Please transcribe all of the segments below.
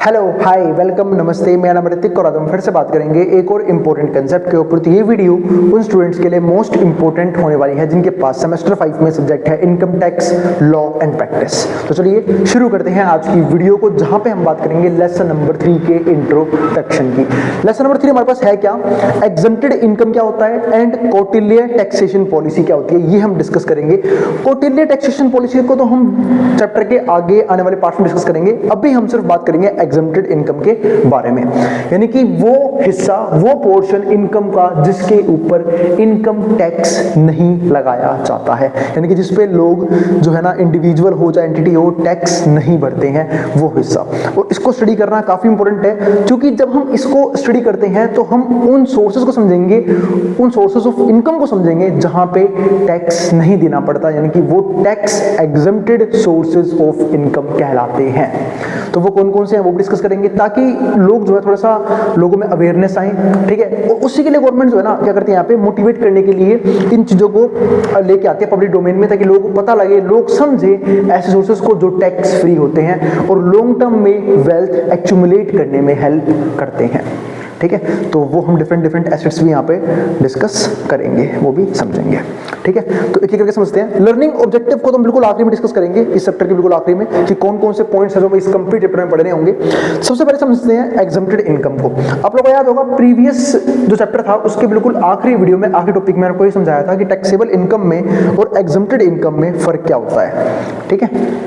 Hello hi welcome नमस्ते, मेरा नाम ऋतिक और आज हम फिर से बात करेंगे एक और इम्पोर्टेंट कंसेप्ट के ऊपर। तो ये वीडियो उन स्टूडेंट्स के लिए मोस्ट इंपोर्टेंट होने वाली है जिनके पास सेमेस्टर 5 में सब्जेक्ट है income tax law and practice. तो चलिए शुरू करते हैं आज की वीडियो को, जहां पे हम बात करेंगे लेसन नंबर 3 के इंट्रोडक्शन की। लेसन नंबर 3 हमारे पास है क्या, एग्जम्प्टेड इनकम क्या होता है एंड कौटिल्य टैक्सेशन पॉलिसी क्या होती है, ये हम डिस्कस करेंगे। कौटिल्य टैक्सेशन पॉलिसी को तो हम चैप्टर के आगे आने वाले पार्ट में डिस्कस करेंगे। अभी हम सिर्फ बात करेंगे एग्जम्प्टेड इनकम के बारे में, यानी कि वो हिस्सा, वो पोर्शन इनकम का जिसके ऊपर इनकम टैक्स नहीं लगाया जाता है, यानी कि जिसपे लोग जो है ना, इंडिविजुअल हो चाहे एंटिटी हो, टैक्स नहीं भरते हैं, वो हिस्सा। और इसको स्टडी करना काफी इंपॉर्टेंट है, क्योंकि जब हम इसको स्टडी करते हैं तो हम उन सोर्सेज को समझेंगे, उन सोर्सेज ऑफ इनकम को समझेंगे जहां पे टैक्स नहीं देना पड़ता, यानी कि वो tax exempted sources of income कहलाते हैं। तो वो कौन कौन से हैं वो डिस्कस करेंगे, ताकि लोग जो है थोड़ा सा लोगों में अवेयरनेस आए, ठीक है। और उसी के लिए गवर्नमेंट जो है ना क्या करती है, यहाँ पे मोटिवेट करने के लिए इन चीजों को लेके आते हैं पब्लिक डोमेन में, ताकि लोगों को पता लगे, लोग समझे ऐसे सोर्सेज को जो टैक्स फ्री होते हैं और लॉन्ग टर्म में वेल्थ एक्यूमुलेट करने में हेल्प करते हैं, ठीक है। तो वो हम डिफरेंट एसेट्स भी यहाँ पे डिस्कस करेंगे, वो भी समझेंगे, ठीक है। तो एक एक करके समझते हैं। लर्निंग ऑब्जेक्टिव को तो हम बिल्कुल आखिरी में डिस्कस करेंगे, इस चैप्टर के बिल्कुल आखिरी में, कि कौन कौन से पॉइंट्स हैं जो इस कंप्लीट चैप्टर में पढ़ने होंगे। सबसे पहले समझते हैं एग्जम्प्टेड इनकम को। आप लोगों को याद होगा प्रीवियस जो चैप्टर था उसके बिल्कुल आखिरी वीडियो में, आखिरी टॉपिक में आपको ये समझाया था कि टैक्सेबल इनकम में और एग्जम्प्टेड इनकम में फर्क क्या होता है, ठीक है।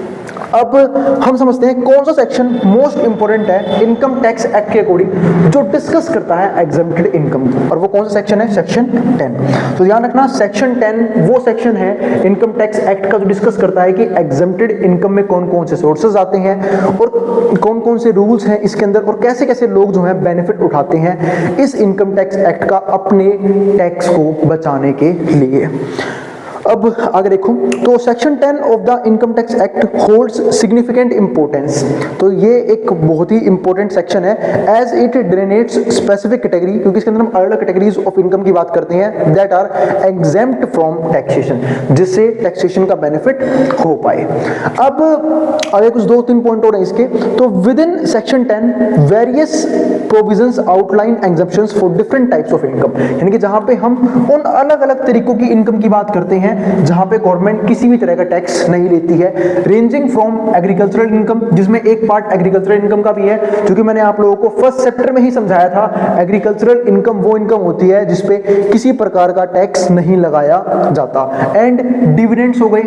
अब हम समझते हैं कौन सा सेक्शन मोस्ट इंपोर्टेंट है इनकम टैक्स एक्ट के अकॉर्डिंग जो डिस्कस करता है एग्जम्प्टेड इनकम को, और वो कौन सा सेक्शन है, सेक्शन 10। तो ध्यान रखना, सेक्शन 10 वो सेक्शन है इनकम टैक्स एक्ट का जो डिस्कस करता है कि एग्जम्प्टेड इनकम में कौन कौन से सोर्सेज आते हैं और कौन कौन से रूल्स हैं इसके अंदर, और कैसे कैसे लोग जो है बेनिफिट उठाते हैं इस इनकम टैक्स एक्ट का अपने टैक्स को बचाने के लिए। अब आगे देखो, तो section 10 of the income tax act holds significant importance. तो ये एक बहुत ही इंपॉर्टेंट सेक्शन है, एज इट डिलिनेट्स स्पेसिफिक कैटेगरी, क्योंकि इसके अंदर हम अलग कैटेगरीज ऑफ इनकम की बात करते हैं that are exempt from taxation, जिससे टैक्सेशन का बेनिफिट हो पाए। अब आगे कुछ 2-3 पॉइंट और हैं इसके। तो with in section 10 various provisions outline exemptions for different types of income, यानी कि जहां पे हम उन अलग अलग तरीकों की इनकम की बात करते हैं जहां पे गवर्नमेंट किसी भी तरह का टैक्स नहीं लेती है, रेंजिंग फ्रॉम एग्रीकल्चरल इनकम, जिसमें एक पार्ट एग्रीकल्चरल इनकम का भी है, क्योंकि मैंने आप लोगों को फर्स्ट चैप्टर में ही समझाया था एग्रीकल्चरल इनकम वो इनकम होती है जिसपे किसी प्रकार का टैक्स नहीं लगाया जाता, एंड डिविडेंड्स हो गए,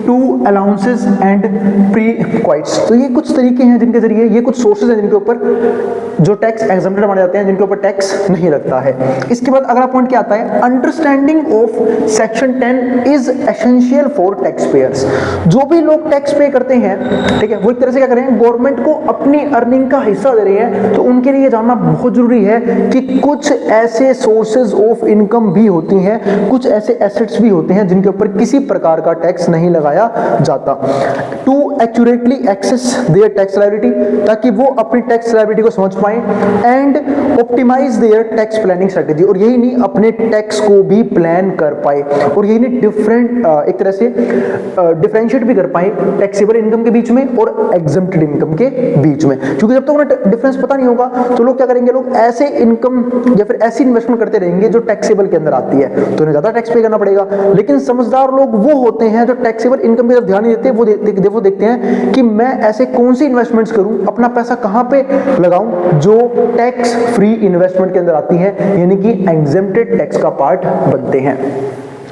टू अलाउंसेस एंड प्री क्वाइट्स। तो ये कुछ तरीके हैं जिनके जरिए, ये कुछ सोर्सेज हैं जिनके ऊपर जो टैक्स एग्जम्प्टेड माने जाते हैं, जिनके ऊपर टैक्स नहीं लगता है। इसके बाद अगला पॉइंट क्या आता है, understanding of section 10 is essential for tax payers. जो भी लोग टैक्स पे करते हैं, ठीक है, वो एक तरह से क्या करें, गवर्नमेंट को अपनी अर्निंग का हिस्सा दे रहे हैं, तो उनके लिए जानना बहुत जरूरी है कि कुछ ऐसे सोर्सेज ऑफ इनकम भी होती हैं, कुछ ऐसे एसेट्स भी होते हैं जिनके ऊपर किसी प्रकार का टैक्स नहीं लगाया जाता, to accurately access their tax liability, ताकि वो अपनी टैक्स लायबिलिटी को समझ पाए, and optimise their tax planning strategy, और यही नहीं अपने टैक्स को भी प्लान कर पाए, और यही नहीं डिफरेंट एक तरह से डिफरेंशिएट भी कर पाए टैक्सेबल इनकम के बीच में और एग्जम्प्टेड इनकम के बीच में। क्योंकि जब तक उन्हें डिफरेंस पता नहीं होगा तो लोग क्या करेंगे, लोग ऐसे इनकम या फिर ऐसी इन्वेस्टमेंट करते रहेंगे जो टैक्सेबल के अंदर आती है, तो उन्हें ज्यादा टैक्स पे करना पड़ेगा। लेकिन समझदार लोग वो होते हैं जो टैक्सेबल इनकम की तरफ ध्यान नहीं देते, वो देखते हैं कि मैं ऐसे कौन सी इन्वेस्टमेंट्स करूं, अपना पैसा कहां पे लगाऊं जो टैक्स फ्री इन्वेस्टमेंट के अंदर आती है, यानी कि एग्जम्प्टेड टैक्स का पार्ट बनते हैं,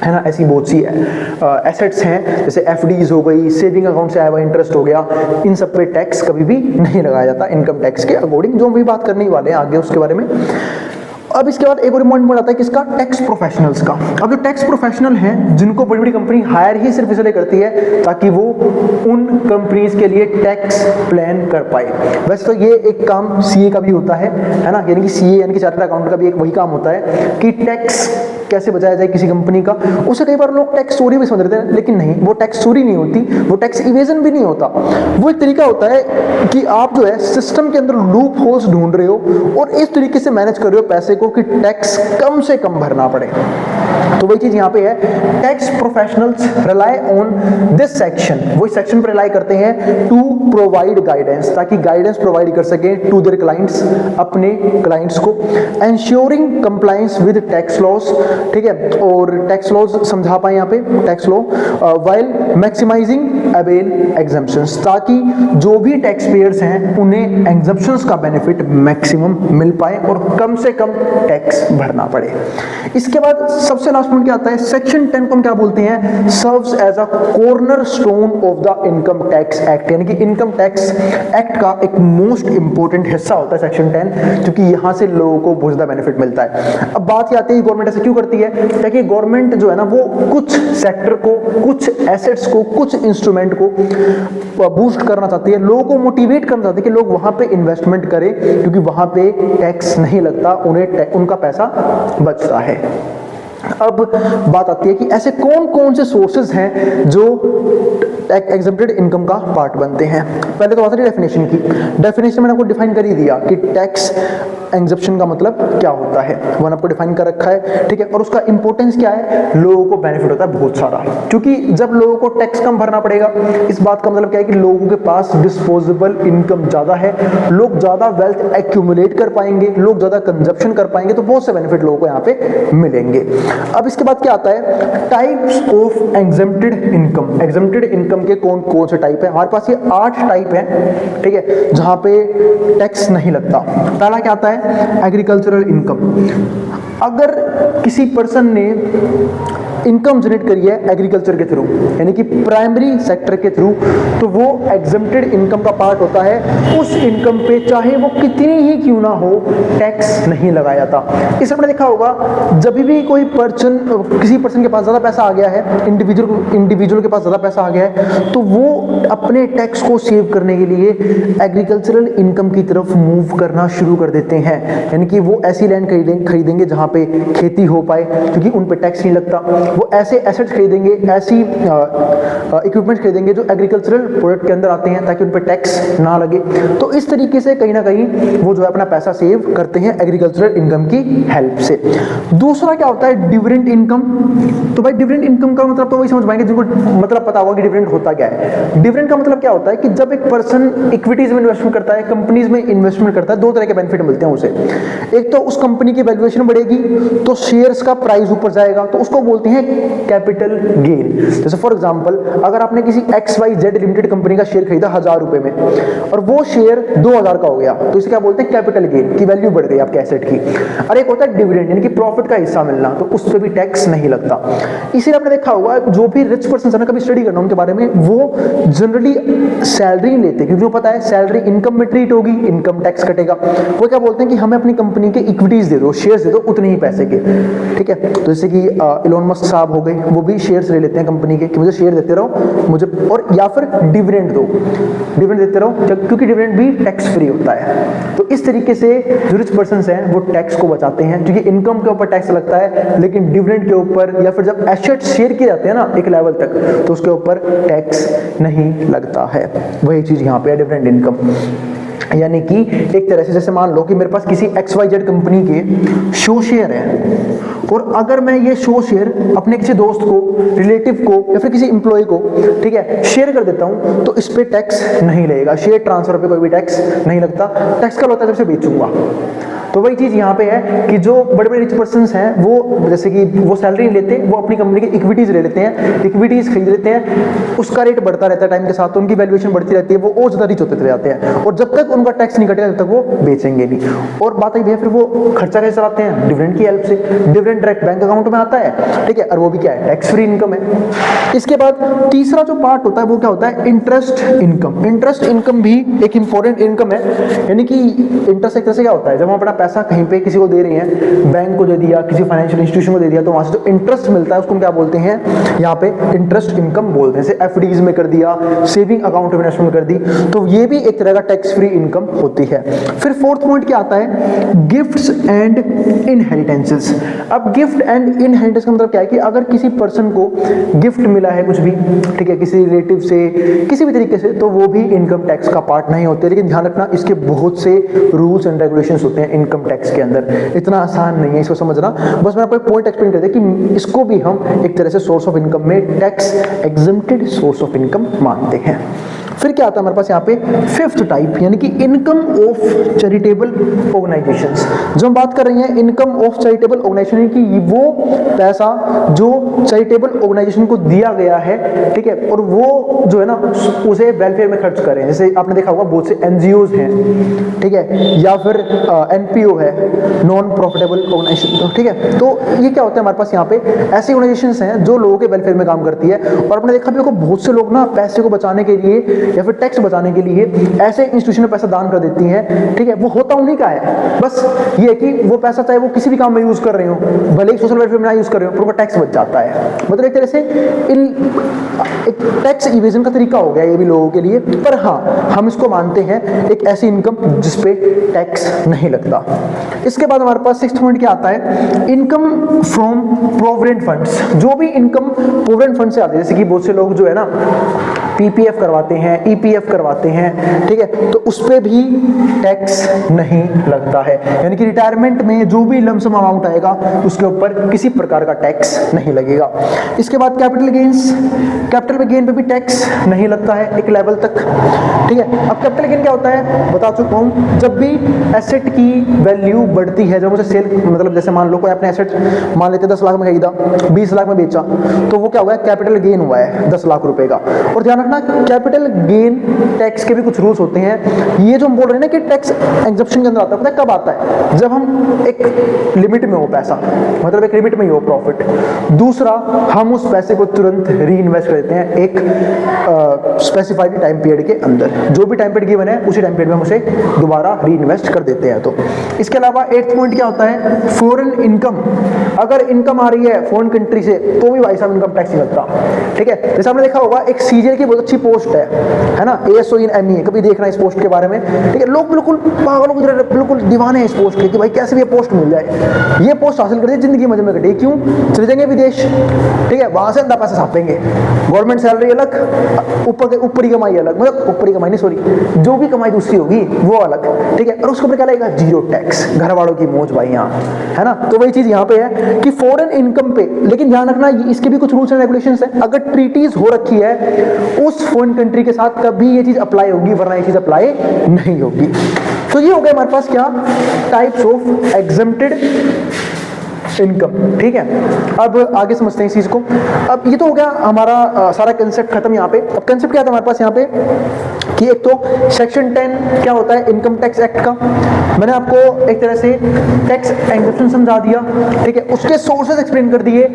है ना। ऐसी बहुत सी एसेट्स हैं, जैसे एफडीज हो गई, सेविंग अकाउंट से आया हुआ इंटरेस्ट हो गया, इन सब पे टैक्स कभी भी नहीं लगाया जाता इनकम टैक्स के अकॉर्डिंग, जो हम भी बात करने वाले हैं आगे उसके बारे में। अब इसके बाद एक और इम्पोर्टेंट पॉइंट आता है किसका, टैक्स प्रोफेशनल्स का। अब जो टैक्स प्रोफेशनल हैं जिनको बड़ी बड़ी कंपनी हायर ही सिर्फ इसलिए करती है ताकि वो उन कंपनीज के लिए टैक्स प्लान कर पाए। वैसे तो ये एक काम सीए का भी होता है ना, यानी कि सीए यानी कि चार्टर्ड अकाउंटेंट का भी एक वही काम होता है कि टैक्स कैसे बचाया जाए किसी कंपनी का, उसे कई बार लोग टैक्स चोरी भी समझ रहे हैं, लेकिन नहीं, वो टैक्स चोरी नहीं होती, वो टैक्स इवेजन भी नहीं होता। वो एक तरीका होता है कि आप जो है सिस्टम के अंदर लूप होल्स ढूंढ रहे हो और इस तरीके से मैनेज कर रहे हो पैसे को कि टैक्स कम से कम भरना पड़े। तो वही चीज यहाँ पे है, tax professionals rely on this section, वही सेक्शन पर रिलाई करते हैं टू प्रोवाइड गाइडेंस, ताकि गाइडेंस प्रोवाइड कर सके टू देयर क्लाइंट्स, अपने क्लाइंट्स को, ensuring compliance with tax laws, ठीक है, और टैक्स लॉज समझा पाए यहाँ पे tax law, while maximising avail exemptions, ताकि जो भी टैक्स पेयर्स हैं उन्हें एग्जम्पशंस का बेनिफिट मैक्सिमम मिल पाए और कम से कम टैक्स भरना पड़े। इसके बाद सबसे लास्ट पॉइंट क्या आता है, सेक्शन 10 को हम क्या बोलते हैं, serves as a cornerstone of the income tax act, यानी कि इनकम टैक्स एक्ट का एक मोस्ट इंपोर्टेंट हिस्सा होता है सेक्शन 10, क्योंकि यहां से लोगों को बहुत ज्यादा बेनिफिट मिलता है। अब बात आती है गवर्नमेंट ऐसे क्यों करती है, ताकि गवर्नमेंट जो है ना वो कुछ सेक्टर को, कुछ एसेट्स को, कुछ इंस्ट्रूमेंट को बूस्ट करना चाहती है, लोगों को मोटिवेट करना चाहती है कि लोग वहां पे इन्वेस्टमेंट करें, क्योंकि वहां पे टैक्स नहीं लगता, उन्हें उनका पैसा बचता है। अब बात आती है कि ऐसे कौन कौन से सोर्सेज हैं जो एग्जेम्प्टेड इनकम का पार्ट बनते हैं। पहले तो बात है डेफिनेशन की, डेफिनेशन मैंने आपको डिफाइन कर ही दिया कि टैक्स एग्जेम्पशन का मतलब क्या होता है, वन आपको डिफाइन कर रखा है, ठीक है, और उसका इंपॉर्टेंस क्या है, लोगों को बेनिफिट होता है बहुत सारा, क्योंकि जब लोगों को टैक्स कम भरना पड़ेगा, इस बात का मतलब क्या है कि लोगों के पास डिस्पोजेबल इनकम ज्यादा है, लोग ज्यादा वेल्थ एक्यूमुलेट कर पाएंगे, लोग ज्यादा कंजप्शन कर पाएंगे, तो बहुत से बेनिफिट लोगों को यहाँ पे मिलेंगे। अब इसके बाद क्या आता है, types of exempted income. Exempted income के कौन कौन से टाइप है, हमारे पास ये 8 टाइप है, ठीक है, जहां पे टैक्स नहीं लगता। पहला क्या आता है, एग्रीकल्चरल इनकम। अगर किसी पर्सन ने इनकम जनरेट करी है एग्रीकल्चर के थ्रू, यानी कि प्राइमरी सेक्टर के थ्रू, तो वो एग्जेम्प्टेड इनकम का पार्ट होता है। उस इनकम पे चाहे वो कितनी ही क्यों ना हो, टैक्स नहीं लगाया जाता। इस आपने देखा होगा, जब भी कोई पर्सन, किसी पर्सन के पास ज्यादा पैसा आ गया है, इंडिविजुअल के पास ज्यादा पैसा आ गया है, तो वो अपने टैक्स को सेव करने के लिए एग्रीकल्चरल इनकम की तरफ मूव करना शुरू कर देते हैं, यानी कि वो ऐसी लैंड खरीदेंगे जहां पे खेती हो पाए, क्योंकि उन पे टैक्स नहीं लगता। वो ऐसे एसेट्स खरीदेंगे, ऐसी इक्विपमेंट खरीदेंगे जो एग्रीकल्चरल प्रोडक्ट के अंदर आते हैं, ताकि उन पे टैक्स ना लगे। तो इस तरीके से कहीं ना कहीं वो जो है अपना पैसा सेव करते हैं एग्रीकल्चरल इनकम की हेल्प से। दूसरा क्या होता है, डिविडेंड इनकम। तो भाई डिविडेंड इनकम का मतलब तो वही समझ पाएंगे जिनको मतलब पता होगा कि डिविडेंड होता क्या है। डिविडेंड का मतलब क्या होता है कि जब एक पर्सन इक्विटीज में इन्वेस्टमेंट करता है, कंपनीज में इन्वेस्टमेंट करता है, दो तरह के बेनिफिट मिलते हैं उसे। एक तो उस कंपनी की वैल्यूएशन बढ़ेगी, तो शेयर्स का प्राइस ऊपर जाएगा, तो उसको बोलते हैं कैपिटल गेन। जैसे फॉर एग्जांपल, अगर आपने किसी XYZ लिमिटेड कंपनी का शेयर खरीदा 1000 रुपए में और वो शेयर 2000 का हो गया, तो इसे क्या बोलते हैं, कैपिटल गेन, की वैल्यू बढ़ गई आपके एसेट की। और एक होता है डिविडेंड, यानी कि प्रॉफिट का हिस्सा मिलना, तो उस पर भी टैक्स नहीं लगता। इसीलिए आपने देखा होगा जो भी रिच पर्सन है, कभी स्टडी करना उनके बारे में, वो जनरली सैलरी लेते, क्योंकि वो पता है सैलरी इनकम में ट्रीट होगी, इनकम टैक्स कटेगा। वो क्या बोलते हैं कि हमें अपनी कंपनी के इक्विटीज दे दो, शेयर्स दे दो उतने ही पैसे के, ठीक है। तो जैसे कि इलोन मस्क साहब हो गए, वो भी शेयर्स ले लेते हैं कंपनी के कि मुझे शेयर देते रहो मुझे, और या फिर डिविडेंड दो, डिविडेंड देते रहो, क्योंकि डिविडेंड भी टैक्स फ्री होता है। तो इस तरीके से जो रिच पर्संस हैं वो टैक्स को बचाते हैं, क्योंकि इनकम के ऊपर टैक्स लगता है, लेकिन डिविडेंड के ऊपर या फिर जब एसेट शेयर किए जाते हैं ना एक लेवल तक, तो उसके ऊपर टैक्स नहीं लगता है। वही चीज यहाँ पे है डिविडेंड इनकम। यानी कि एक तरह से जैसे मान लो कि मेरे पास किसी XYZ कंपनी के शो शेयर है, और अगर मैं ये शो शेयर अपने किसी दोस्त को, रिलेटिव को या फिर किसी एम्प्लॉय को, ठीक है, शेयर कर देता हूं, तो इस पे टैक्स नहीं लगेगा। शेयर ट्रांसफर पे कोई भी टैक्स नहीं लगता। टैक्स कब होता है, जब से बेचूंगा। तो वही चीज यहाँ पे है कि जो बड़े बड़े रिच पर्संस हैं, वो जैसे कि वो सैलरी लेते हैं, वो अपनी कंपनी की इक्विटीज ले लेते हैं, इक्विटीज खरीद लेते हैं, उसका रेट बढ़ता रहता है टाइम के साथ, तो उनकी वैल्यूएशन बढ़ती रहती है, वो और ज्यादा रिच होते चले जाते हैं, और जब तक उनका टैक्स नहीं कटेगा तब तक वो बेचेंगे नहीं। और बात है फिर वो खर्चा कैसे चलाते हैं, डिविडेंड की हेल्प से। डिविडेंड डायरेक्ट बैंक अकाउंट में आता है, ठीक है, और वो भी क्या है, टैक्स फ्री इनकम है। इसके बाद तीसरा जो पार्ट होता है वो क्या होता है, इंटरेस्ट इनकम। इंटरेस्ट इनकम भी एक इंपॉर्टेंट इनकम है, यानी कि इंटरेस्ट एक तरह से क्या होता है, जब हम अपना पैसा कहीं पे किसी को दे रहे हैं, बैंक को दे दिया, किसी फाइनेंशियल इंस्टीट्यूशन को दे दिया, तो वहां से जो इंटरेस्ट मिलता है उसको हम क्या बोलते हैं, यहाँ पे इंटरेस्ट इनकम बोलते हैं। जैसे FDs में कर दिया, सेविंग अकाउंट में इन्वेस्टमेंट कर दी, तो ये भी एक तरह का टैक्स फ्री इनकम होती है। फिर फोर्थ पॉइंट क्या आता है, गिफ्ट्स एंड इनहेरिटेंसेस। अब अब गिफ्ट एंड इनहेरिटेंस का मतलब क्या है कि अगर किसी पर्सन को गिफ्ट मिला है कुछ भी, ठीक है, किसी रिलेटिव से, किसी भी तरीके से, तो वो भी इनकम टैक्स का पार्ट नहीं होते। लेकिन ध्यान रखना, इसके बहुत से रूल्स एंड रेगुलेशंस होते हैं इनकम टैक्स के अंदर, इतना आसान नहीं है इसको समझना। बस मैं आपको एक पॉइंट एक्सप्लेन कर दिया कि इसको भी हम एक तरह से सोर्स ऑफ इनकम में tax exempted source of income मानते हैं। फिर क्या आता है हमारे पास यहाँ पे फिफ्थ टाइप, यानी कि इनकम ऑफ चैरिटेबल ऑर्गेनाइजेशंस। जो हम बात कर रहे हैं इनकम ऑफ चैरिटेबल ऑर्गेनाइजेशन की वो पैसा जो चैरिटेबल ऑर्गेनाइजेशन को दिया गया है, ठीक है, और वो जो है ना उसे वेलफेयर में खर्च कर रहे हैं। जैसे आपने देखा होगा बहुत से एनजीओज हैं, ठीक है, या फिर एनपीओ है, नॉन प्रॉफिटेबल ऑर्गेनाइजेशन, ठीक है। तो ये क्या होता है हमारे पास यहाँ पे ऐसी ऑर्गेनाइजेशंस हैं जो लोगों के वेलफेयर में काम करती है। और आपने देखा भी होगा बहुत से लोग ना पैसे को बचाने के लिए या फिर टैक्स बचाने के लिए ऐसे इंस्टीट्यूशन में पैसा दान कर देती हैं, ठीक है। वो होता उन्हीं का है, बस ये है कि वो पैसा चाहे वो किसी भी काम में यूज कर रहे हो, भले ही सोशल वेलफेयर में ना यूज कर रहे हो, पर वो टैक्स बच जाता है। मतलब एक तरह से एक टैक्स इवेजन का तरीका हो गया ये भी लोगों के लिए। पर हाँ, हम इसको मानते हैं एक ऐसी इनकम जिसपे टैक्स नहीं लगता। इसके बाद हमारे पास सिक्स्थ पॉइंट क्या आता है, इनकम फ्रॉम प्रोविडेंट फंड्स। जो भी इनकम प्रोविडेंट फंड से आती है, जैसे कि बहुत से लोग जो है ना पीपीएफ करवाते हैं, ईपीएफ करवाते हैं, ठीक है, तो उस पे भी टैक्स नहीं लगता है। यानी कि रिटायरमेंट में जो भी लमसम अमाउंट आएगा उसके ऊपर किसी प्रकार का टैक्स नहीं लगेगा। इसके बाद कैपिटल गेन्स, कैपिटल गेन पे भी टैक्स नहीं लगता है एक लेवल तक, ठीक है। अब कैपिटल गेन क्या होता है बता चुका हूं, जब भी एसेट की वैल्यू बढ़ती है, जब उसे सेल, मतलब जैसे मान लो कोई अपने एसेट मान लेते 10 लाख में खरीदा, 20 लाख में बेचा, तो वो क्या हुआ है, कैपिटल गेन हुआ है 10 लाख रुपए का। और ध्यान रखना कैपिटल गेन टैक्स के भी कुछ रूल्स होते हैं। ये जो हम बोल रहे हैं ना कि टैक्स एग्जम्पशन के अंदर आता है, पता है कब आता है, जब हम एक लिमिट में हो पैसा, मतलब एक लिमिट में ही हो प्रॉफिट। दूसरा, हम उस पैसे को तुरंत री इन्वेस्ट कर देते हैं एक स्पेसिफाइड टाइम पीरियड के अंदर। जो भी टाइम पीरियड गिवन है उसी टाइम पीरियड में हम उसे दोबारा री इन्वेस्ट कर देते हैं। तो इसके अलावा 8th पॉइंट क्या होता है, फॉरेन इनकम। अगर इनकम आ रही है फॉरेन कंट्री से तो भी भाई साहब इनकम टैक्स नहीं लगता, ठीक है। जैसे आपने देखा होगा एक सीजीएल की बहुत अच्छी पोस्ट है ना, एएसओ इन एमई, कभी देखना इस पोस्ट के बारे में, ठीक है। लोग बिल्कुल पागलों की तरह बिल्कुल दीवाने हैं इस पोस्ट के कि भाई कैसे भी ये पोस्ट मिल जाए, ये पोस्ट हासिल कर दी जिंदगी मजे में कटे। क्यों? चले जाएंगे विदेश, ठीक है, वहां से अंधा पैसा छापेंगे, गवर्नमेंट सैलरी अलग, ऊपरी कमाई अलग, मतलब ऊपरी कमाई नहीं, सॉरी, जो भी कमाई दूसरी होगी वो अलग, ठीक है। और उसके ऊपर क्या लगेगा, जीरो टैक्स, घर वालों की मौज भाई यहाँ, है ना। तो वही चीज यहाँ पे है कि फॉरेन इनकम पे, लेकिन ध्यान रखना इसके भी कुछ रूल्स एंड रेगुलेशंस हैं। अगर ट्रीटीज हो रखी है उस फॉरेन कंट्री के साथ तभी ये चीज अप्लाई होगी, वरना ये चीज अप्लाई नहीं होगी। तो ये हो गया हमारे पास क्या, टाइप्स ऑफ एग्जम्प्टेड इनकम, ठीक है। अब आगे समझते हैं इस चीज को। अब ये तो हो गया हमारा सारा कंसेप्ट खत्म यहाँ पे। अब कंसेप्ट क्या था हमारे पास यहाँ पे कि एक तो सेक्शन 10 क्या होता है इनकम टैक्स एक्ट का, मैंने आपको एक तरह से टैक्स एग्जम्पशन समझा दिया, ठीक है, उसके सोर्सेज एक्सप्लेन कर दिए।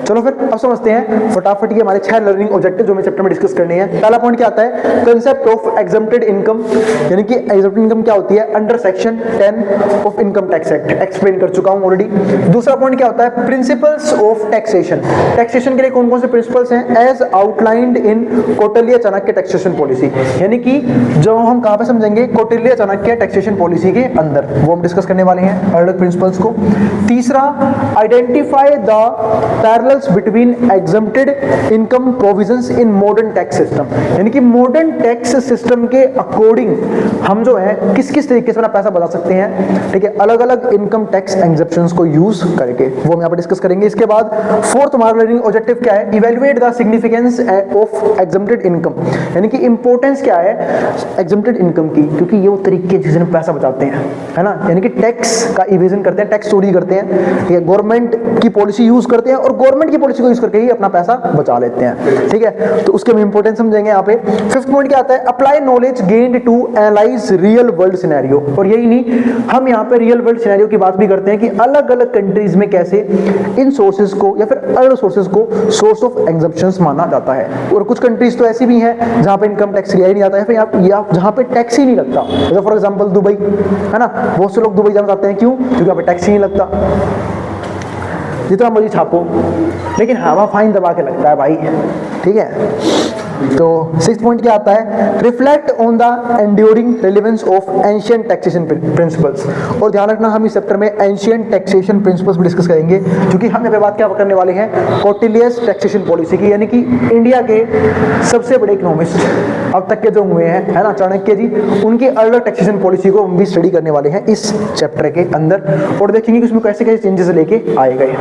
चलो फिर अब समझते हैं फटाफट ये हमारे 6 लर्निंग ऑब्जेक्टिव जो हमें चैप्टर में डिस्कस करने हैं। पहला पॉइंट क्या आता है, कंसेप्ट ऑफ एग्जम्प्टेड इनकम, यानी कि एग्जम्प्टेड इनकम क्या होती है under section 10 of income tax act, explain कर चुका हूं ऑलरेडी। दूसरा पॉइंट क्या होता है, प्रिंसिपल्स ऑफ टैक्सेशन, टैक्सेशन के लिए कौन कौन से प्रिंसिपल्स हैं, एज आउटलाइंड इन कौटिल्य चाणक्य टैक्सेशन पॉलिसी, यानी कि जो हम कहां पे समझेंगे, कौटिल्य चाणक्य टैक्सेशन पॉलिसी के अंदर, वो हम डिस्कस करने वाले हैं अलग अलग प्रिंसिपल्स को। तीसरा, identify the parallels between exempted income provisions in modern tax system, यानी कि मॉडर्न टैक्स सिस्टम के अकॉर्डिंग हम जो है किस किस तरीके से अपना पैसा बचा सकते हैं, ठीक है, अलग अलग इनकम टैक्स एग्जम्पशंस को यूज करके, वो हम यहाँ पे डिस्कस करेंगे। इसके बाद फोर्थ हमारा लर्निंग ऑब्जेक्टिव क्या है, evaluate the significance of exempted income, यानी कि इंपॉर्टेंस क्या है एग्जम्प्टेड इनकम की, क्योंकि ये वो तरीके जिससे पैसा बचाते हैं, है ना, यानी कि टैक्स का इवेजन करते हैं, टैक्स चोरी करते हैं, ठीक है, गवर्नमेंट की पॉलिसी यूज करते हैं और गवर्नमेंट की पॉलिसी को यूज करके ही अपना पैसा बचा लेते हैं, ठीक है। तो उसके हम इंपॉर्टेंस समझेंगे यहाँ पे। फिफ्थ पॉइंट क्या आता है, apply knowledge gained to analyse real world scenario, और यही नहीं, हम यहाँ पे रियल वर्ल्ड सिनेरियो की बात भी करते हैं कि अलग अलग कंट्रीज में कैसे इन सोर्सेज को या फिर अदर सोर्सेज को सोर्स ऑफ एग्जम्पशंस माना जाता है। और कुछ कंट्रीज तो ऐसी भी हैं जहां पे इनकम टैक्स लिया ही नहीं जाता है, फिर या जहां पे टैक्स ही नहीं लगता, जैसे फॉर एग्जांपल दुबई, है ना, बहुत से लोग दुबई जाना चाहते हैं, क्यों, क्योंकि वहां पे टैक्स ही नहीं लगता, जितना मर्जी छापो, लेकिन हाँ वहाँ फाइन दबा के लगता है भाई, ठीक है। तो 6th पॉइंट क्या आता है, reflect on the enduring relevance of ancient taxation principles. और ध्यान रखना हम इस चैप्टर में एंशिएंट टैक्सेशन प्रिंसिपल्स भी डिस्कस करेंगे, क्योंकि हम यहाँ पे बात क्या करने वाले हैं, कौटिल्यस टैक्सेशन पॉलिसी की, यानी कि इंडिया के सबसे बड़े इकोनॉमिस्ट अब तक के जो हुए हैं, है ना, चाणक्य जी, उनकी अलग टैक्सेशन पॉलिसी को हम भी स्टडी करने वाले हैं इस चैप्टर के अंदर, और देखेंगे कि उसमें कैसे कैसे चेंजेस लेके आए गए।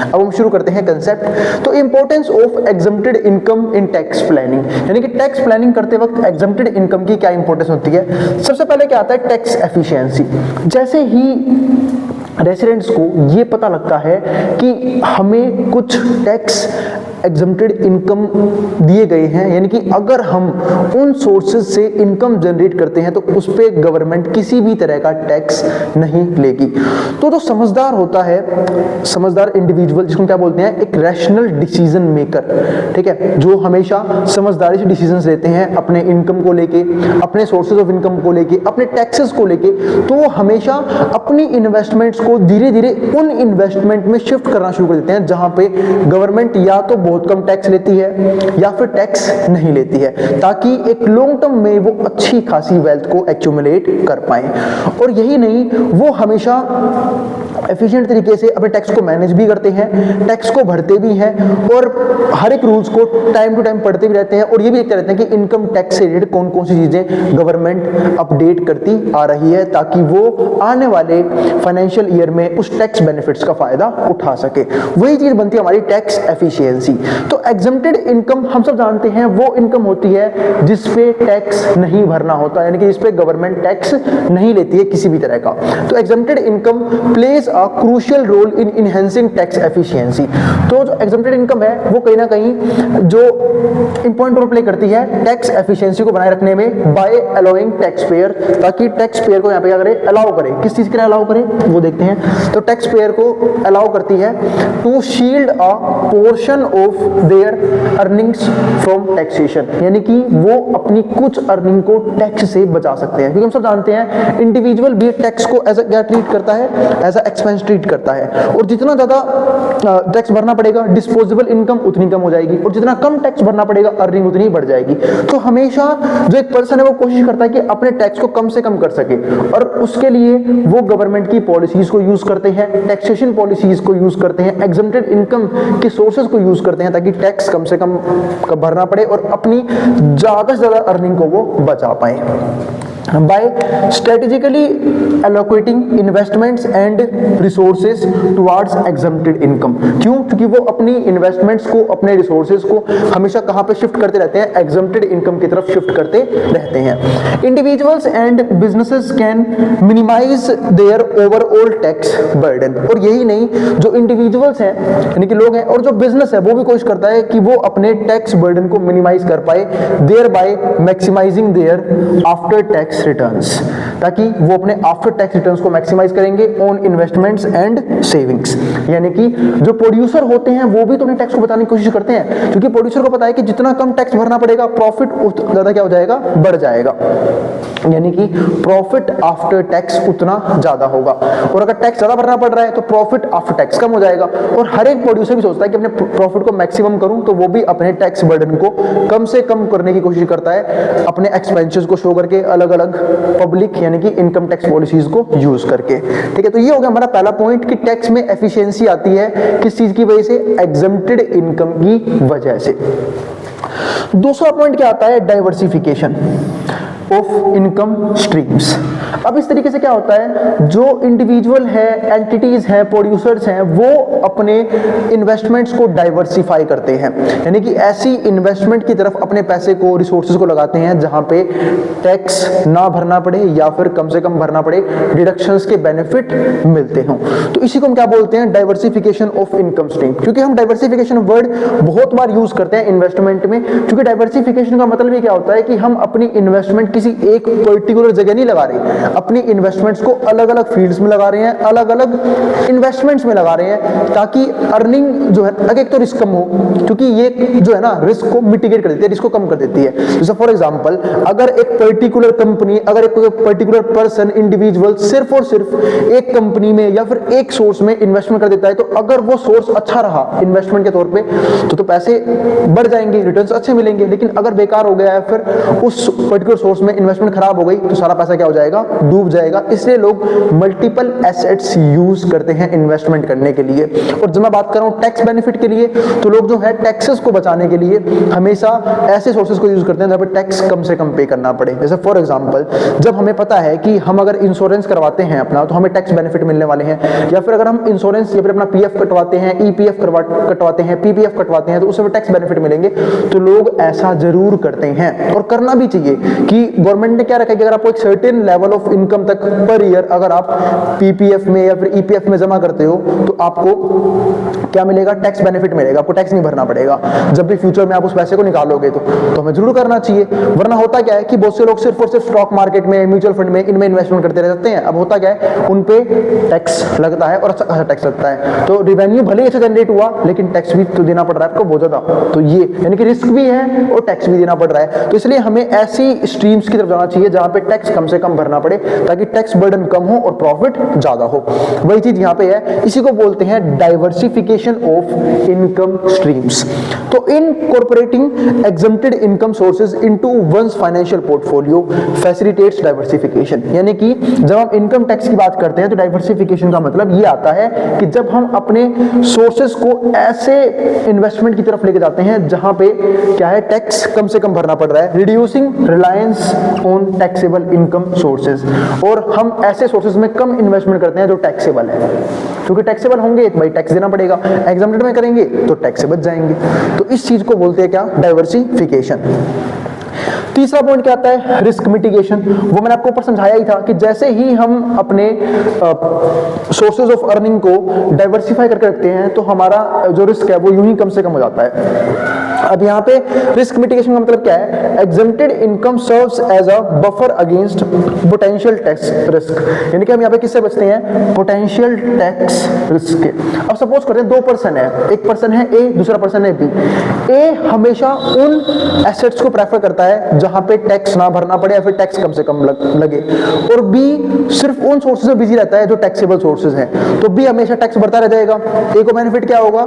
अब हम शुरू करते हैं कंसेप्ट। तो importance of exempted income in tax planning, यानी कि टैक्स प्लानिंग करते वक्त एग्जम्प्टेड इनकम की क्या इंपॉर्टेंस होती है। सबसे पहले क्या आता है, टैक्स एफिशिएंसी। जैसे ही रेसिडेंट्स को ये पता लगता है कि हमें कुछ टैक्स एग्जम्प्टेड इनकम दिए गए हैं, यानी कि अगर हम उन सोर्सेज से इनकम जनरेट करते हैं तो उस पर गवर्नमेंट किसी भी तरह का टैक्स नहीं लेगी। तो जो समझदार होता है, समझदार इंडिविजुअल, जिसको क्या बोलते हैं, एक रैशनल डिसीजन मेकर, ठीक है, जो हमेशा समझदारी से डिसीजंस लेते हैं अपने इनकम को लेके, अपने सोर्सेज ऑफ इनकम को लेके, अपने टैक्सेस को लेके, तो वो हमेशा अपनी इन्वेस्टमेंट्स को धीरे धीरे उन इन्वेस्टमेंट में शिफ्ट करना शुरू कर देते हैं जहां पे गवर्नमेंट या तो बहुत कम टैक्स लेती है या फिर टैक्स नहीं लेती है, ताकि एक लॉन्ग टर्म में वो अच्छी खासी वेल्थ को एक्यूमुलेट कर पाए। और यही नहीं, वो हमेशा एफिशिएंट तरीके से अपने टैक्स को मैनेज भी करते हैं, टैक्स को भरते भी हैं, और हर एक रूल्स को टाइम टू टाइम पढ़ते भी रहते हैं, और ये भी देखते रहते हैं कि इनकम टैक्स से रिलेटेड कौन कौन सी चीजें गवर्नमेंट अपडेट करती आ रही है, ताकि वो आने वाले फाइनेंशियल ईयर में उस टैक्स बेनिफिट्स का फायदा उठा सके। वही चीज बनती है हमारी टैक्स एफिशिएंसी। तो एग्जम्प्टेड इनकम हम सब जानते हैं वो इनकम होती है जिसपे टैक्स नहीं भरना होता, यानी कि जिसपे गवर्नमेंट टैक्स नहीं लेती है किसी भी तरह का। तो exempted income plays a crucial role in enhancing tax efficiency. तो जो एग्जम्प्टेड इनकम है वो कहीं ना कहीं जो इंपॉर्टेंट रोल प्ले करती है टैक्स एफिशिएंसी को बनाए रखने में, बाय अलाउइंग टैक्स पेयर, ताकि टैक्स पेयर को यहाँ पे क्या करे, अलाउ करे। किस चीज के लिए अलाउ करे वो देखते हैं। तो टैक्स पेयर को अलाउ करती है to shield a portion of their earnings from taxation, यानी कि वो अपनी कुछ अर्निंग को टैक्स से बचा सकते हैं। क्योंकि हम सब जानते हैं इंडिविजुअल भी टैक्स को एज क्या ट्रीट करता है, एज अ एक्सपेंस ट्रीट करता है, और जितना ज्यादा टैक्स भरना पड़ेगा डिस्पोजेबल इनकम उतनी कम हो जाएगी, और जितना कम टैक्स भरना पड़ेगा अर्निंग उतनी बढ़ जाएगी। तो हमेशा जो एक पर्सन है वो कोशिश करता है कि अपने टैक्स को कम से कम कर सके, और उसके लिए वो गवर्नमेंट की पॉलिसीज को यूज करते हैं, टैक्सेशन पॉलिसीज को यूज करते हैं, एग्जम्प्टेड इनकम के सोर्सेज को यूज करते हैं, ताकि टैक्स कम से कम भरना पड़े और अपनी ज्यादा से ज्यादा अर्निंग को वो बचा पाए। by strategically allocating investments and resources towards exempted income। क्यों? क्योंकि वो अपनी इन्वेस्टमेंट्स को, अपने रिसोर्सेज को हमेशा कहां पे शिफ्ट करते रहते हैं, एग्जम्प्टेड इनकम की तरफ शिफ्ट करते रहते हैं। Individuals and businesses can minimise their overall tax burden. और यही नहीं, जो इंडिविजुअल्स हैं यानी कि लोग हैं, और जो बिजनेस है वो भी कोशिश करता है कि वो अपने टैक्स बर्डन को मिनिमाइज कर पाए, thereby maximising their after tax returns, ताकि वो अपने आफ्टर टैक्स रिटर्न्स को मैक्सिमाइज करेंगे ऑन इन्वेस्टमेंट्स एंड सेविंग्स। यानी कि जो प्रोड्यूसर होते हैं वो भी तो अपने टैक्स को बताने की कोशिश करते हैं, क्योंकि प्रोड्यूसर को पता है कि जितना कम टैक्स भरना पड़ेगा प्रॉफिट ज्यादा क्या हो जाएगा, बढ़ जाएगा, यानी कि प्रॉफिट आफ्टर टैक्स उतना ज्यादा होगा। और अगर टैक्स ज्यादा भरना पड़ रहा है तो प्रॉफिट आफ्टर टैक्स कम हो जाएगा। और हर एक प्रोड्यूसर भी सोचता है कि अपने प्रॉफिट को मैक्सिमम करूं, तो वो भी अपने टैक्स बर्डन को कम से कम करने की कोशिश करता है, अपने एक्सपेंसेस को शो करके, अलग अलग पब्लिक यानी कि इनकम टैक्स पॉलिसीज को यूज करके। ठीक है, तो ये हो गया हमारा पहला पॉइंट कि टैक्स में एफिशिएंसी आती है किस चीज की वजह से, एग्जम्प्टेड इनकम की वजह से। दूसरा पॉइंट क्या आता है, डाइवर्सिफिकेशन ऑफ इनकम स्ट्रीम्स। अब इस तरीके से क्या होता है, जो इंडिविजुअल है, एंटिटीज हैं, प्रोड्यूसर्स हैं, वो अपने इन्वेस्टमेंट्स को डाइवर्सिफाई करते हैं, यानी कि ऐसी इन्वेस्टमेंट की तरफ अपने पैसे को, रिसोर्सेज को लगाते हैं जहां पे टैक्स ना भरना पड़े या फिर कम से कम भरना पड़े, डिडक्शंस के बेनिफिट मिलते हों। तो इसी को हम क्या बोलते हैं, डाइवर्सिफिकेशन ऑफ इनकम स्ट्रीम। क्योंकि हम डाइवर्सिफिकेशन वर्ड बहुत बार यूज करते हैं इन्वेस्टमेंट में, क्योंकि डाइवर्सिफिकेशन का मतलब ये क्या होता है कि हम अपनी इन्वेस्टमेंट किसी एक पर्टिकुलर जगह नहीं लगा रहे, अपनी इन्वेस्टमेंट्स को अलग अलग फील्ड्स में लगा रहे हैं, अलग अलग इन्वेस्टमेंट्स में लगा रहे हैं, ताकि अर्निंग जो है, एक तो रिस्क कम हो, क्योंकि ये जो है ना रिस्क को मिटिगेट कर देती है, रिस्क को कम कर देती है। जैसे फॉर एग्जांपल, अगर एक पर्टिकुलर कंपनी, अगर एक पर्टिकुलर पर्सन, इंडिविजुअल सिर्फ और सिर्फ एक कंपनी में या फिर एक सोर्स में इन्वेस्टमेंट कर देता है, तो अगर वो सोर्स अच्छा रहा इन्वेस्टमेंट के तौर पे तो पैसे बढ़ जाएंगे, रिटर्न्स अच्छे मिलेंगे। लेकिन अगर बेकार हो गया है, फिर उस पर्टिकुलर सोर्स में इन्वेस्टमेंट खराब हो गई, तो सारा पैसा क्या हो जाएगा, डूब जाएगा। इसलिए लोग मल्टीपल एसेट्स यूज करते हैं इन्वेस्टमेंट करने के लिए। और जब मैं बात कर रहा हूं टैक्स बेनिफिट के लिए, तो लोग जो है टैक्सेस को बचाने के लिए हमेशा ऐसे सोर्सेज को यूज करते हैं जहां पे टैक्स कम से कम पे करना पड़े। जैसे फॉर एग्जांपल, जब हमें पता है कि हम अगर इंश्योरेंस करवाते हैं अपना, तो हमें टैक्स बेनिफिट मिलने वाले हैं, या फिर अगर हम इंश्योरेंस या फिर अपना पीएफ कटवाते हैं, ईपीएफ कटवाते हैं, पीपीएफ कटवाते हैं, तो उससे टैक्स बेनिफिट मिलेंगे। तो लोग ऐसा जरूर करते हैं और करना भी चाहिए कि गवर्नमेंट ने क्या रखा है कि अगर आपको एक सर्टेन लेवल ऑफ इनकम तक पर ईयर अगर आप पीपीएफ में या फिर ईपीएफ में जमा करते हो, तो आपको क्या मिलेगा, टैक्स बेनिफिट मिलेगा, आपको टैक्स नहीं भरना पड़ेगा। जब भी फ्यूचर में आप उस पैसे को निकालोगे तो हमें जरूर करना चाहिए। वरना होता क्या है कि बहुत से लोग सिर्फ और सिर्फ स्टॉक मार्केट में, म्यूचुअल फंड में, इनमें इन्वेस्टमेंट करते रहते हैं। अब होता क्या है, उन पे टैक्स लगता है और अच्छा खासा टैक्स लगता है, तो रिवेन्यू भले ही अच्छा जनरेट हुआ, लेकिन टैक्स भी तो देना पड़ रहा है आपको बहुत ज्यादा। तो ये यानी कि रिस्क भी है और टैक्स भी देना पड़ रहा है। तो इसलिए हमें ऐसी स्ट्रीम्स की तरफ जाना चाहिए जहां पे टैक्स कम से कम भरना पड़े, ताकि टैक्स बर्डन कम हो और प्रॉफिट ज्यादा हो। वही चीज यहाँ पे है, इसी को बोलते हैं डाइवर्सिफिकेशन ऑफ इनकम स्ट्रीम्स। तो incorporating exempted income sources into one's financial portfolio facilitates diversification. यानी कि जब हम इनकम टैक्स की बात करते हैं तो डाइवर्सिफिकेशन का मतलब ये आता है कि जब हम अपने सोर्सेज को ऐसे इन्वेस्टमेंट की तरफ लेके जाते हैं जहां पे क्या है, टैक्स कम से कम भरना पड़ रहा है, reducing reliance on taxable income sources. और हम ऐसे सोर्सेज में कम इन्वेस्टमेंट करते हैं जो टैक्सेबल है, क्योंकि टैक्सेबल होंगे तो भाई टैक्स देना पड़ेगा, एग्जम्प्टेड में करेंगे तो टैक्स से बच जाएंगे। तो इस चीज को बोलते हैं क्या, डाइवर्सिफिकेशन। तीसरा पॉइंट क्या आता है, रिस्क मिटिगेशन। वो मैंने आपको ऊपर समझाया ही था कि जैसे ही हम अपने सोर्सेज ऑफ अर्निंग को डाइवर्सिफाई करके रखते हैं, तो हमारा जो रिस्क है वो यूं ही कम से कम हो जाता है। अब यहाँ पे रिस्क मिटिगेशन का मतलब क्या है, exempted income serves as a buffer against potential tax risk. यानी कि हम यहाँ पे किससे बचते हैं, पोटेंशियल टैक्स रिस्क के। अब सपोज करते हैं दो पर्सन है, एक पर्सन है ए, दूसरा पर्सन है बी। ए हमेशा उन एसेट्स को प्रेफर करता है जहां पे टैक्स ना भरना पड़े या फिर टैक्स कम से कम लगे, और बी सिर्फ उन सोर्सेज में बिजी रहता है जो टैक्सेबल सोर्सेज हैं। तो बी हमेशा टैक्स भरता रह जाएगा। ए को बेनिफिट क्या होगा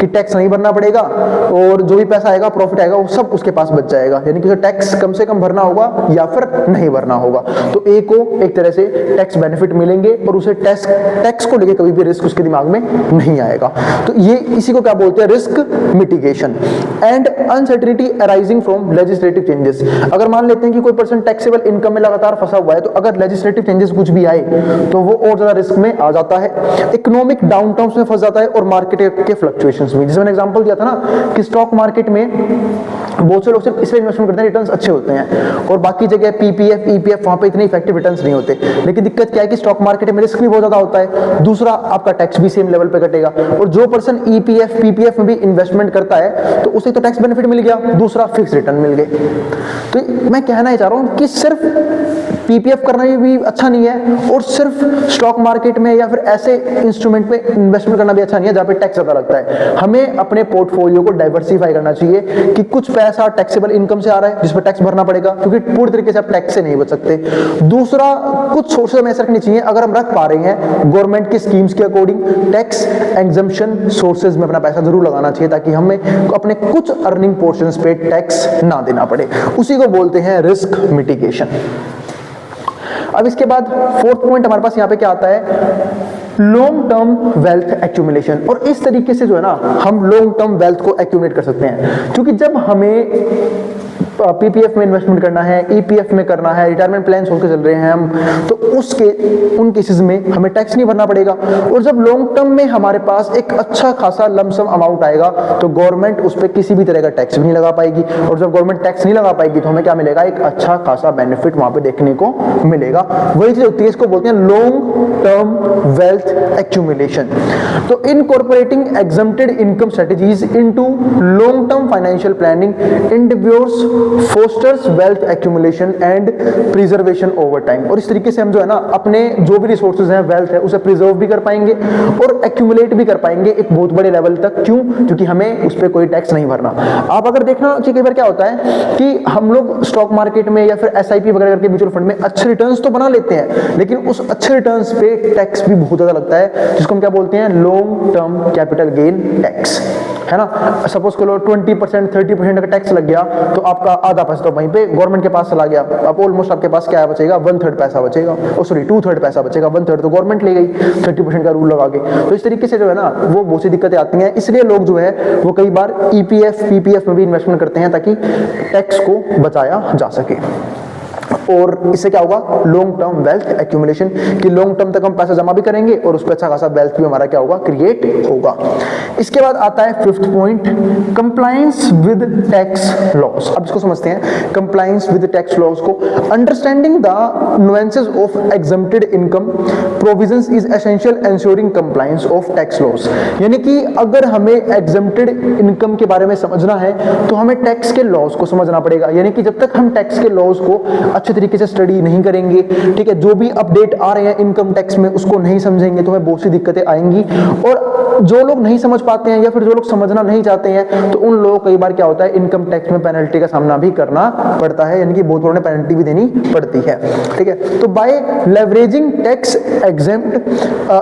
कि टैक्स नहीं भरना पड़ेगा, और जो भी पैसा आएगा, प्रॉफिट आएगा, वो सब उसके पास बच जाएगा। यानी कि उसे टैक्स कम से कम भरना होगा या फिर नहीं भरना होगा। तो ए को एक तरह से टैक्स बेनिफिट मिलेंगे और उसे टैक्स को लेके कभी भी रिस्क उसके दिमाग में नहीं आएगा। तो ये इसी को क्या बोलते हैं, risk mitigation. And uncertainty arising from legislative changes. अगर मान लेते हैं कि कोई पर्सन टैक्सेबल इनकम में लगातार फंसा हुआ है, तो अगर लेजिस्लेटिव चेंजेस कुछ भी आए तो वो और ज्यादा रिस्क में आ जाता है, इकोनॉमिक डाउनटाउन्स में फंस जाता है और मार्केट के फ्लक्चुएशंस में। जैसे मैंने एग्जांपल दिया था ना कि स्टॉक मार्केट में बहुत से लोग सिर्फ इसलिए इन्वेस्टमेंट करते हैं, रिटर्न्स अच्छे होते हैं, और बाकी जगह पीपीएफ, ईपीएफ वहां पे इतने इफेक्टिव रिटर्न्स नहीं होते। लेकिन दिक्कत क्या है कि स्टॉक मार्केट में रिस्क भी बहुत ज्यादा होता है, दूसरा आपका टैक्स भी सेम लेवल पे कटेगा। और जो पर्सन ईपीएफ, पीपीएफ में भी इन्वेस्टमेंट करता है, तो उसे तो टैक्स बेनिफिट मिल गया, दूसरा फिक्स रिटर्न मिल गए। तो मैं कहना ही चाह रहा हूं कि सिर्फ पीपीएफ करना भी अच्छा नहीं है, और सिर्फ स्टॉक मार्केट में या फिर ऐसे इंस्ट्रूमेंट में इन्वेस्टमेंट करना भी अच्छा नहीं है जहां पे टैक्स ज्यादा लगता है। हमें अपने पोर्टफोलियो को डाइवर्सिफाई करना चाहिए कि कुछ पैसा टैक्सेबल इनकम से आ रहा है जिस पर टैक्स भरना पड़ेगा, क्योंकि पूरी तरीके से आप टैक्स से नहीं बच सकते। दूसरा, कुछ सोर्सेज हमें ऐसे रखनी चाहिए, अगर हम रख पा रहे हैं गवर्नमेंट की स्कीम्स के अकॉर्डिंग, टैक्स एग्जम्पशन सोर्सेज में अपना पैसा जरूर लगाना चाहिए, ताकि हमें अपने कुछ अर्निंग पोर्शंस पे टैक्स ना देना पड़े। उसी को बोलते हैं रिस्क मिटिगेशन। अब इसके बाद फोर्थ पॉइंट हमारे पास यहाँ पे क्या आता है, लॉन्ग टर्म वेल्थ एक्यूमुलेशन। और इस तरीके से जो है ना, हम लॉन्ग टर्म वेल्थ को एक्यूमुलेट कर सकते हैं, क्योंकि जब हमें पीपीएफ में इन्वेस्टमेंट करना है, ईपीएफ में करना है, रिटायरमेंट प्लान होकर चल रहे हैं हम, तो उन केसेस में हमें टैक्स नहीं भरना पड़ेगा। और जब लॉन्ग टर्म में हमारे पास एक अच्छा खासा लमसम अमाउंट आएगा, तो गवर्नमेंट उस पर किसी भी तरह का टैक्स भी नहीं लगा पाएगी, और जब गवर्नमेंट टैक्स नहीं लगा पाएगी तो हमें क्या मिलेगा, एक अच्छा खासा बेनिफिट वहां पे देखने को मिलेगा। वही चीज होती है, इसको बोलते हैं लॉन्ग टर्म वेल्थ एक्यूमुलेशन। तो incorporating exempted income strategies into long term financial planning individuals fosters wealth accumulation and preservation over time. और इस तरीके से हम जो है ना अपने जो भी रिसोर्सेज हैं, वेल्थ है, उसे प्रिजर्व भी कर पाएंगे और एक्यूमुलेट भी कर पाएंगे एक बहुत बड़े लेवल तक। क्यों? क्योंकि हमें उस पर कोई टैक्स नहीं भरना। आप अगर देखना कि कई बार क्या होता है कि हम लोग स्टॉक मार्केट में या फिर एसआईपी वगैरह करके म्यूचुअल फंड में अच्छे रिटर्न्स तो बना लेते हैं, लेकिन उस अच्छे रिटर्न्स पे टैक्स भी बहुत ज्यादा लगता है, जिसको हम क्या बोलते हैं, long term capital gain tax, है ना। सपोज करो 20% 30% का टैक्स लग गया तो आपका आधा पैसा तो वहीं पे गवर्नमेंट के पास चला गया। अब ऑलमोस्ट आपके पास क्या बचेगा, 1/3 पैसा बचेगा, सॉरी 2/3 पैसा बचेगा, 1/3 तो गवर्नमेंट ले गई 30% का रूल लगा के। तो इस तरीके से जो है ना वो बहुत सी दिक्कतें आती हैं। इसलिए लोग जो है वो कई बार ईपीएफ पीपीएफ में भी इन्वेस्टमेंट करते हैं ताकि टैक्स को बचाया जा सके। और इससे क्या होगा, लॉन्ग टर्म वेल्थ एक्यूमुलेशन, कि लॉन्ग टर्म तक हम पैसा जमा भी करेंगे और उस पर अच्छा खासा वेल्थ भी हमारा क्या होगा, क्रिएट होगा। इसके बाद आता है 5th point, compliance with tax loss. अब इसको समझते हैं, कंप्लायंस विद टैक्स लॉस को। Understanding the nuances of exempted income provisions is essential ensuring compliance of tax loss. यानी कि अगर हमें एग्जम्प्टेड इनकम के बारे में समझना है तो हमें टैक्स के लॉस को समझना पड़ेगा। यानी कि जब तक हम टैक्स के लॉस को अच्छे तरीके से स्टडी नहीं करेंगे, ठीक है, जो भी अपडेट आ रहे हैं इनकम टैक्स में उसको नहीं समझेंगे तो हमें बहुत सी दिक्कतें आएंगी। और जो लोग नहीं समझ पाते हैं या फिर जो लोग समझना नहीं चाहते हैं तो उन लोगों को कई बार क्या होता है, इनकम टैक्स में पेनल्टी का सामना भी करना पड़ता है, यानी कि बहुत बड़ी पेनल्टी भी देनी पड़ती है, ठीक है। तो by leveraging tax exempt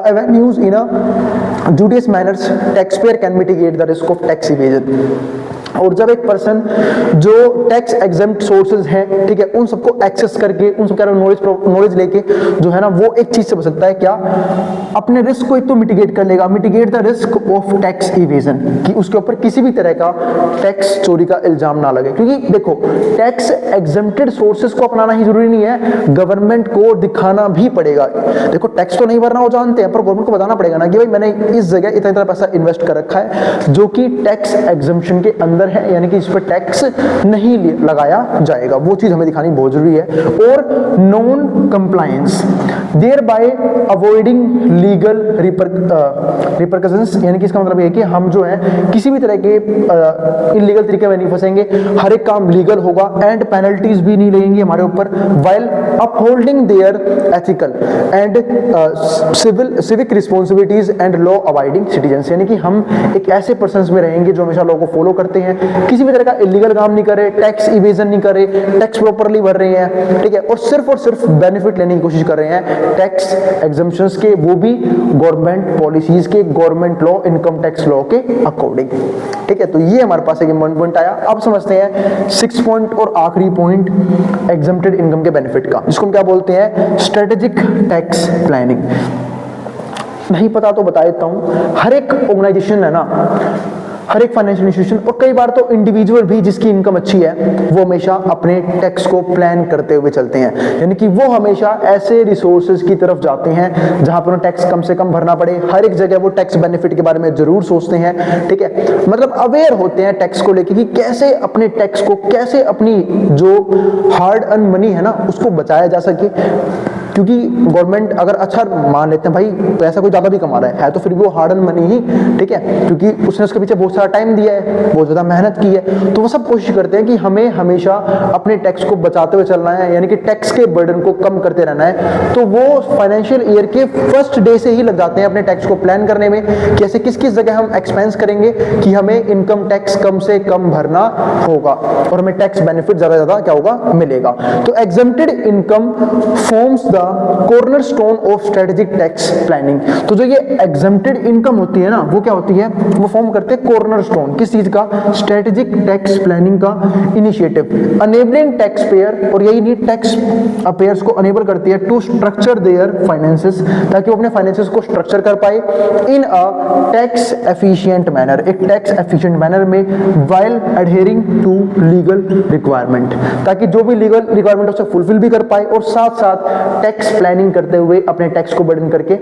avenues in a judicious manners, taxpayer can mitigate the risk of tax evasion. और जब एक पर्सन जो टैक्स एग्जेम्प्ट सोर्सेज हैं, ठीक है, उन सबको एक्सेस करके उन सबका नॉलेज लेके जो है ना वो एक चीज से बच सकता है, क्या, अपने रिस्क को एक तो मिटिगेट कर लेगा, mitigate the risk of tax evasion, कि उसके ऊपर किसी भी तरह का टैक्स चोरी का इल्जाम ना लगे। क्योंकि देखो टैक्स एग्जेम्प्टेड सोर्सेज को अपनाना ही जरूरी नहीं है, गवर्नमेंट को दिखाना भी पड़ेगा। देखो टैक्स तो नहीं भरना वो जानते हैं, पर गवर्नमेंट को बताना पड़ेगा ना कि भाई मैंने इस जगह इतना पैसा इन्वेस्ट कर रखा है जो कि टैक्स एग्जेम्पशन के अंदर है, यानी कि इस पर टैक्स नहीं लगाया जाएगा, वो चीज हमें दिखानी बहुत जरूरी है। और non compliance thereby avoiding legal repercussions, यानी कि इसका मतलब ये है कि हम जो है किसी भी तरह के इलीगल तरीके में नहीं फंसेंगे, हर एक काम लीगल होगा एंड पेनल्टीज भी नहीं लगेंगी हमारे ऊपर, while upholding their ethical and civic responsibilities and law abiding citizens, यानी कि हम एक ऐसे पर्सन में रहेंगे जो हमेशा लॉ को फॉलो करते हैं, किसी भी तरह का इलीगल काम नहीं करे, टैक्स इवेजन नहीं करे, टैक्स प्रॉपर्ली भर रहे हैं, ठीक है, और सिर्फ बेनिफिट लेने की कोशिश कर रहे हैं टैक्स एग्जम्पशंस के, वो भी गवर्नमेंट पॉलिसीज के, government law, income tax law के अकॉर्डिंग, ठीक है। तो ये हमारे पास एक इंपॉर्टेंट पॉइंट आया। अब समझते हैं 6 पॉइंट और आखिरी पॉइंट एग्जम्प्टेड इनकम के बेनिफिट का, जिसको हम क्या बोलते हैं, स्ट्रेटेजिक टैक्स प्लानिंग। नहीं पता तो बता देता हूं, हर एक ऑर्गेनाइजेशन है ना, हर एक फाइनेंशियल इंस्टीट्यूशन और कई बार तो इंडिविजुअल भी जिसकी इनकम अच्छी है वो हमेशा अपने टैक्स को प्लान करते हुए चलते हैं, यानी कि वो हमेशा ऐसे रिसोर्सेज की तरफ जाते हैं जहां पर उन्हें टैक्स कम से कम भरना पड़े। हर एक जगह वो टैक्स बेनिफिट के बारे में जरूर सोचते हैं, ठीक है, मतलब अवेयर होते हैं टैक्स को लेकर कि कैसे अपने टैक्स को, कैसे अपनी जो हार्ड अर्न मनी है ना उसको बचाया जा सके। क्योंकि गवर्नमेंट अगर अच्छा मान लेते हैं भाई पैसा कोई ज्यादा भी कमा रहा है तो फिर भी वो हार्ड अर्न मनी ही, ठीक है, क्योंकि उसने उसके पीछे बहुत सारा टाइम दिया है, बहुत ज्यादा मेहनत की है, तो वो सब कोशिश करते हैं कि हमें हमेशा अपने टैक्स को बचाते हुए चलना है, यानी कि टैक्स के बर्डन को कम करते रहना है। तो वो फाइनेंशियल ईयर के फर्स्ट डे से ही लग जाते हैं अपने टैक्स को प्लान करने में, कैसे किस किस जगह हम एक्सपेंस करेंगे कि हमें इनकम टैक्स कम से कम भरना होगा और हमें टैक्स बेनिफिट ज्यादा क्या होगा, मिलेगा। तो exempted income forms the cornerstone of strategic tax planning. तो जो ये एग्जम्प्टेड इनकम होती है ना वो क्या होती है, वो फॉर्म करते हैं कॉर्नरस्टोन किस चीज का, स्ट्रेटेजिक टैक्स प्लानिंग का इनिशिएटिव, अनेबलिंग टैक्स पेयर, और यही नहीं टैक्स पेयर्स को अनेबल करती है टू स्ट्रक्चर देयर फाइनेंसेस, ताकि वो अपने फाइनेंसेस को स्ट्रक्चर कर पाए in a tax efficient manner, एक टैक्स एफिशिएंट मैनर में, while adhering to legal requirement, ताकि जो भी लीगल रिक्वायरमेंट उसे फुलफिल भी कर पाए और साथ साथ टैक्स प्लानिंग करते हुए अपने टैक्स को बर्डन करके,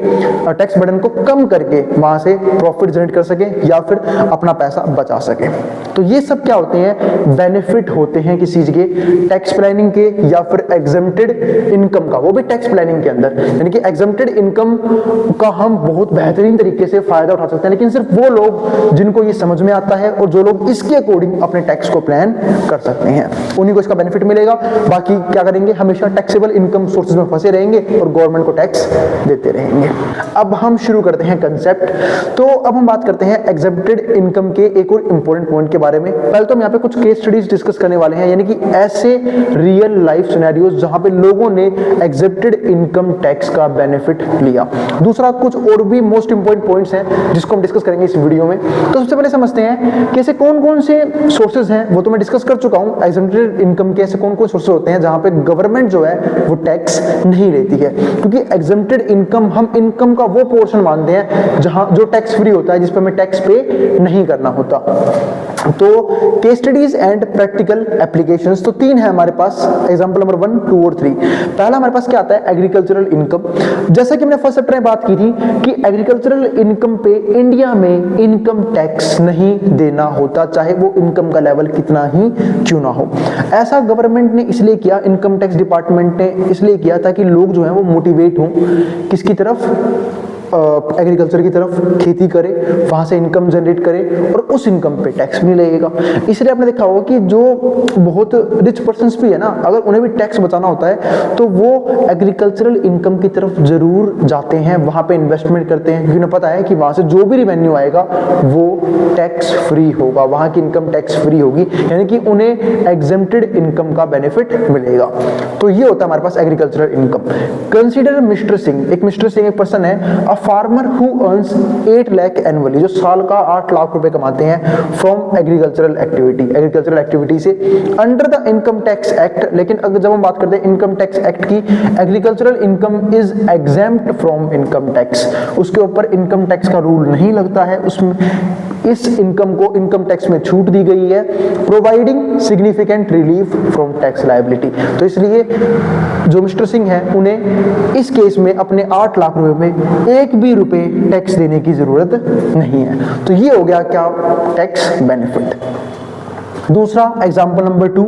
टैक्स बर्डन को कम करके वहां से प्रॉफिट जनरेट कर सके या फिर अपना पैसा बचा सके। तो ये सब क्या होते हैं, बेनिफिट होते हैं किसी चीज के, टैक्स प्लानिंग के या फिर एग्जम्प्टेड इनकम का, वो भी टैक्स प्लानिंग के अंदर। यानी कि एग्जम्प्टेड इनकम का हम बहुत बेहतरीन तरीके से फायदा उठा सकते हैं, लेकिन सिर्फ वो लोग जिनको ये समझ में आता है और जो लोग इसके अकॉर्डिंग अपने टैक्स को प्लान कर सकते हैं, उन्हीं को इसका बेनिफिट मिलेगा। बाकी क्या करेंगे, हमेशा टैक्सेबल इनकम सोर्सेज में फंसे रहेंगे और गवर्नमेंट को टैक्स देते रहेंगे। अब हम शुरू करते हैं कंसेप्ट। तो अब हम बात करते हैं एग्जम्प्टेड इनकम के एक और इंपॉर्टेंट पॉइंट के बारे में। पहले तो हम यहाँ पे कुछ केस स्टडीज डिस्कस करने वाले हैं, यानी कि ऐसे रियल लाइफ सिनेरियोज जहां पे लोगों ने एग्जम्प्टेड इनकम टैक्स का बेनिफिट लिया। दूसरा, कुछ और भी मोस्ट इंपॉर्टेंट पॉइंट्स हैं जिसको हम डिस्कस करेंगे इस वीडियो में। तो सबसे पहले समझते हैं कि ऐसे कौन कौन से सोर्सेज हैं, वो तो मैं डिस्कस कर चुका हूं। एग्जम्प्टेड इनकम के ऐसे कौन कौन सोर्सेज होते हैं जहां पे गवर्नमेंट जो है वो टैक्स नहीं लेती है, क्योंकि एग्जम्प्टेड इनकम हम इनकम का वो पोर्शन मानते हैं जहां जो टैक्स फ्री होता है, जिस पे हमें टैक्स पे नहीं करना होता। तो case studies and practical applications, तो तीन है हमारे पास, एग्जांपल नंबर 1, 2 और 3। पहला हमारे पास क्या आता है, एग्रीकल्चरल इनकम। जैसा कि हमने फर्स्ट चैप्टर में बात की थी कि एग्रीकल्चरल इनकम पे इंडिया में इनकम टैक्स नहीं देना होता, चाहे वो इनकम का लेवल कितना ही क्यों ना हो। ऐसा गवर्नमेंट ने इसलिए किया, इनकम टैक्स डिपार्टमेंट ने इसलिए किया ताकि लोग जो है वो मोटिवेट हों किसकी तरफ, एग्रीकल्चर की तरफ, खेती करे, वहां से इनकम जनरेट करे और उस इनकम पे टैक्स नहीं लगेगा। इसलिए आपने देखा होगा कि जो बहुत रिच पर्सन्स भी है ना, अगर उन्हें भी टैक्स बचाना होता है तो वो एग्रीकल्चरल इनकम की तरफ जरूर जाते हैं, वहां पे इन्वेस्टमेंट करते हैं, क्योंकि उन्हें पता है कि वहां से जो भी रिवेन्यू आएगा वो टैक्स फ्री होगा, वहां की इनकम टैक्स फ्री होगी, यानी कि उन्हें एग्जम्प्टेड इनकम का बेनिफिट मिलेगा। तो ये होता है हमारे पास agricultural income. Consider mister Singh, एक मिस्टर सिंह एक पर्सन है, farmer who earns 8 lakh annually, जो साल का 8 लाख रुपए कमाते हैं फ्रॉम एग्रीकल्चरल एक्टिविटी से, under the income tax act. लेकिन अगर जब हम बात करते हैं इनकम टैक्स एक्ट की, agricultural income is exempt from income tax, उसके ऊपर इनकम टैक्स का रूल नहीं लगता है, उसमें इस इनकम को इनकम टैक्स में छूट दी गई है, providing significant relief from tax liability. तो इसलिए जो मिस्टर सिंह है उन्हें इस केस में अपने 8 लाख रुपए में एक भी रुपए टैक्स देने की जरूरत नहीं है। तो ये हो गया क्या, टैक्स बेनिफिट। दूसरा एग्जाम्पल नंबर 2,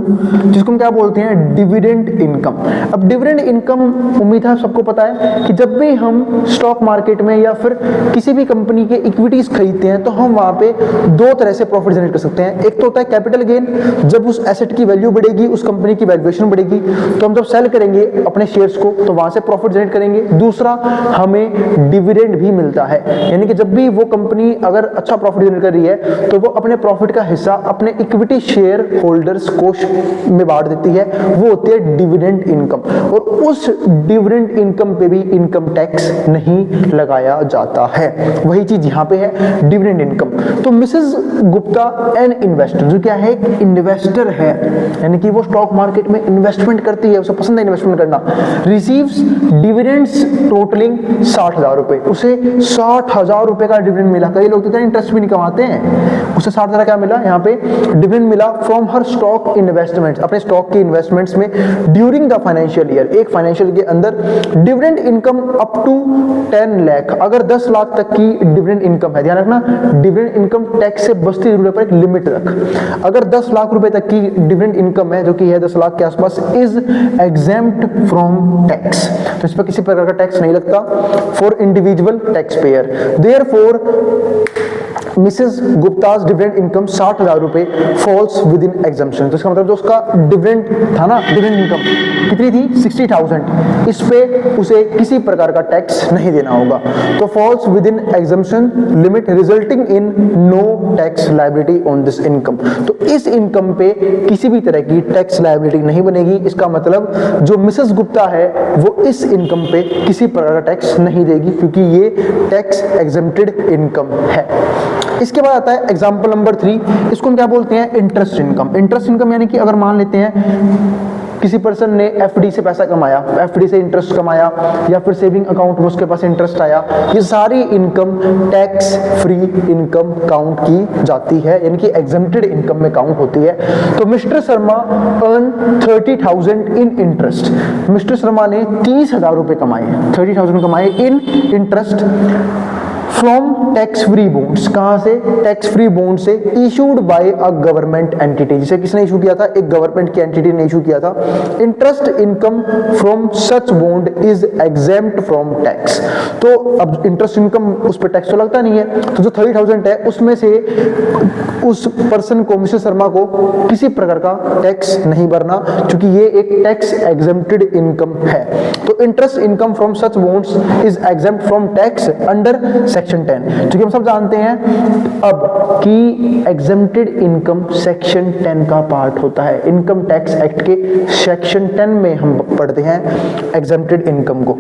जिसको हम क्या बोलते हैं, डिविडेंड इनकम। अब डिविडेंड इनकम उम्मीद है सबको पता है कि जब भी हम स्टॉक मार्केट में या फिर किसी भी कंपनी के इक्विटीज खरीदते हैं तो हम वहां पे दो तरह से प्रॉफिट जनरेट कर सकते हैं। एक तो होता है कैपिटल गेन, जब उस एसेट की वैल्यू बढ़ेगी, उस कंपनी की वैल्यूएशन बढ़ेगी, तो हम जब सेल करेंगे अपने शेयर्स को तो वहां से प्रॉफिट जनरेट करेंगे। दूसरा, हमें डिविडेंड भी मिलता है, यानी कि जब भी वो कंपनी अगर अच्छा प्रॉफिट जनरेट कर रही है तो वो अपने प्रॉफिट का हिस्सा अपने इक्विटी शेयर होल्डर्स को में बांट देती है, वो होती है डिविडेंड इनकम। और उस डिविडेंड इनकम पे भी इनकम टैक्स नहीं लगाया जाता है। वही चीज यहां पे है, डिविडेंड इनकम। तो मिसेस गुप्ता एन इन्वेस्टर, जो क्या है, एक इन्वेस्टर है, यानी कि वो स्टॉक मार्केट में इन्वेस्टमेंट करती है, उसे पसंद है इन्वेस्टमेंट करना, रिसीव्स डिविडेंड्स टोटलिंग 60,000 रुपए, उसे 60,000 रुपए का डिविडेंड मिला। कई लोग तो इंटरेस्ट भी नहीं कमाते हैं, उसे 60,000 क्या मिला, यहाँ पे डिविडेंड मिला फ्रॉम हर स्टॉक इन्वेस्टमेंट्स, अपने स्टॉक के इन्वेस्टमेंट्स में ड्यूरिंग द फाइनेंशियल ईयर, एक फाइनेंशियल के अंदर। Dividend income up to 10 lakh, अगर 10 लाख तक की डिविडेंड इनकम है, ध्यान रखना डिविडेंड इनकम टैक्स से बचती जरूर पर एक लिमिट रख। अगर 10 लाख रुपए तक की डिविडेंड इनकम है, जो कि है 10 लाख के आसपास, इज एग्जेम्प्ट फ्रॉम टैक्स, तो इस पर किसी प्रकार का टैक्स नहीं लगता for individual tax payer. Therefore Mrs Gupta's dividend income 60,000 रुपए फॉल्स विद इन एग्जम्पशन। तो इसका मतलब जो उसका डिविडेंड था ना, डिविडेंड इनकम कितनी थी, 60,000, इस पे उसे किसी प्रकार का टैक्स नहीं देना होगा। तो falls within exemption limit resulting in no tax liability on this income. तो इस इनकम पे किसी भी तरह की टैक्स लायबिलिटी नहीं बनेगी। इसका मतलब जो मिसेस गुप्ता है वो इस इनकम पे किसी प्रकार का टैक्स नहीं देगी, क्योंकि ये टैक्स एग्जेम्प्टेड इनकम है। इसके बाद आता है एग्जाम्पल नंबर 3, इसको हम क्या बोलते हैं, इंटरेस्ट इनकम। इंटरेस्ट इनकम यानी कि अगर मान लेते हैं किसी पर्सन ने एफडी से पैसा कमाया, एफडी से इंटरेस्ट कमाया, या फिर सेविंग अकाउंट में उसके पास इंटरेस्ट आया, ये सारी income tax free income count की जाती है, यानी कि एग्जेम्प्टेड इनकम में काउंट होती है। तो मिस्टर शर्मा अर्न 30,000 इन इंटरेस्ट, मिस्टर शर्मा ने 30,000 रुपए कमाए, 30,000 कमाए इन interest from tax free bonds. कहां से? टैक्स फ्री बॉन्ड से, issued by a government entity, जिसे किसने इशू किया था? एक गवर्नमेंट की एंटिटी ने इशू किया था। Interest income from such bond is exempt from tax. तो अब इंटरेस्ट इनकम, उस पर टैक्स तो लगता नहीं है, तो जो 30,000 है उसमें से उस पर्सन को, मिस्टर शर्मा को, किसी प्रकार का टैक्स नहीं भरना, क्योंकि ये एक टैक्स एग्जेम्प्टेड इनकम है। तो interest income from such bonds is exempt from tax under section 10, क्योंकि हम सब जानते हैं अब कि एग्जेम्प्टेड इनकम सेक्शन 10 का पार्ट होता है। इनकम टैक्स एक्ट के सेक्शन 10 में हम पढ़ते हैं एग्जेम्प्टेड इनकम को।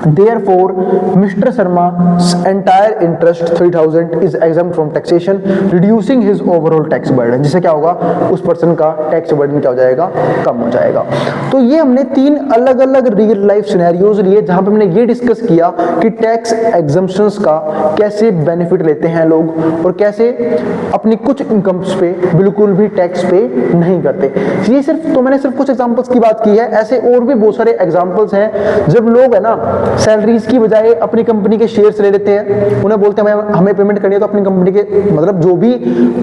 Therefore, Mr. Sharma's entire interest 30,000 is exempt from taxation, reducing his overall tax burden। जिससे क्या होगा? उस पर्सन का टैक्स बर्डन क्या हो जाएगा? कम हो जाएगा। तो ये हमने 3 अलग अलग रियल लाइफ सिनेरियोज लिए, जहां पे हमने ये डिस्कस किया कि टैक्स एग्जम्पशंस का कैसे बेनिफिट लेते हैं लोग और कैसे अपनी कुछ इनकम्स पे बिल्कुल भी टैक्स पे नहीं करते। ये मैंने सिर्फ कुछ एग्जाम्पल्स की बात की है, ऐसे और भी बहुत सारे एग्जाम्पल्स हैं जब लोग है ना सैलरीज की बजाय अपनी कंपनी के शेयर्स ले लेते हैं, उन्हें बोलते हैं हमें पेमेंट करनी है तो अपनी कंपनी के, मतलब जो भी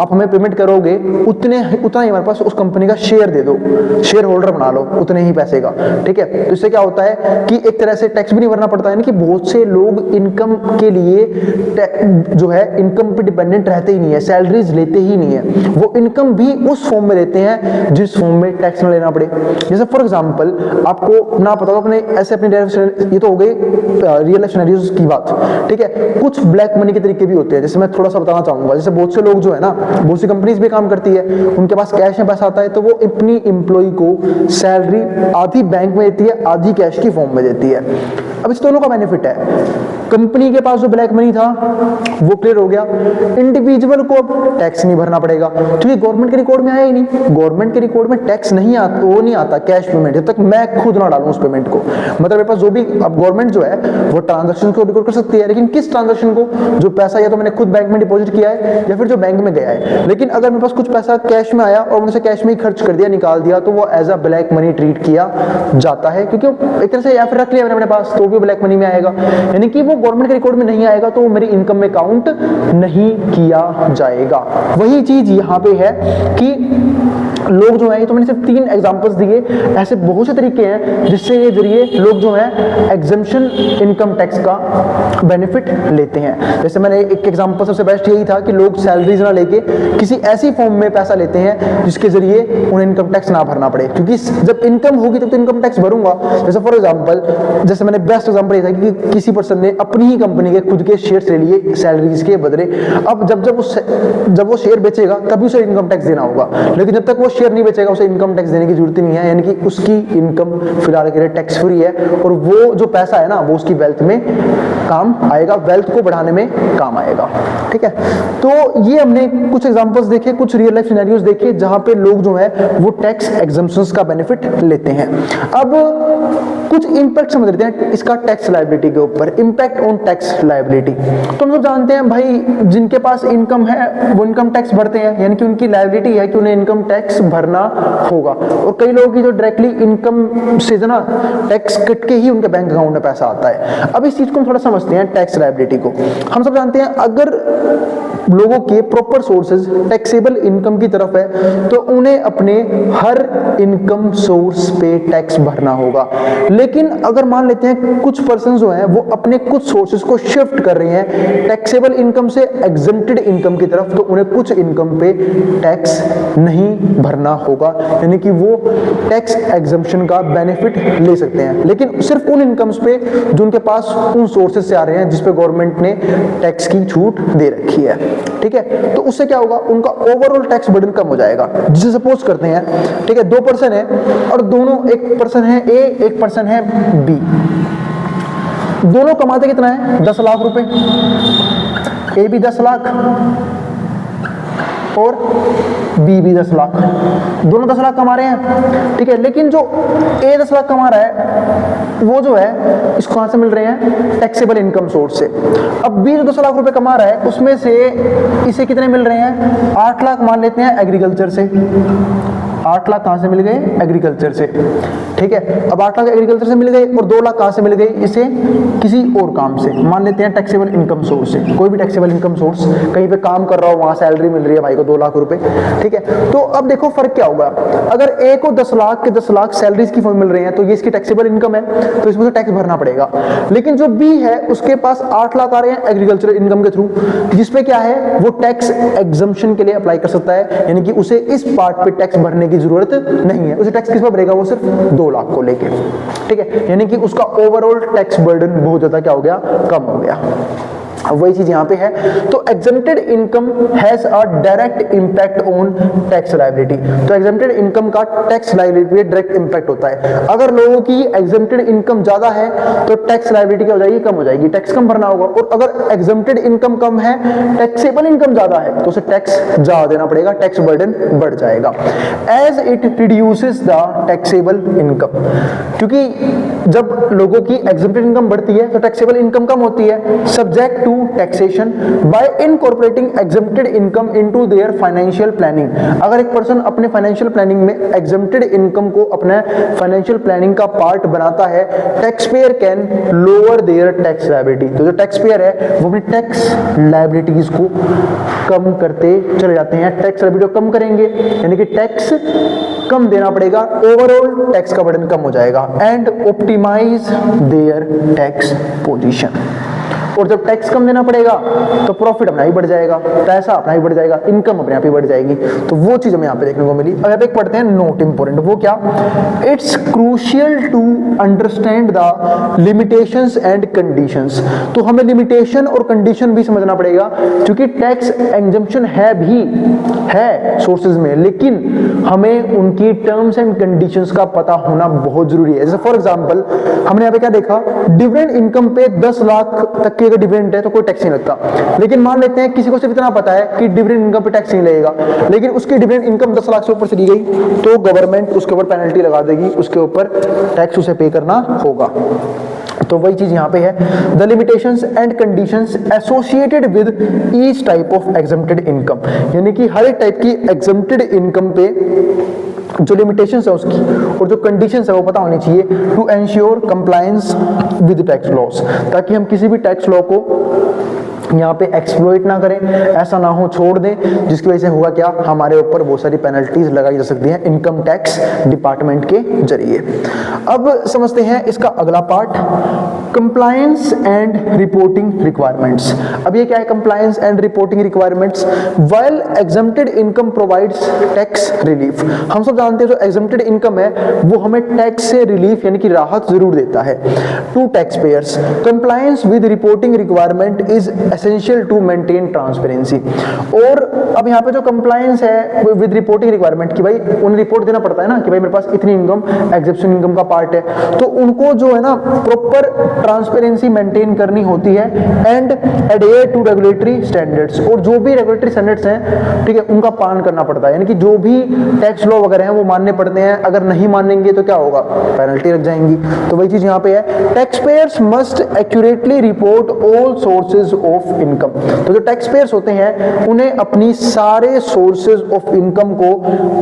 आप हमें पेमेंट करोगे उतना ही हमारे पास उस कंपनी का शेयर दे दो, शेयर होल्डर बना लो उतने ही पैसे का, ठीक है। तो इससे क्या होता है कि एक तरह से टैक्स भी नहीं भरना पड़ता है, कि बहुत से लोग इनकम के लिए जो है इनकम पे डिपेंडेंट रहते ही नहीं है, सैलरीज लेते ही नहीं है, वो इनकम भी उस फॉर्म में लेते हैं जिस फॉर्म में टैक्स ना लेना पड़े। जैसे फॉर एग्जांपल आपको ना पता हो, अपने ऐसे अपनी ये तो हो गई रियल लाइफ सिनेरियोज की बात, ठीक है। कुछ ब्लैक मनी के तरीके भी होते हैं, जैसे मैं थोड़ा सा बताना चाहूंगा। जैसे बहुत से लोग जो है ना, बहुत सी कंपनीज भी काम करती है, उनके पास कैश में पैसा आता है, तो वो अपनी एम्प्लॉय को सैलरी आधी बैंक में देती है, आधी कैश की फॉर्म में देती है। अब इस दोनों का बेनिफिट है, कंपनी के पास जो ब्लैक मनी था वो क्लियर हो गया, इंडिविजुअल को अब टैक्स नहीं भरना पड़ेगा, क्योंकि गवर्नमेंट के रिकॉर्ड में आया ही नहीं। गवर्नमेंट के रिकॉर्ड में टैक्स नहीं आता, वो नहीं आता कैश पेमेंट, जब तक मैं खुद ना डालूं उस पेमेंट को। मतलब मेरे पास जो भी, अब गवर्नमेंट जो है वो ट्रांजैक्शन को रिकॉर्ड कर सकती है, लेकिन किस ट्रांजैक्शन को? जो पैसा या तो मैंने खुद बैंक में डिपॉजिट किया है या फिर जो बैंक में गया है। लेकिन अगर मेरे पास कुछ पैसा कैश में आया और मैंने कैश में ही खर्च कर दिया, निकाल दिया, तो वो as a black money treat किया जाता है, क्योंकि एक तरह से या फिर रख लिया मैंने अपने पास तो भी ब्लैक मनी में आएगा, यानी कि वो गवर्नमेंट के रिकॉर्ड में नहीं आएगा, तो वो मेरी इनकम में काउंट नहीं किया जाएगा। वही चीज यहाँ पे है कि लोग जो है, तो मैंने सिर्फ 3 एग्जांपल्स दिए, ऐसे बहुत से तरीके हैं जिससे ये जरिए लोग जो है एग्जम्पशन इनकम टैक्स का बेनिफिट लेते हैं। जैसे मैंने एक एग्जांपल सबसे बेस्ट यही था कि लोग सैलरीज ना लेके किसी ऐसी फॉर्म में पैसा लेते हैं जिसके जरिए उन्हें इनकम टैक्स ना भरना पड़े, क्योंकि जब इनकम होगी तब तो इनकम टैक्स भरूंगा। जैसे फॉर एग्जांपल, जैसे मैंने बेस्ट एग्जांपल ये था कि किसी पर्सन ने अपनी ही कंपनी के खुद के शेयर्स ले लिए सैलरीज के बदले। अब जब वो शेयर बेचेगा तभी उसे इनकम टैक्स देना होगा, लेकिन जब तक वो शेयर नहीं बेचेगा उसे इनकम टैक्स देने की जरूरत ही नहीं है, यानी कि उसकी इनकम फिलहाल के लिए टैक्स फ्री है, और वो जो पैसा है ना वो उसकी वेल्थ में काम आएगा, वेल्थ को बढ़ाने में काम आएगा, ठीक है। तो ये हमने कुछ एग्जांपल्स देखे, कुछ रियल लाइफ सिनेरियोज देखे जहां पे लोग जो है वो टैक्स एग्जम्पशंस का बेनिफिट लेते हैं। अब कुछ इंपैक्ट समझ लेते हैं इसका टैक्स लायबिलिटी के ऊपर, इंपैक्ट ऑन टैक्स लायबिलिटी। तो हम सब जानते हैं भाई, जिनके पास इनकम है वो इनकम टैक्स भरते हैं, यानी कि उनकी लायबिलिटी है कि उन्हें इनकम टैक्स भरना होगा। और कई लोगों की जो डायरेक्टली इनकम से ना टैक्स कट के ही उनके बैंक अकाउंट में पैसा आता है। अब इस चीज को हम थोड़ा समझते हैं, टैक्स लायबिलिटी को। हम सब जानते हैं अगर लोगों के प्रॉपर सोर्सेज टैक्सेबल इनकम की तरफ है तो उन्हें अपने हर इनकम सोर्स पे टैक्स भरना होगा। लेकिन अगर मान लेते हैं कुछ पर्सन जो हैं वो अपने कुछ सोर्सेज को शिफ्ट कर रहे हैं टैक्सेबल इनकम से एग्जेम्प्टेड इनकम की तरफ, तो उन्हें कुछ इनकम पे टैक्स नहीं भरना होगा, यानी कि वो टैक्स एग्जम्पशन का बेनिफिट ले सकते हैं, लेकिन सिर्फ उन इनकम्स पे जो उनके पास उन सोर्सेज से आ रहे हैं जिस पे गवर्नमेंट ने टैक्स की छूट दे रखी है, ठीक है। तो उससे क्या होगा, उनका ओवरऑल टैक्स बर्डन कम हो जाएगा। जिसे सपोज करते हैं, ठीक है, 2 पर्सन है और दोनों, एक पर्सन है ए, एक पर्सन है बी, दोनों कमाते कितना है 10 लाख रुपए, ए भी 10 लाख, और बी भी 10 लाख, दोनों 10 लाख कमा रहे हैं, ठीक है। लेकिन जो ए 10 लाख कमा रहा है वो जो है इसको कहां से मिल रहे हैं, टैक्सेबल इनकम सोर्स से। अब बी जो 10 लाख रुपए कमा रहा है उसमें से इसे कितने मिल रहे हैं, 8 लाख मान लेते हैं एग्रीकल्चर से। 8 लाख कहां से मिल गए, एग्रीकल्चर से, ठीक है। अब 8 लाख एग्रीकल्चर से मिल गए और 2 लाख कहां से मिल गई, इसे किसी और काम से, मान लेते हैं टैक्सेबल इनकम सोर्स से, कोई भी टैक्सेबल इनकम सोर्स, कहीं पे काम कर रहा हो वहां सैलरी मिल रही है भाई को 2 लाख रुपए, ठीक है। तो अब देखो फर्क क्या होगा, अगर ए को 10 लाख के 10 लाख सैलरीज की फॉर्म मिल रही है तो ये इसकी टैक्सेबल इनकम है, तो इसमें से टैक्स भरना पड़ेगा। लेकिन जो बी है उसके पास 8 लाख आ रहे हैं एग्रीकल्चर इनकम के थ्रू, जिसपे क्या है वो टैक्स एग्जम्पशन के लिए अप्लाई कर सकता है, यानी कि उसे इस पार्ट पे टैक्स भरने की जरूरत नहीं है। उसे टैक्स किस पर भरेगा, वो सिर्फ 2 लाख को लेके, ठीक है। यानी कि उसका ओवरऑल टैक्स बर्डन बहुत ज्यादा क्या हो गया, कम हो गया। वही चीज यहां पे है। तो exempted income has a direct impact on tax liability. तो एग्जम्प्टेड इनकम का टैक्स लायबिलिटी पे डायरेक्ट इंपैक्ट होता है। अगर लोगों की एग्जम्प्टेड इनकम ज्यादा है तो टैक्स लायबिलिटी क्या हो जाएगी, कम हो जाएगी, टैक्स कम भरना होगा। और अगर एग्जम्प्टेड इनकम कम है, टैक्सेबल इनकम ज्यादा है, तो उसे टैक्स ज्यादा देना पड़ेगा, टैक्स बर्डन बढ़ जाएगा। As it reduces the taxable income, क्योंकि जब लोगों की एग्जम्प्टेड इनकम बढ़ती है तो टैक्सेबल इनकम कम होती है। Subject to taxation by incorporating exempted income into their financial planning. अगर एक पर्सन अपने फाइनेंशियल प्लानिंग में एग्जम्प्टेड इनकम को अपने फाइनेंशियल प्लानिंग का पार्ट बनाता है, tax payer can lower their tax liability. तो जो टैक्स पेयर है वो अपनी टैक्स लायबिलिटीज को कम करते चले जाते हैं। टैक्स लायबिलिटी को कम करेंगे यानी कि टैक्स कम देना पड़ेगा, ओवरऑल टैक्स का बर्डन कम हो जाएगा। And optimise their tax position. और जब टैक्स कम देना पड़ेगा तो प्रॉफिट अपना ही बढ़ जाएगा, पैसा अपना ही बढ़ जाएगा, इनकम अपने आप ही बढ़ जाएगी। तो वो चीज हमें यहाँ पे देखने को मिली। अब यहाँ पे पढ़ते हैं नोट इंपोर्टेंट, वो क्या, it's crucial to understand the limitations and conditions. तो हमें लिमिटेशन और कंडीशन भी समझना पड़ेगा, क्योंकि टैक्स एग्जम्पशन है सोर्सेज में, लेकिन हमें उनकी टर्म्स एंड कंडीशंस का पता होना बहुत जरूरी है। जैसे फॉर एग्जांपल हमने यहाँ पे क्या देखा, डिविडेंड इनकम पे 10 लाख तक की अगर डिविडेंड है तो कोई टैक्स नहीं लगता। लेकिन मान लेते हैं किसी को सिर्फ इतना पता है कि डिविडेंड इनकम पे टैक्स नहीं लगेगा, लेकिन उसकी डिविडेंड इनकम 10 लाख से ऊपर चली गई तो गवर्नमेंट उसके ऊपर पेनल्टी लगा देगी, उसके ऊपर टैक्स उसे पे करना होगा। तो वही चीज यहां पे है, the limitations and conditions associated with each type of exempted income, यानी कि हर एक टाइप की एग्जम्प्टेड इनकम पे जो लिमिटेशंस है उसकी और जो कंडीशंस है वो पता होनी चाहिए, to ensure compliance with tax laws, ताकि हम किसी भी टैक्स लॉ को यहाँ पे एक्सप्लॉइट ना करें, ऐसा ना हो छोड़ दें, जिसकी वजह से होगा क्या, हमारे ऊपर बहुत सारी पेनल्टीज लगाई जा सकती हैं इनकम टैक्स डिपार्टमेंट के जरिए। अब समझते हैं इसका अगला part, compliance and reporting requirements. अब ये क्या है, compliance and reporting requirements. While exempted income provides tax relief, हम सब जानते हैं जो एग्जम्प्टेड इनकम है वो हमें टैक्स से रिलीफ यानी कि राहत जरूर देता है to tax payers. Compliance with reporting requirement is essential to maintain transparency. और अब यहाँ पे जो कंप्लायंस है विद रिपोर्टिंग रिक्वायरमेंट की, भाई उन्हें रिपोर्ट देना पड़ता है ना कि भाई मेरे पास इतनी इनकम एग्जेप्शन इनकम का पार्ट है, तो उनको जो है ना प्रॉपर ट्रांसपेरेंसी मेंटेन करनी होती है and adhere to regulatory standards. और जो भी रेगुलेटरी स्टैंडर्ड्स हैं, ठीक है, उनका पालन करना पड़ता है, यानी कि जो भी टैक्स लॉ वगैरह हैं वो मानने पड़ते हैं। अगर नहीं मानेंगे तो क्या होगा, पेनल्टी लग जाएंगी। तो वही चीज यहाँ पे है, tax payers must accurately report all sources of income. तो जो टैक्स पेयर्स होते हैं उन्हें अपनी सारे सोर्सेज ऑफ इनकम को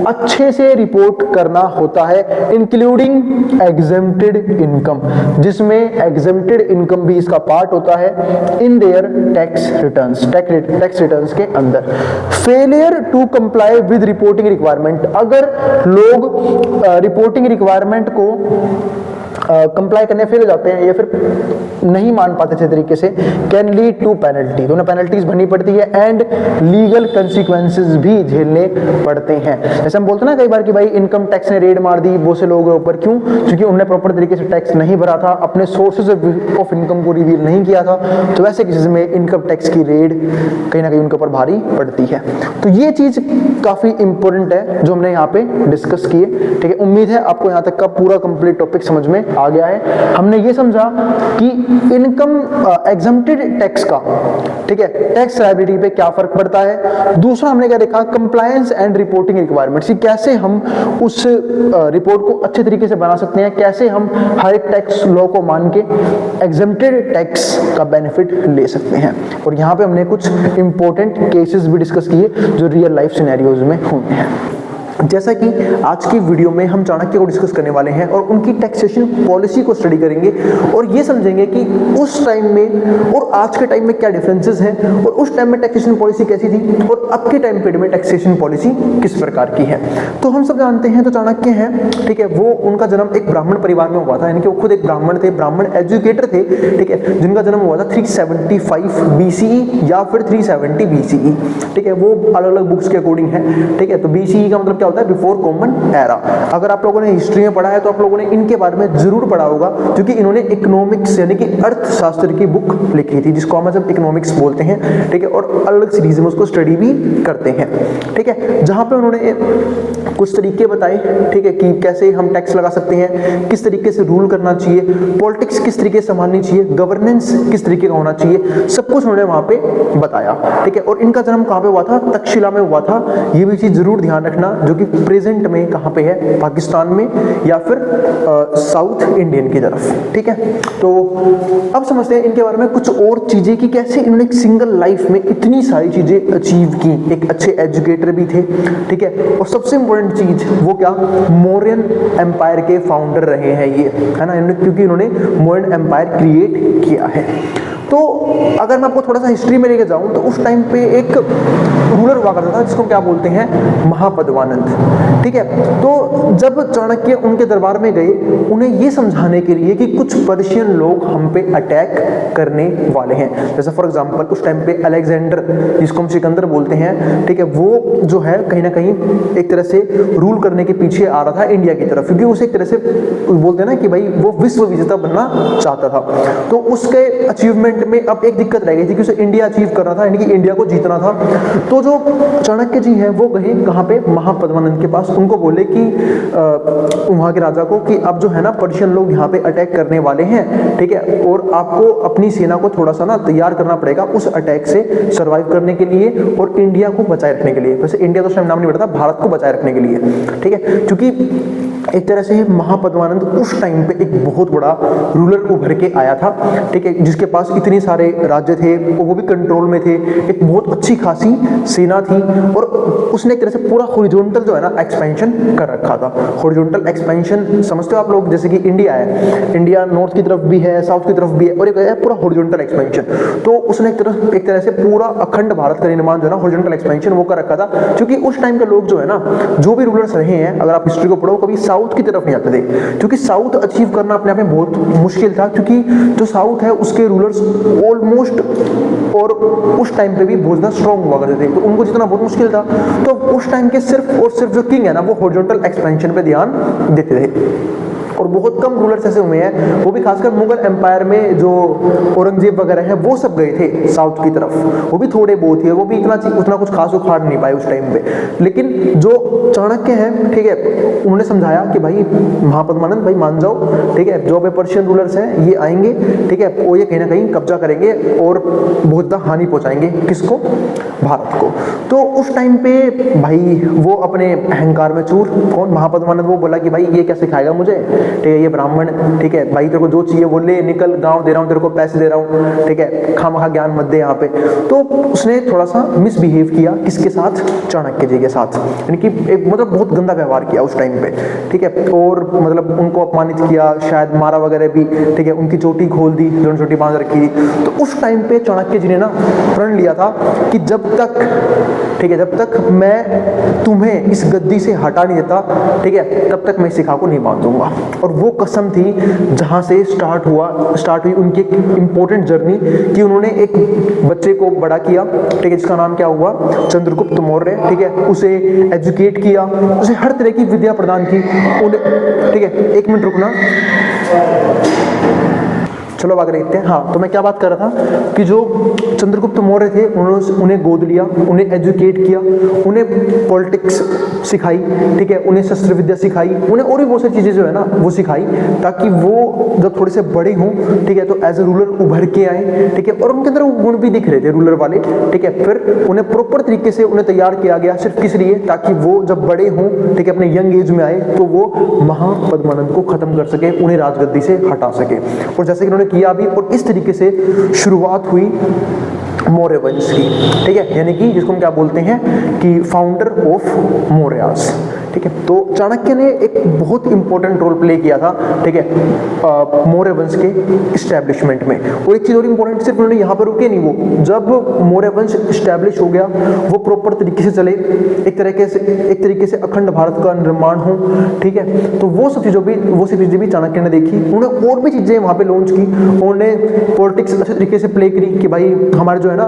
अच्छे से रिपोर्ट करना होता है, इंक्लूडिंग एग्जेम्प्टेड इनकम, जिसमें एग्जेम्प्टेड इनकम भी इसका पार्ट होता है in their tax returns, tax returns के अंदर। Failure to comply with reporting requirement, अगर लोग रिपोर्टिंग रिक्वायरमेंट को कंप्लाई करने फेल हो जाते हैं या फिर नहीं मान पाते अच्छे तरीके से, कैन लीड टू पेनल्टी, तो उन्हें पेनल्टीज भरनी पड़ती है एंड लीगल कंसिक्वेंसेस भी झेलने पड़ते हैं। जैसे हम बोलते हैं ना कई बार कि भाई इनकम टैक्स ने रेड मार दी बहुत से लोगों के ऊपर, क्यों, क्योंकि उन्होंने प्रॉपर तरीके से टैक्स नहीं भरा था, अपने सोर्सेज ऑफ इनकम को रिवील नहीं किया था, तो वैसे केसेस में इनकम टैक्स की रेड कहीं ना कहीं उनके ऊपर भारी पड़ती है। तो ये चीज काफी इंपॉर्टेंट है जो हमने यहाँ पे डिस्कस की है, ठीक है। उम्मीद है आपको यहाँ तक का पूरा कंप्लीट टॉपिक समझ में आ गया है। हमने ये समझा कि इनकम एग्जम्प्टेड टैक्स का, ठीक है, टैक्स लायबिलिटी पे क्या फर्क पड़ता है। दूसरा हमने क्या देखा, कंप्लायंस एंड रिपोर्टिंग रिक्वायरमेंट्स, कैसे हम उस रिपोर्ट को अच्छे तरीके से बना सकते हैं, कैसे हम हर एक टैक्स लॉ को मान के एग्जम्प्टेड टैक्स का बेनिफिट ले सकते हैं। और यहाँ पे हमने कुछ इंपॉर्टेंट केसेस भी डिस्कस किए जो रियल लाइफ सिनेरियोज में हुए हैं। जैसा कि आज की वीडियो में हम चाणक्य को डिस्कस करने वाले हैं और उनकी टैक्सेशन पॉलिसी को स्टडी करेंगे और ये समझेंगे कि उस टाइम में और आज के टाइम में क्या डिफरेंसेस हैं और उस टाइम में टैक्सेशन पॉलिसी कैसी थी और अब के टाइम पीरियड में टैक्सेशन पॉलिसी किस प्रकार की है। तो हम सब जानते हैं जो चाणक्य हैं, ठीक है, वो उनका जन्म एक ब्राह्मण परिवार में हुआ था, यानी कि वो खुद एक ब्राह्मण थे, ब्राह्मण एजुकेटर थे, ठीक है, जिनका जन्म हुआ था 375 BCE या फिर 370 BCE, ठीक है, वो अलग अलग बुक्स के अकॉर्डिंग है, ठीक है। तो BCE का मतलब होता है बिफोर कॉमन एरा। अगर आप लोगों ने हिस्ट्री में पढ़ा है तो आप लोगों ने इनके बारे में जरूर पढ़ा होगा, क्योंकि इन्होंने इकोनॉमिक्स यानी कि अर्थशास्त्र की बुक लिखी थी, जिसको हम जब इकोनॉमिक्स बोलते हैं, ठीक है, और अलग सीरीज में उसको स्टडी भी करते हैं, ठीक है, जहां पे उन्होंने कुछ तरीके बताए, ठीक है, कि कैसे हम टैक्स लगा सकते हैं, किस तरीके से रूल करना चाहिए, पॉलिटिक्स किस तरीके से संभालनी चाहिए, गवर्नेंस किस तरीके का होना चाहिए, सब कुछ उन्होंने वहां पे बताया, ठीक है। और इनका जन्म कहां पे हुआ था, तक्षशिला में हुआ था। ये भी चीज जरूर ध्यान रखना, जो कि प्रेजेंट में कहां पे है, पाकिस्तान में या फिर साउथ इंडियन की तरफ, ठीक है। तो अब समझते हैं इनके बारे में कुछ और चीजें कि कैसे इन्होंने एक सिंगल लाइफ में इतनी सारी चीजें अचीव की। एक अच्छे एजुकेटर भी थे, ठीक है, और सबसे इंपॉर्टेंट चीज वो क्या, मौर्यन एम्पायर के फाउंडर रहे हैं ये, है ना, क्योंकि इन्होंने मौर्यन एम्पायर क्रिएट किया है। तो अगर मैं आपको थोड़ा सा हिस्ट्री में लेके जाऊं तो उस टाइम पे एक रूलर हुआ करता था जिसको क्या बोलते हैं, महापद्मानंद, ठीक है। तो जब चाणक्य उनके दरबार में गए, उन्हें ये समझाने के लिए कि कुछ पर्शियन लोग हम पे अटैक करने वाले हैं, जैसे फॉर एग्जांपल उस टाइम पे अलेक्जेंडर, जिसको हम सिकंदर बोलते हैं, ठीक है, वो जो है कहीं ना कहीं एक तरह से रूल करने के पीछे आ रहा था इंडिया की तरफ, क्योंकि उसे एक तरह से बोलते हैं ना कि भाई वो विश्व विजेता बनना चाहता था। तो उसके अचीवमेंट में अब एक दिक्कत रह गई थी कि उसे इंडिया अचीव करना था, यानी कि इंडिया को जीतना था। तो जो चाणक्य जी हैं वो गए कहां पे, महापद्मानंद के पास, उनको बोले कि वहां के राजा को कि अब जो है ना पर्शियन लोग यहाँ पे अटैक करने वाले हैं, ठीक है, और आपको अपनी सेना को थोड़ा सा ना तैयार करना पड़ेगा उस अटैक से सर्वाइव करने के लिए और इंडिया को बचाए रखने के लिए। वैसे इंडिया तो उस टाइम नाम नहीं पड़ता, भारत को बचाए रखने के लिए, ठीक है, क्योंकि एक तरह से महापद्मानंद उस टाइम पे एक बहुत बड़ा रूलर उभर के आया था, ठीक है, जिसके पास इतने सारे राज्य थे, वो भी कंट्रोल में थे, एक बहुत अच्छी खासी सेना थी, और उसने एक तरह से पूरा हॉरिजॉन्टल जो है ना एक्सपेंशन कर रखा था। हॉरिजॉन्टल एक्सपेंशन समझते हो आप लोग, जैसे कि इंडिया है, इंडिया नॉर्थ की तरफ भी है, साउथ की तरफ भी है, और एक है पूरा हॉरिजॉन्टल एक्सपेंशन। तो उसने एक तरह से पूरा अखंड भारत का निर्माण जो है ना हॉरिजॉन्टल एक्सपेंशन वो कर रखा था, क्योंकि उस टाइम के लोग जो है ना, जो भी रूलर्स रहे हैं, अगर आप हिस्ट्री को पढ़ो, कभी साउथ की तरफ नहीं आते थे, क्योंकि साउथ अचीव करना अपने आप में बहुत मुश्किल था, क्योंकि जो साउथ है उसके रूलर्स ऑलमोस्ट और उस टाइम पे भी बहुत ज्यादा स्ट्रॉन्ग हुआ करते थे, तो उनको जितना बहुत मुश्किल था। तो उस टाइम के सिर्फ और सिर्फ जो किंग है ना, वो हॉरिजॉन्टल एक्सपेंशन पे ध्यान देते थे, और बहुत कम रूलर्स ऐसे हुए हैं, वो भी खासकर मुगल एम्पायर में जो औरंगजेब वगैरह है वो सब गए थे साउथ की तरफ, वो भी थोड़े बहुत ही, वो भी उतना कुछ खास उखाड़ नहीं पाए उस टाइम पे। लेकिन जो चाणक्य हैं, ठीक है, उन्होंने समझाया कि भाई महापद्मानंद भाई मान जाओ, ठीक है, जो पर्शियन रूलर्स हैं ये आएंगे, ठीक है, वो ये कहीं ना कहीं कब्जा करेंगे और बहुत ज़्यादा हानि पहुंचाएंगे, किसको, भारत को। तो उस टाइम पे भाई वो अपने अहंकार में चूर, कौन, महापद्मानंद, वो बोला कि भाई ये क्या सिखाएगा मुझे, ठीक है, ये ब्राह्मण, ठीक है, भाई तेरे को जो चाहिए वो ले, निकल, गांव दे रहा हूँ तेरे को, पैसे दे रहा हूँ, ठीक है, खामखा ज्ञान मत दे यहाँ पे। तो उसने थोड़ा सा मिसबिहेव किया, किसके साथ, चाणक्य जी के साथ, यानी कि एक मतलब बहुत गंदा व्यवहार किया उस टाइम पे, ठीक है, और मतलब उनको अपमानित किया, शायद मारा वगैरह भी, ठीक है, उनकी चोटी खोल दी, जो चोटी बांध रखी थी। तो उस टाइम पे चाणक्य जी ने ना प्रण लिया था कि जब तक, ठीक है, जब तक मैं तुम्हें इस गद्दी से हटा नहीं देता, ठीक है, तब तक मैं शिखा को नहीं बांधूंगा। और वो कसम थी जहां से स्टार्ट हुई उनकी एक इंपॉर्टेंट जर्नी, कि उन्होंने एक बच्चे को बड़ा किया, ठीक है, जिसका नाम क्या हुआ, चंद्रगुप्त मौर्य, ठीक है, उसे एजुकेट किया, उसे हर तरह की विद्या प्रदान की, उन्हें, ठीक है, एक मिनट रुकना, चलो आगे देखते हैं। हाँ, तो मैं क्या बात कर रहा था कि जो चंद्रगुप्त मौर्य थे उन्होंने उन्हें गोद लिया, उन्हें एजुकेट किया, उन्हें पॉलिटिक्स सिखाई, ठीक है, उन्हें शस्त्र विद्या सिखाई, उन्हें और भी बहुत सारी चीजें जो है ना वो सिखाई, ताकि वो जब थोड़े से बड़े हों, ठीक है, तो एज ए रूलर उभर के आए, ठीक है, और उनके अंदर वो गुण भी दिख रहे थे रूलर वाले, ठीक है। फिर उन्हें प्रॉपर तरीके से उन्हें तैयार किया गया, सिर्फ किस लिए, ताकि वो जब बड़े हों, ठीक है, अपने यंग एज में आए तो वो महापद्मानंद को खत्म कर सके, उन्हें राजगद्दी से हटा सके। और जैसे कि उन्होंने किया भी, और इस तरीके से शुरुआत हुई मौर्य वंश की, ठीक है, यानी कि जिसको हम क्या बोलते हैं कि फाउंडर ऑफ मौर्यास, ठीक है। तो चाणक्य ने एक बहुत इंपॉर्टेंट रोल प्ले किया था, ठीक है, मौर्य वंश के इस्टेब्लिशमेंट में। और एक चीज और इंपॉर्टेंट, सिर्फ उन्होंने यहाँ पर रुके नहीं, वो जब मौर्य वंश इस्टेब्लिश हो गया, वो प्रॉपर तरीके से चले, एक तरीके से अखंड भारत का निर्माण हो, ठीक है, तो वो सब चीजें भी चाणक्य ने देखी। उन्होंने और भी चीजें वहां पे लॉन्च की, उन्होंने पॉलिटिक्स अच्छे तरीके से प्ले करी कि भाई हमारे जो है ना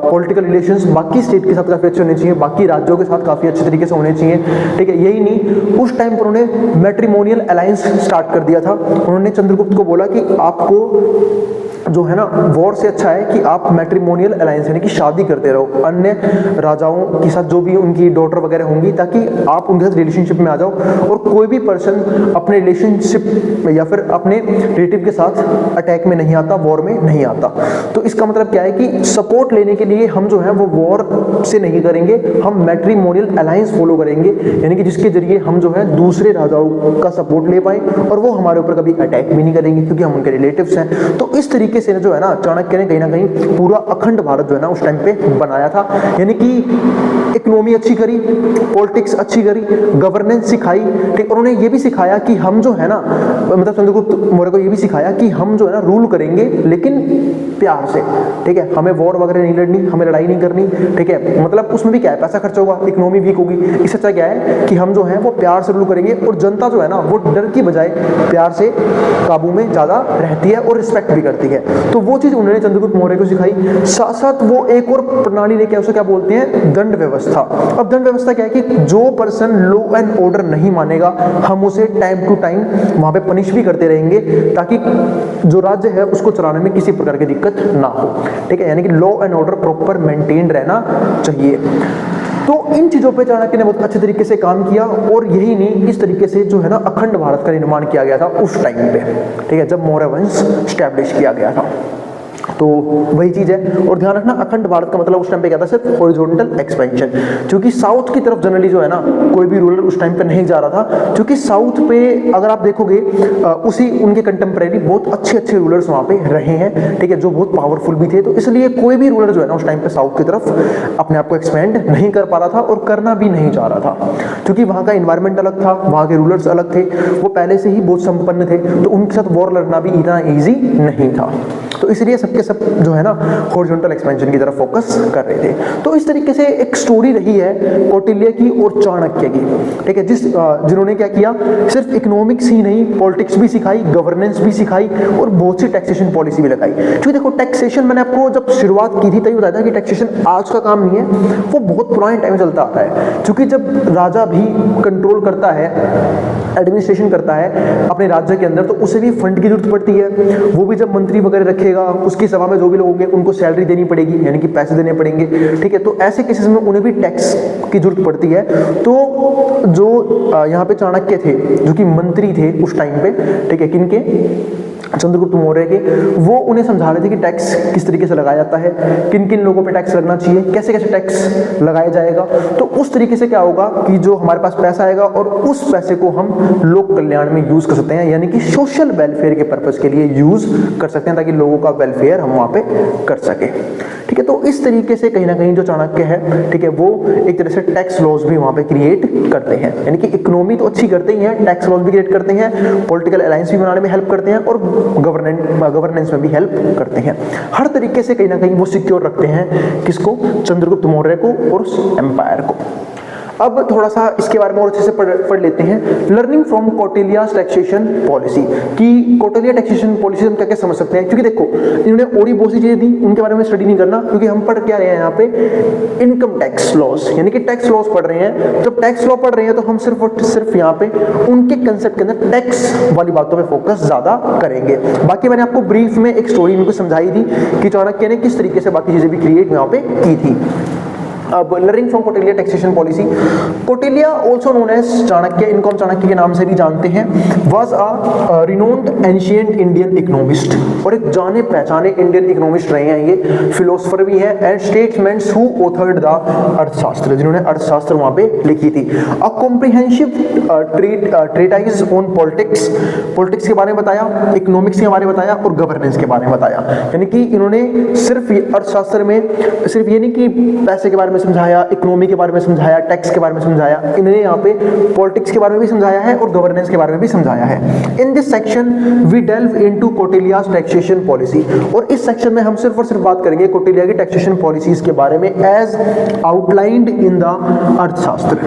पॉलिटिकल रिलेशंस बाकी स्टेट के साथ काफी अच्छे होने चाहिए, बाकी राज्यों के साथ काफी अच्छे तरीके से होने चाहिए, ठीक है। यही नहीं, उस टाइम पर उन्होंने मैट्रिमोनियल अलायंस स्टार्ट कर दिया था। उन्होंने चंद्रगुप्त को बोला कि आपको जो है ना वॉर से अच्छा है कि आप मैट्रिमोनियल अलायंस यानी कि शादी करते रहो अन्य राजाओं के साथ, जो भी उनकी डॉटर वगैरह होंगी, ताकि आप उनके साथ रिलेशनशिप में आ जाओ, और कोई भी पर्सन अपने रिलेशनशिप या फिर अपने रिलेटिव के साथ अटैक में नहीं आता, वॉर में नहीं आता। तो इसका मतलब क्या है कि सपोर्ट लेने के लिए हम जो है वो वॉर से नहीं करेंगे, हम मैट्रिमोनियल अलायंस फॉलो करेंगे, यानी कि जिसके जरिए हम जो है दूसरे राजाओं का सपोर्ट ले पाए और वो हमारे ऊपर कभी अटैक भी नहीं करेंगे, क्योंकि हम उनके रिलेटिव्स हैं। तो इस तरीके से जो है ना चाणक्य ने कहीं ना कहीं पूरा अखंड भारत जो है ना उस टाइम पे बनाया था, यानी कि इकोनॉमी अच्छी करी, पॉलिटिक्स अच्छी करी, गवर्नेंस सिखाई, ठीक। और उन्हें ये भी सिखाया कि हम जो है ना, मतलब चंद्रगुप्त मौर्य को ये भी सिखाया कि हम जो है ना रूल करेंगे लेकिन प्यार से, ठीक है, हमें वॉर वगैरह नहीं लड़नी, हमें लड़ाई नहीं करनी, ठीक है। मतलब उसमें भी क्या है, पैसा खर्च होगा, इकोनॉमी वीक होगी, इससे अच्छा क्या है कि हम जो है वो प्यार से रूल करेंगे, और जनता जो है ना वो डर की बजाय प्यार से काबू में ज्यादा रहती है और रिस्पेक्ट भी करती है। तो वो चीज उन्होंने चंद्रगुप्त मौर्य को सिखाई। साथ साथ वो एक और प्रणाली लेके उसे क्या बोलते हैं, दंड व्यवस्था। अब दंड व्यवस्था क्या है कि जो पर्सन लॉ एंड ऑर्डर नहीं मानेगा, हम उसे टाइम टू टाइम वहां पे पनिश भी करते रहेंगे, ताकि जो राज्य है उसको चलाने में किसी प्रकार की दिक्कत ना हो, ठीक है। यानी कि law and order proper maintain रहना चाहिए। तो इन चीजों पे चाणक्य ने बहुत अच्छे तरीके से काम किया, और यही नहीं, इस तरीके से जो है ना अखंड भारत का निर्माण किया गया था उस टाइम पे, ठीक है, जब मौर्य वंश स्टैब्लिश किया गया था। तो वही चीज है। और ध्यान रखना, अखंड भारत का मतलब उस टाइम पे क्या था, सिर्फ हॉरिजॉन्टल एक्सपेंशन, क्योंकि साउथ की तरफ जनरली जो है ना कोई भी रूलर उस टाइम पे नहीं जा रहा था, क्योंकि साउथ पे अगर आप देखोगे उसी उनके कंटेम्परेरी बहुत अच्छे अच्छे रूलर्स वहां पे रहे हैं, ठीक है, जो बहुत पावरफुल भी थे। तो इसलिए कोई भी रूलर जो है ना उस टाइम पे साउथ की तरफ अपने आप को एक्सपेंड नहीं कर पा रहा था और करना भी नहीं चाह रहा था, क्योंकि वहां का इन्वायरमेंट अलग था, वहां के रूलर्स अलग थे, वो पहले से ही बहुत संपन्न थे, तो उनके साथ वॉर लड़ना भी इतना ईजी नहीं था। तो इसलिए सबके सब जो है ना हॉरिजॉन्टल एक्सपेंशन की तरफ फोकस कर रहे थे। तो इस तरीके से एक स्टोरी रही है कौटिल्य की और चाणक्य की, ठीक है, जिन्होंने क्या किया, सिर्फ इकोनॉमिक्स ही नहीं, पॉलिटिक्स भी सिखाई, गवर्नेंस भी सिखाई, और बहुत सी टैक्सेशन पॉलिसी भी लगाई। क्योंकि देखो टैक्सेशन, मैंने आपको जब शुरुआत की थी तभी बताया था कि टैक्सेशन आज का काम नहीं है, वो बहुत पुराने टाइम चलता आता है। क्योंकि जब राजा भी कंट्रोल करता है, एडमिनिस्ट्रेशन करता है अपने राज्य के अंदर, तो उसे भी फंड की जरूरत पड़ती है। वो भी जब मंत्री वगैरह रखेगा, उसकी सभा में जो भी लोग होंगे उनको सैलरी देनी पड़ेगी, यानी कि पैसे देने पड़ेंगे, ठीक है। तो ऐसे केसेस में उन्हें भी टैक्स की जरूरत पड़ती है। तो जो यहाँ पे चाणक्य थे, जो कि मंत्री थे उस टाइम पे, ठीक है, किनके, चंद्रगुप्त मौर्य के, वो उन्हें समझा रहे थे कि टैक्स किस तरीके से लगाया जाता है, किन किन लोगों पे टैक्स लगना चाहिए, कैसे कैसे टैक्स लगाया जाएगा। तो उस तरीके से क्या होगा कि जो हमारे पास पैसा आएगा और उस पैसे को हम लोक कल्याण में यूज कर सकते हैं, यानी कि सोशल वेलफेयर के पर्पज के लिए यूज कर सकते हैं, ताकि लोगों का वेलफेयर हम वहां पे कर सके, ठीक है। तो इस तरीके से कहीं ना कहीं जो चाणक्य है, ठीक है, वो एक तरह से टैक्स लॉज भी वहां पे क्रिएट करते हैं, यानी कि इकोनॉमी तो अच्छी करते ही हैं, टैक्स लॉज भी क्रिएट करते हैं, पॉलिटिकल अलायंस भी बनाने में हेल्प करते हैं, और गवर्नेंस में भी हेल्प करते हैं। हर तरीके से कहीं ना कहीं वो सिक्योर रखते हैं किसको, चंद्रगुप्त मौर्य को और एम्पायर को। अब थोड़ा सा इसके बारे में और अच्छे से पढ़ लेते हैं। लर्निंग फ्रॉम कौटिल्यास टैक्सेशन पॉलिसी, कि कौटिल्य टैक्सेशन पॉलिसी हम क्या क्या समझ सकते हैं। क्योंकि देखो इन्होंने और ही बहुत सी चीजें दी, उनके बारे में स्टडी नहीं करना, क्योंकि हम पढ़ क्या रहे हैं यहाँ पे, इनकम टैक्स लॉस, यानी कि टैक्स लॉस पढ़ रहे हैं। जब टैक्स लॉ पढ़ रहे हैं तो हम सिर्फ और सिर्फ यहाँ पे उनके कंसेप्ट के अंदर टैक्स वाली बातों पे फोकस ज्यादा करेंगे। बाकी मैंने आपको ब्रीफ में एक स्टोरी इनको समझाई थी कि चाणक्य ने किस तरीके से बाकी चीजें भी क्रिएट यहाँ पे की थी। अब learning from Kautilya taxation policy, Kautilya also known as Chanakya, इनको हम चाणक्य के नाम से भी जानते हैं, was a renowned ancient Indian economist, और एक जाने पहचाने इंडियन इकोनॉमिस्ट रहे हैं, ये फिलोसोफर भी हैं and statesman who authored the अर्थशास्त्र, जिन्होंने अर्थशास्त्र वहां पे लिखी थी। A comprehensive treatise on politics, politics के बारे में बताया, इकोनॉमिक्स के बारे में बताया और गवर्नेंस के बारे में बताया। यानी कि इन्होंने सिर्फ अर्थशास्त्र में सिर्फ ये नहीं कि पैसे के बारे में समझाया, इकोनॉमी के बारे में समझाया, टैक्स के बारे में समझाया, इन्होंने यहाँ पे पॉलिटिक्स के बारे में भी समझाया है और गवर्नेंस के बारे में भी समझाया है। In this section we delve into Kautilya's taxation policy, और इस सेक्शन में हम सिर्फ और सिर्फ बात करेंगे कौटिल्य की टैक्सेशन पॉलिसीज के बारे में as outlined in the Arthashastra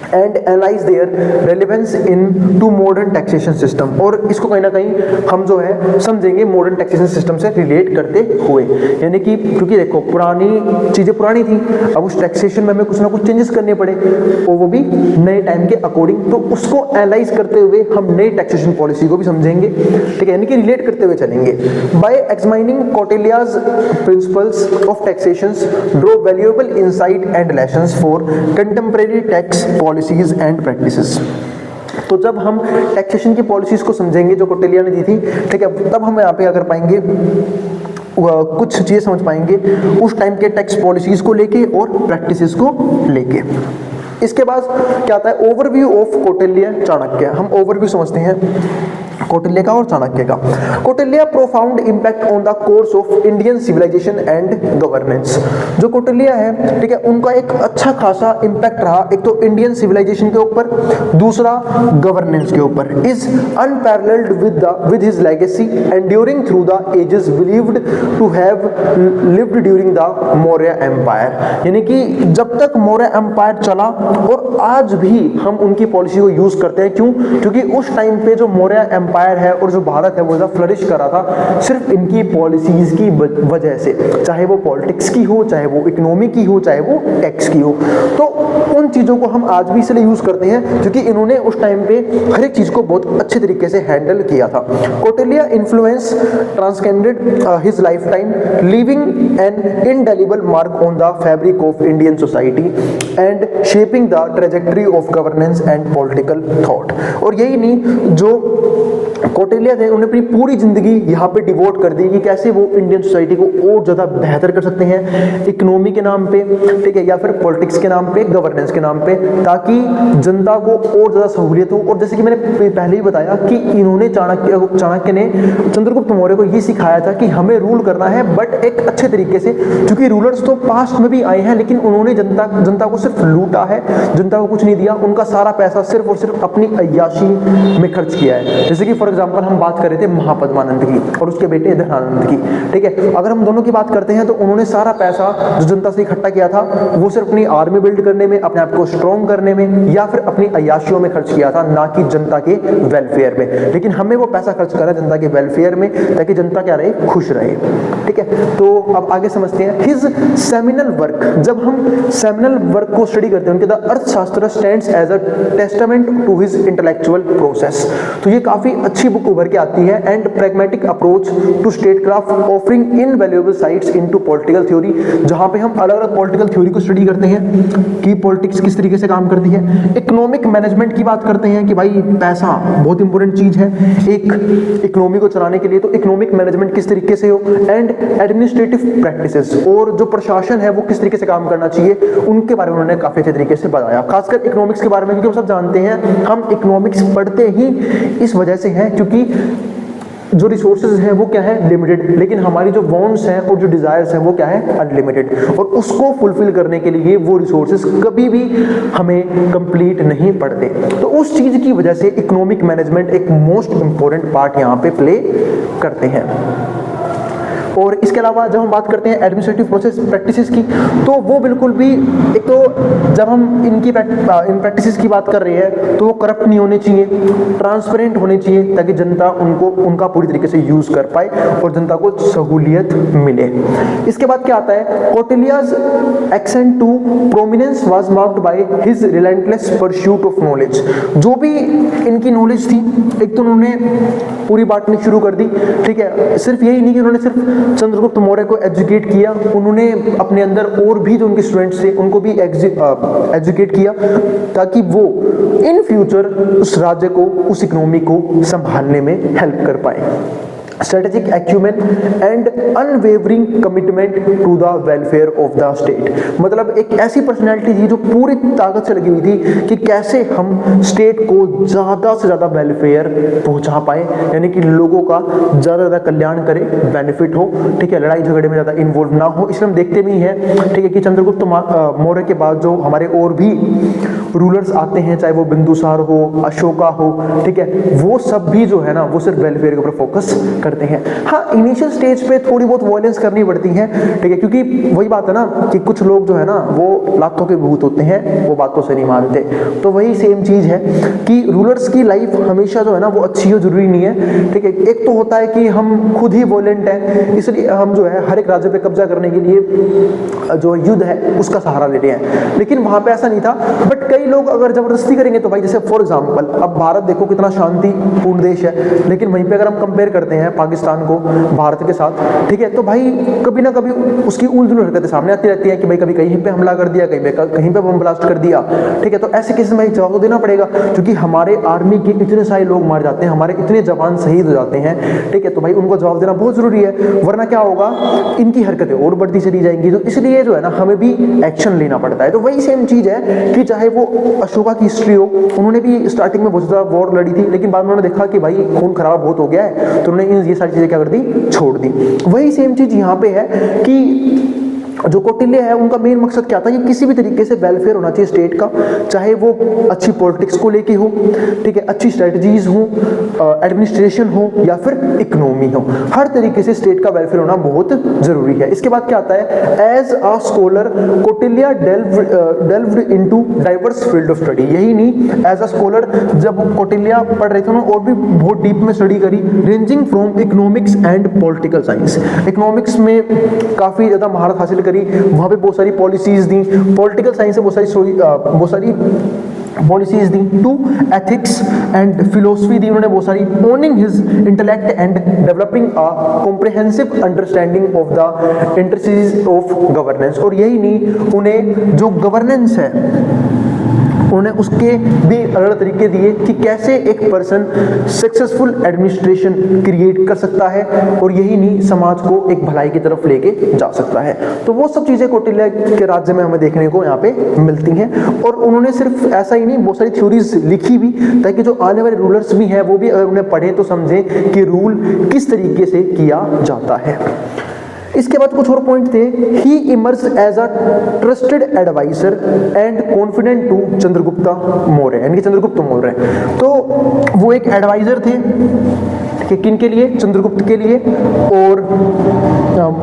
and analyze their relevance into modern taxation system, और इसको कहीं ना कहीं हम जो है समझेंगे मॉडर्न टैक्सेशन सिस्टम से रिलेट करते हुए। यानी कि क्योंकि देखो पुरानी चीज़ें पुरानी थी, अब उस टैक्सेशन में हमें कुछ ना कुछ चेंजेस करने पड़े, और वो भी नए टाइम के अकॉर्डिंग, तो उसको एनालाइज करते हुए हम नई टैक्सेशन पॉलिसी को भी समझेंगे, ठीक है, यानी कि रिलेट करते हुए चलेंगे। By examining Kautilya's principles of taxation draw valuable insight and lessons for contemporary tax policies and practices. तो जब हम टैक्सेशन की पॉलिसीज को समझेंगे जो कौटिल्य ने दी थी, ठीक है, तब हम यहाँ पे अगर पाएंगे कुछ चीजें समझ पाएंगे उस टाइम के टैक्स पॉलिसीज को लेके और प्रैक्टिसेस को लेके। इसके बाद क्या आता है, ओवरव्यू ऑफ कौटिल्य चाणक्य। हम ओवरव्यू समझते हैं कौटिल्य का और चाणक्य का। Kautilya profound impact on the course of Indian civilization and governance. जो कौटिल्य है, ठीक है, उनका एक अच्छा खासा इंपैक्ट रहा, एक तो इंडियन सिविलाइजेशन के ऊपर, दूसरा गवर्नेंस के ऊपर। Is unparalleled with his legacy enduring through the ages believed to have lived during the Maurya empire. यानी कि जब तक मौर्य एम्पायर चला और आज भी हम उनकी पॉलिसी को यूज करते हैं। क्यों? क्योंकि उस टाइम पे जो मौर्य एम्पायर है और जो भारत है वो ज़्यादा फ्लरिश कर रहा था सिर्फ इनकी पॉलिसीज की वजह से, चाहे वो पॉलिटिक्स की हो, चाहे वो इकोनॉमी की हो, चाहे वो टैक्स की हो। तो उन चीज़ों को हम आज भी इसलिए यूज करते हैं क्योंकि इन्होंने उस टाइम पे हर एक चीज़ को बहुत अच्छे तरीके से हैंडल किया था। Kautilya influence transcended his lifetime, leaving an indelible mark on the fabric of Indian society and shaping the trajectory of governance and political thought. और यही नहीं, जो कौटिल्य थे उन्होंने अपनी पूरी जिंदगी यहाँ पे डिवोट कर दी कि कैसे वो इंडियन सोसाइटी को और ज़्यादा बेहतर कर सकते हैं, इकोनॉमी के नाम पे, ठीक है, या फिर पॉलिटिक्स के नाम पे, गवर्नेंस के नाम पे, ताकि जनता को और ज़्यादा सहूलियत हो। और जैसे कि मैंने पहले ही बताया कि इन्होंने चाणक्य ने चंद्रगुप्त मौर्य को ये सिखाया था कि हमें रूल करना है बट एक अच्छे तरीके से, क्योंकि रूलर्स तो पास्ट में भी आए हैं लेकिन उन्होंने जनता को सिर्फ लूटा है, जनता को कुछ नहीं दिया, उनका सारा पैसा सिर्फ और सिर्फ अपनी अय्याशी में खर्च किया है। जैसे कि फॉर एग्जांपल हम बात कर रहे थे महापद्मानंद की और उसके बेटे धनानंद की, ठीक है, अगर हम दोनों की बात करते हैं तो उन्होंने सारा पैसा जो जनता से इकट्ठा किया था वो सिर्फ अपनी आर्मी बिल्ड करने में, अपने आप को स्ट्रॉन्ग करने में या फिर अपनी अय्याशियों में खर्च किया था, ना कि जनता के वेलफेयर में। लेकिन हमें वो पैसा खर्च करना जनता के वेलफेयर में, ताकि जनता क्या रहे, खुश रहे, ठीक है। तो अब आगे समझते हैं हिज सेमिनल वर्क। जब हम सेमिनल वर्क को स्टडी करते हैं उनके, the Arthashastra stands as a testament to his intellectual process. तो ये काफी अच्छी बुक उभर के आती है, and pragmatic approach to statecraft offering invaluable sights into political theory, जहां पे हम अलग अलग पॉलिटिकल थ्योरी को स्टडी करते हैं कि पॉलिटिक्स किस तरीके से काम करती है। इकोनॉमिक मैनेजमेंट की बात करते हैं कि भाई पैसा बहुत इंपॉर्टेंट चीज है एक इकोनॉमी को चलाने के लिए, तो इकोनॉमिक मैनेजमेंट किस तरीके से हो, एंड एडमिनिस्ट्रेटिव प्रैक्टिसेस, और जो प्रशासन है वो किस तरीके से काम करना चाहिए, उनके बारे में उन्होंने काफी अच्छे तरीके से बताया। खासकर इकोनॉमिक्स के बारे में, क्योंकि हम सब जानते हैं हम इकोनॉमिक्स पढ़ते ही इस वजह से हैं क्योंकि जो रिसोर्सेज हैं वो क्या है, लिमिटेड, लेकिन हमारी जो वांट्स हैं और जो डिजायर्स हैं वो क्या है, अनलिमिटेड, और उसको फुलफिल करने के लिए वो रिसोर्सेज कभी भी हमें कंप्लीट नहीं पड़ते। तो उस चीज की वजह से इकोनॉमिक मैनेजमेंट एक मोस्ट इंपॉर्टेंट पार्ट यहाँ पे प्ले करते हैं। और इसके अलावा जब हम बात करते हैं एडमिनिस्ट्रेटिव प्रोसेस प्रैक्टिसेस की, तो वो बिल्कुल भी, एक तो जब हम इन प्रैक्टिसेस की बात कर रहे हैं तो वो करप्ट नहीं होने चाहिए, ट्रांसपेरेंट होने चाहिए, ताकि जनता उनका पूरी तरीके से यूज कर पाए और जनता को सहूलियत मिले। इसके बाद क्या आता है, Kautilya's ascent to prominence was marked by his relentless pursuit of knowledge. जो भी इनकी नॉलेज थी, एक तो उन्होंने पूरी बांटनी शुरू कर दी, ठीक है, सिर्फ यही नहीं कि उन्होंने सिर्फ चंद्रगुप्त मौर्य को एजुकेट किया, उन्होंने अपने अंदर और भी जो उनके स्टूडेंट्स थे उनको भी एजुकेट किया ताकि वो इन फ्यूचर उस राज्य को, उस इकोनॉमी को संभालने में हेल्प कर पाए। Strategic acumen and unwavering commitment to the welfare of the state, मतलब एक ऐसी पर्सनैलिटी थी जो पूरी ताकत से लगी हुई थी कि कैसे हम स्टेट को ज़्यादा से ज़्यादा वेलफेयर पहुंचा पाए, यानी कि लोगों का ज़्यादा कल्याण करे, बेनिफिट हो, ठीक है, लड़ाई झगड़े में ज़्यादा इन्वॉल्व ना हो। इसलिए हम देखते भी हैं, ठीक है, कि चंद्रगुप्त मौर्य के बाद जो हमारे और भी रूलर्स आते हैं, चाहे वो बिंदुसार हो, अशोका हो, ठीक है, वो सब भी जो है ना वो सिर्फ वेलफेयर के ऊपर फोकस करते हैं। हाँ, इनिशियल स्टेज पे थोड़ी बहुत वायलेंस करनी पड़ती है, ठीक है, क्योंकि वही बात है ना कि कुछ लोग जो है ना वो लातों के भूत होते हैं, वो बातों से नहीं मानते। तो वही सेम चीज है कि रूलर्स की लाइफ हमेशा जो है ना वो अच्छी हो जरूरी नहीं है, ठीक है। एक तो होता है कि हम खुद ही वॉयलेंट हैं, इसलिए हम जो है हर एक राज्य पे कब्जा करने के लिए जो युद्ध है उसका सहारा लेते हैं, लेकिन वहां पे ऐसा नहीं था। बट कई लोग अगर जबरदस्ती करेंगे तो भाई, जैसे फॉर एग्जांपल अब भारत देखो कितना शांतिपूर्ण देश है, लेकिन वहीं पे अगर हम कंपेयर करते हैं पाकिस्तान को भारत के साथ, ठीक है, तो भाई कभी ना कभी उसकी उलझुल हरकतें सामने आती रहती है कि भाई कभी कहीं पे हमला कर दिया, कहीं पे बम ब्लास्ट कर दिया, ठीक है। तो ऐसे केस में जवाब तो देना पड़ेगा, क्योंकि हमारे आर्मी के इतने सारे लोग मार जाते हैं, हमारे इतने जवान शहीद हो जाते हैं, ठीक है, तो भाई उनको जवाब देना बहुत जरूरी है, वरना क्या होगा, इनकी हरकतें और बढ़ती चली जाएंगी। तो इसलिए जो है ना हमें भी एक्शन लेना पड़ता है। तो वही सेम चीज है कि चाहे वो अशोका की हिस्ट्री हो, उन्होंने भी स्टार्टिंग में बहुत ज्यादा वॉर लड़ी थी, लेकिन बाद में उन्होंने देखा कि भाई खून खराब बहुत हो गया है, तो उन्होंने ये सारी चीजें क्या कर दी, छोड़ दी। वही सेम चीज यहाँ पे है कि जो कौटिल्य है उनका मेन मकसद क्या था कि किसी भी तरीके से वेलफेयर होना चाहिए स्टेट का, चाहे वो अच्छी पॉलिटिक्स को लेके हो, ठीक है, अच्छी स्ट्रेटजीज हो, एडमिनिस्ट्रेशन हो या फिर इकोनॉमी हो, हर तरीके से स्टेट का वेलफेयर होना बहुत जरूरी है। इसके बाद क्या आता है, as a scholar Kautilya delved into diverse field of study. यही नहीं, एज अ स्कॉलर जब कौटिल्य पढ़ रहे थे उन्होंने और भी बहुत डीप में स्टडी करी, ranging from economics and political science. Economics में काफी ज्यादा महारत हासिल करी, वहां पे बहुत सारी पॉलिसीज दी, पॉलिटिकल साइंस से बहुत सारी पॉलिसीज दी, टू एथिक्स एंड फिलोसफी दी उन्होंने बहुत सारी, honing his intellect and developing a comprehensive understanding of the intricacies of governance. और यही नहीं, उन्हें जो गवर्नेंस है उन्हें उसके भी अलग तरीके दिए कि कैसे एक पर्सन सक्सेसफुल एडमिनिस्ट्रेशन क्रिएट कर सकता है, और यही नहीं, समाज को एक भलाई की तरफ लेके जा सकता है। तो वो सब चीजें कौटिल्य के राज्य में हमें देखने को यहाँ पे मिलती हैं। और उन्होंने सिर्फ ऐसा ही नहीं, बहुत सारी थ्योरीज लिखी भी, ताकि जो आने वाले रूलर्स भी हैं वो भी अगर उन्हें पढ़ें तो समझें कि रूल किस तरीके से किया जाता है। इसके बाद कुछ और पॉइंट थे, he emerge as a trusted adviser and confident to Chandragupta Maurya, यानी कि चंद्रगुप्त मौर्य। तो वो एक एडवाइजर थे कि किन के लिए, चंद्रगुप्त के लिए और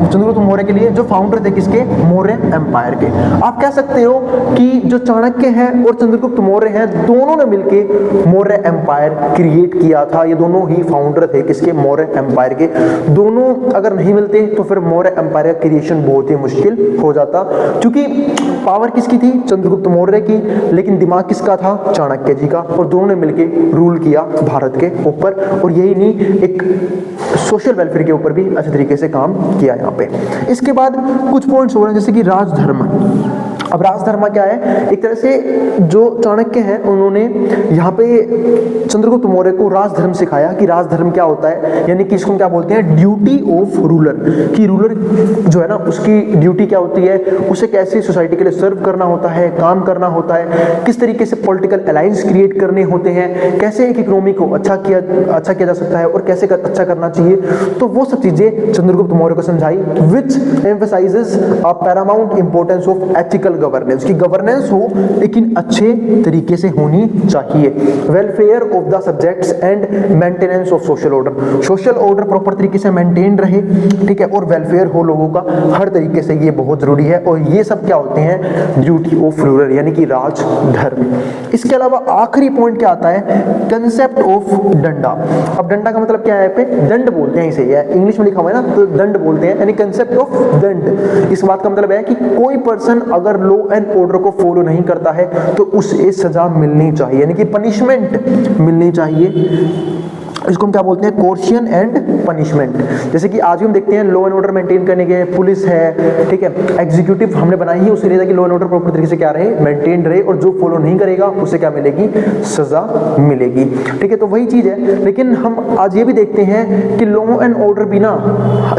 चंद्रगुप्त मौर्य के लिए, जो फाउंडर थे किसके, मौर्य एम्पायर के। आप कह सकते हो कि जो चाणक्य हैं और चंद्रगुप्त मौर्य हैं, दोनों ने मिलके मौर्य एम्पायर क्रिएट किया था। ये दोनों ही फाउंडर थे किसके, मौर्य एम्पायर के। दोनों अगर नहीं मिलते तो फिर मौर्य एम्पायर का क्रिएशन बहुत ही मुश्किल हो जाता, क्योंकि पावर किसकी थी, चंद्रगुप्त मौर्य की, लेकिन दिमाग किसका था, चाणक्य जी का। और दोनों ने मिलके रूल किया भारत के ऊपर। और यही नहीं, एक सोशल वेलफेयर के ऊपर भी अच्छे तरीके से काम किया यहाँ पे। इसके बाद कुछ पॉइंट्स हो रहे हैं, जैसे कि राजधर्म। अब राजधर्म क्या है, एक तरह से जो चाणक्य हैं उन्होंने यहाँ पे चंद्रगुप्त मौर्य को राजधर्म सिखाया कि राजधर्म क्या होता है, यानी कि इसको क्या बोलते हैं, ड्यूटी ऑफ रूलर, कि रूलर जो है ना उसकी ड्यूटी क्या होती है, उसे कैसे सोसाइटी के लिए सर्व करना होता है, काम करना होता है, किस तरीके से पॉलिटिकल अलायंस क्रिएट करने होते हैं, कैसे एक इकोनॉमी को अच्छा किया जा सकता है और कैसे अच्छा करना चाहिए। तो वो सब चीजें चंद्रगुप्त मौर्य को समझाई, which emphasises a paramount importance of ethical governance, की गवर्नेंस हो लेकिन अच्छे तरीके से होनी चाहिए, welfare of the subjects and maintenance of social order, social order proper तरीके से मेंटेन रहे, ठीक है, और वेलफेयर हो लोगों का हर तरीके से, ये बहुत जरूरी है। और ये सब क्या होते हैं, ड्यूटी ऑफ रूलर, यानी कि राजधर्म। इसके अलावा आखिरी पॉइंट क्या आता है, कंसेप्ट ऑफ डंडा। अब डंडा का मतलब क्या है, पे दंड बोलते हैं इसे, इंग्लिश में लिखा हुआ है ना, तो दंड बोलते हैं, यानी कंसेप्ट ऑफ दंड। इस बात का मतलब है कि कोई पर्सन अगर लॉ एंड ऑर्डर को फॉलो नहीं करता है तो उसे सजा मिलनी चाहिए, यानी कि पनिशमेंट मिलनी चाहिए। इसको हम क्या बोलते हैं, कोर्शियन एंड पनिशमेंट। जैसे कि आज भी हम देखते हैं लॉ एंड ऑर्डर मेंटेन करने के पुलिस है, ठीक है, एग्जीक्यूटिव हमने बनाई है उसके लिए ताकि लॉ एंड ऑर्डर प्रॉपर तरीके से क्या रहे, मेंटेन रहे, और जो फॉलो नहीं करेगा उसे क्या मिलेगी, सजा मिलेगी, ठीक है। तो वही चीज है। लेकिन हम आज ये भी देखते हैं कि लॉ एंड ऑर्डर भी ना,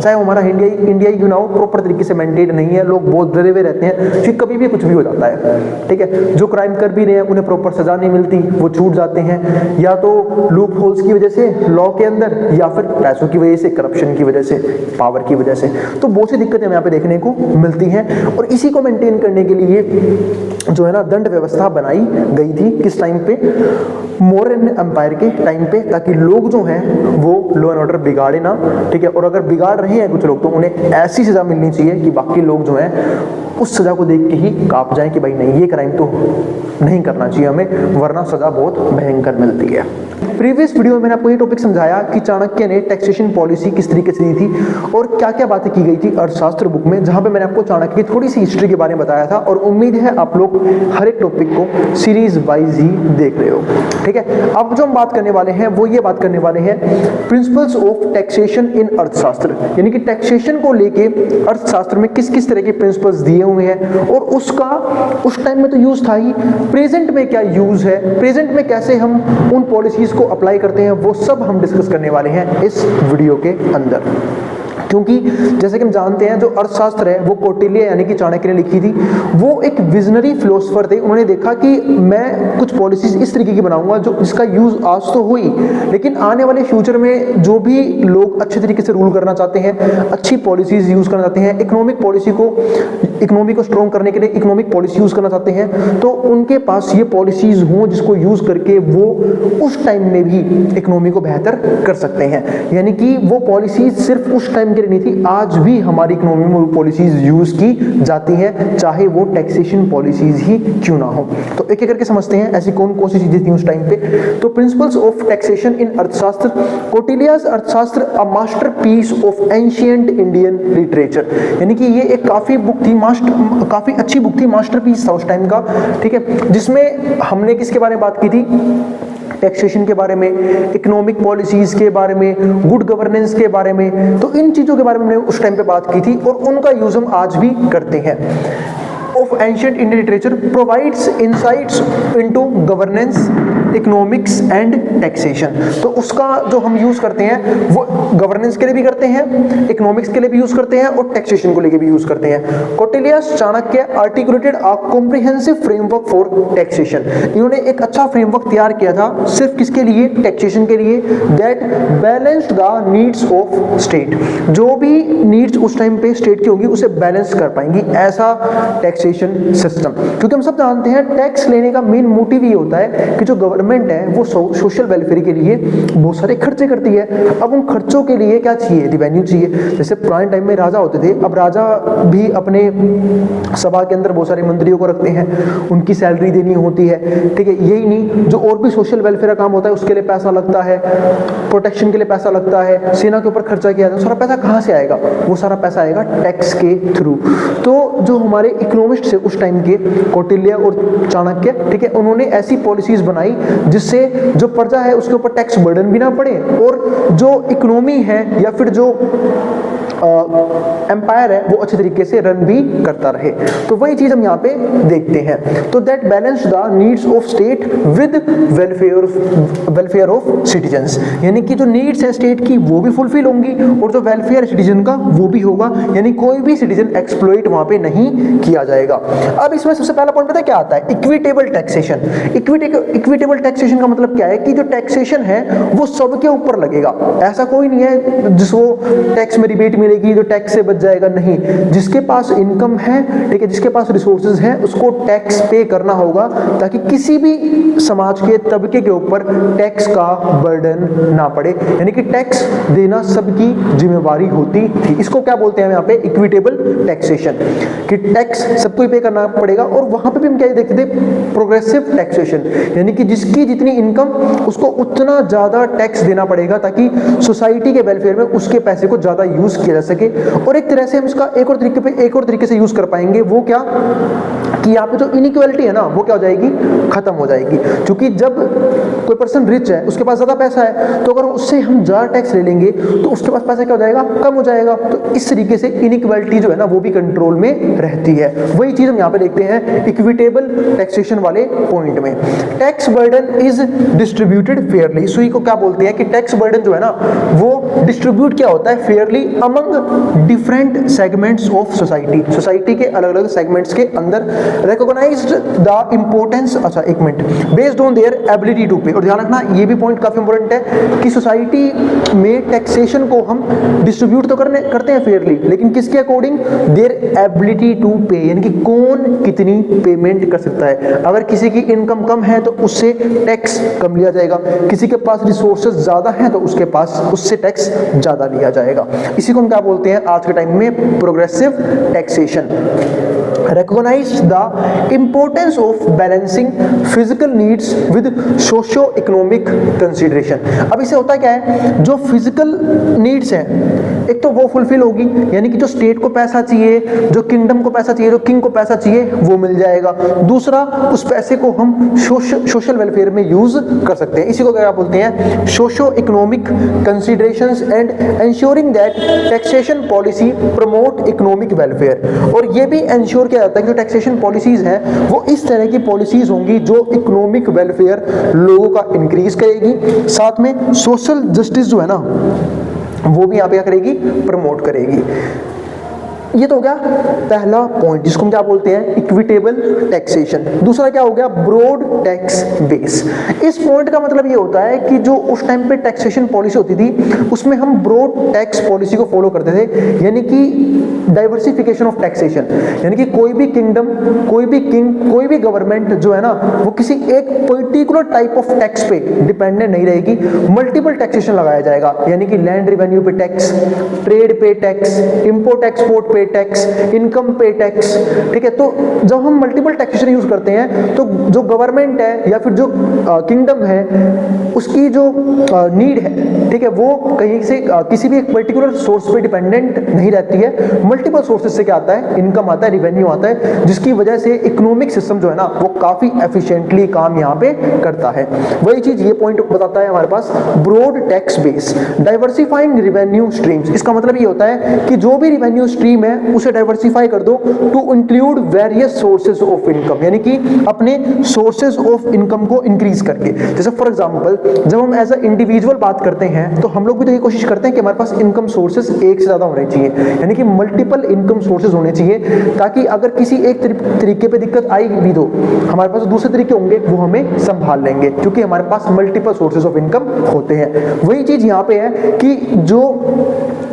चाहे हमारा इंडिया ही क्यों ना हो, प्रॉपर तरीके से मेंटेन नहीं है। लोग बहुत डरे हुए रहते हैं कि कभी भी कुछ भी हो जाता है, ठीक है। जो क्राइम कर भी रहे हैं उन्हें प्रॉपर सजा नहीं मिलती, वो छूट जाते हैं, या तो लूप होल्स की वजह से लॉ के अंदर, या फिर पैसों की वजह से, करप्शन की वजह से, पावर की वजह से। तो बहुत सी दिक्कतें यहाँ पे देखने को मिलती हैं। और इसी को मेंटेन करने के लिए जो है ना दंड व्यवस्था बनाई गई थी, किस टाइम पे, मौर्य एम्पायर के टाइम पे, ताकि लोग जो हैं वो लॉ एंड ऑर्डर बिगाड़े ना, ठीक है। और अगर बिगाड़ रहे हैं कुछ लोग तो उन्हें ऐसी सजा मिलनी चाहिए कि बाकी लोग जो हैं उस सजा को देख के ही कांप जाएं कि भाई नहीं, ये क्राइम तो नहीं करना चाहिए हमें, वरना सजा बहुत भयंकर मिलती है। प्रीवियस वीडियो में मैंने आपको ये टॉपिक समझाया कि चाणक्य ने टैक्सेशन पॉलिसी किस तरीके से दी थी और क्या क्या बातें की गई थी अर्थशास्त्र बुक में, जहां पे मैंने आपको चाणक्य की थोड़ी सी हिस्ट्री के बारे में बताया था। और उम्मीद है आप लोग हर एक टॉपिक को सीरीज वाइज ही देख रहे हो, ठीक है। अब जो हम बात करने वाले हैं वो ये बात करने वाले हैं प्रिंसिपल्स ऑफ टैक्सेशन इन अर्थशास्त्र, यानी कि टैक्सेशन को लेके अर्थशास्त्र में किस किस तरह के प्रिंसिपल्स दिए हुए हैं, और उसका उस टाइम में तो यूज था ही, प्रेजेंट में क्या यूज है, प्रेजेंट में कैसे हम उन पॉलिसीज को अप्लाई करते हैं, वो सब हम डिस्कस करने वाले हैं इस वीडियो के अंदर। क्योंकि जैसे कि हम जानते हैं जो अर्थशास्त्र है वो कौटिल्य यानी कि चाणक्य ने लिखी थी। वो एक विजनरी फिलोसोफर थे। उन्होंने देखा कि मैं कुछ पॉलिसीज इस तरीके की बनाऊंगा जो जिसका यूज आज तो हुई, लेकिन आने वाले फ्यूचर में जो भी लोग अच्छे तरीके से रूल करना चाहते हैं, अच्छी पॉलिसीज यूज करना चाहते हैं, इकोनॉमी को स्ट्रॉन्ग करने के लिए इकोनॉमिक पॉलिसी यूज करना चाहते हैं, तो उनके पास ये पॉलिसीज हों जिसको यूज करके वो उस टाइम में भी इकोनॉमी को बेहतर कर सकते हैं। यानी कि वो पॉलिसीज सिर्फ उस टाइम के लिए नहीं थी, आज भी हमारी इकोनॉमी में वो पॉलिसीज यूज की जाती हैं, चाहे वो टैक्सेशन पॉलिसीज ही क्यों ना हो। तो एक एक करके समझते हैं ऐसी कौन कौन सी चीजें थी उस टाइम पे। तो प्रिंसिपल्स ऑफ टैक्सेशन इन अर्थशास्त्र, कौटिल्यस अर्थशास्त्र a masterpiece of ancient Indian literature, यानी कि ये एक काफी बुक थी, काफी अच्छी बुक थी, मास्टरपीस था उस टाइम का, ठीक है। जिसमें हमने किसके बारे में बात की थी, टैक्सेशन के बारे में, इकोनॉमिक पॉलिसीज के बारे में, गुड गवर्नेंस के बारे में। तो इन चीजों के बारे में हमने उस टाइम पे बात की थी और उनका यूज हम आज भी करते हैं। Of ancient Indian literature provides insights into governance, economics and taxation. तो उसका जो हम यूज करते हैं वो गवर्नेंस के लिए भी करते हैं, इकोनॉमिक्स के लिए भी यूज करते हैं और टैक्सेशन को लेके भी यूज करते हैं। Kautilya's Chanakya articulated a comprehensive framework for taxation, इन्होंने एक अच्छा फ्रेमवर्क तैयार किया था सिर्फ किसके लिए, टैक्सेशन के लिए, that balanced the needs of state, जो भी नीड्स उस टाइम पे स्टेट की होगी उसे बैलेंस कर पाएंगी ऐसा टैक्सेशन सिस्टम। क्योंकि हम सब जानते हैं टैक्स लेने का मेन मोटिव ये होता है कि जो गवर्नमेंट है वो सोशल वेलफेयर के लिए बहुत सारे खर्चे करती है। अब उन खर्चों के लिए क्या चाहिए, रिवेन्यू चाहिए। जैसे पुराने टाइम में राजा होते थे, अब राजा भी अपने सभा के अंदर बहुत सारे मंत्रियों को रखते हैं, उनकी सैलरी देनी होती है, ठीक है। यही नहीं, जो और भी सोशल वेलफेयर का काम होता है उसके लिए पैसा लगता है, प्रोटेक्शन के लिए पैसा लगता है, सेना के ऊपर खर्चा किया जाता है। सारा पैसा कहाँ से आएगा, वो सारा पैसा आएगा टैक्स के थ्रू। तो जो हमारे इकोनॉमिस्ट से उस टाइम के कौटिल्य और चाणक्य, ठीक है, उन्होंने ऐसी पॉलिसीज बनाई जिससे जो प्रजा है उसके ऊपर टैक्स बर्डन भी ना पड़े और जो इकोनॉमी है या फिर जो एम्पायर है वो अच्छे तरीके से रन भी करता रहे। तो वही चीज हम यहाँ पे देखते हैं। तो that balance the needs of state with welfare of citizens, यानी कि जो नीड्स है स्टेट की वो भी फुलफिल होंगी और जो वेलफेयर सिटीजन का वो भी होगा, यानी कोई भी सिटीजन एक्सप्लॉइट वहां पे नहीं किया जाएगा। अब इसमें सबसे पहला पॉइंट पता है क्या आता है, इक्विटेबल टैक्सेशन। इक्विटेबल टैक्सेशन का मतलब क्या है कि जो टैक्सेशन है वो सबके ऊपर लगेगा। ऐसा कोई नहीं है जिसको टैक्स में रिबेट मिलेगी जो टैक्स से बच जाएगा, नहीं। जिसके पास इनकम है, ठीक है, जिसके पास रिसोर्सेज हैं उसको टैक्स पे करना होगा ताकि किसी भी समाज के तबके के ऊपर टैक्स का बर्डन ना पड़े, यानी कि टैक्स देना सबकी जिम्मेवारी होती थी। इसको क्या बोलते हैं यहाँ पे, इक्विटेबल टैक्सेशन, कि टैक्स सबको ही पे करना पड़ेगा। और वहां पे भी हम क्या देखते थे, प्रोग्रेसिव टैक्सेशन, यानी कि जिसकी जितनी इनकम उसको उतना ज्यादा टैक्स देना पड़ेगा ताकि सोसाइटी के वेलफेयर में उसके पैसे को ज्यादा यूज किया जा सके। और एक तरह से हम इसका एक और तरीके से यूज कर पाएंगे, वो क्या कि यहाँ पे जो इनइक्वालिटी है ना वो क्या हो जाएगी, खत्म हो जाएगी। क्योंकि जब कोई पर्सन रिच है, उसके पास ज़्यादा पैसा है, तो अगर उससे हम ज़्यादा टैक्स ले लेंगे तो उसके पास पैसा क्या हो जाएगा, कम हो जाएगा। तो इस तरीके से इनइक्वालिटी जो है ना वो भी कंट्रोल में रहती है। वही चीज़ हम यहाँ पे देखते हैं इक्विटेबल टैक्सेशन वाले पॉइंट में। Tax burden is distributed Fairlie. इसी को क्या बोलते हैं कि टैक्स बर्डन जो है ना वो डिस्ट्रीब्यूट क्या होता है, Fairlie among different segments of society. Society के अलग अलग सेगमेंट्स के अंदर रिकॉग्नाइज्ड द इंपॉर्टेंस, अच्छा एक minute, based on their ability to pay. और ध्यान रखना ये भी पॉइंट काफी इंपॉर्टेंट है कि सोसाइटी में टैक्सेशन को हम डिस्ट्रीब्यूट तो करते हैं फेयरली, लेकिन किसके अकॉर्डिंग, देयर एबिलिटी टू पे, यानी कि कौन कितनी पेमेंट कर सकता है। अगर किसी की इनकम कम है तो उससे टैक्स कम लिया जाएगा, किसी के पास रिसोर्सेज ज्यादा है तो उसके पास उससे टैक्स ज्यादा लिया जाएगा। इसी को हम क्या बोलते हैं आज के टाइम में, progressive taxation. recognize the importance of balancing physical needs with socio-economic consideration। अब इससे होता क्या है, जो फिजिकल नीड्स हैं एक तो वो फुलफिल होगी, यानी कि जो स्टेट को पैसा चाहिए, जो किंगडम को पैसा चाहिए, जो किंग को पैसा चाहिए वो मिल जाएगा। दूसरा, उस पैसे को हम सोशल वेलफेयर में यूज कर सकते हैं। इसी को क्या बोलते हैं, socio economic considerations and ensuring that taxation policy promote economic welfare. और ये भी एंश्योर किया जाता है कि जो टैक्सेशन पॉलिसीज हैं वो इस तरह की पॉलिसीज होंगी जो इकोनॉमिक वेलफेयर लोगों का इंक्रीज करेगी, साथ में सोशल जस्टिस जो है ना वो भी यहाँ पे क्या करेगी, प्रमोट करेगी। ये तो हो गया पहला पॉइंट जिसको हम क्या बोलते हैं, इक्विटेबल टैक्सेशन। दूसरा क्या हो गया, ब्रॉड टैक्स बेस। इस पॉइंट का मतलब ये होता है कि जो उस टाइम पे टैक्सेशन पॉलिसी होती थी उसमें हम ब्रॉड टैक्स पॉलिसी को फॉलो करते थे, यानी कि डाइवर्सिफिकेशन ऑफ टैक्सेशन, यानी कि कोई भी किंगडम, कोई भी किंग, कोई भी गवर्नमेंट जो है ना वो किसी एक पर्टिकुलर टाइप ऑफ टैक्स पे डिपेंडेंट नहीं रहेगी, मल्टीपल टैक्सेशन लगाया जाएगा, यानी कि लैंड रेवेन्यू पे टैक्स, ट्रेड पे टैक्स, इंपोर्ट एक्सपोर्ट पे टैक्स, इनकम पे टैक्स। ठीक है, तो जब हम मल्टीपल टैक्सेशन यूज करते हैं तो जो गवर्नमेंट है या फिर जो किंगडम है उसकी जो नीड है, ठीक है, वो कहीं से किसी भी एक पर्टिकुलर सोर्स पे डिपेंडेंट नहीं रहती है, मल्टीपल सोर्सेज से क्या आता है, इनकम आता है, रिवेन्यू आता है, जिसकी वजह से इकोनॉमिक सिस्टम जो है ना वो काफी एफिशिएंटली काम यहाँ पे करता है। वही चीज ये पॉइंट बताता है हमारे पास, broad tax base, diversifying revenue streams. इसका मतलब ये होता है कि जो भी रिवेन्यू स्ट्रीम है उसे डाइवर्सिफाई कर दो to include various sources of income, यानी कि अपने सोर्सेज ऑफ इनकम को इंक्रीज करके। जैसे फॉर एग्जांपल जब हम एज अ इंडिविजुअल बात करते हैं तो हम लोग भी तो ये कोशिश करते हैं कि हमारे पास इनकम सोर्सेज एक से ज्यादा होने चाहिए, यानी कि मल्टीपल इनकम सोर्सेज होने चाहिए, ताकि अगर किसी एक तरीके पे दिक्कत आई भी तो हमारे पास दूसरे तरीके होंगे वो हमें संभाल लेंगे, क्योंकि हमारे पास मल्टीपल सोर्सेज ऑफ इनकम होते हैं। वही चीज यहाँ पे है कि जो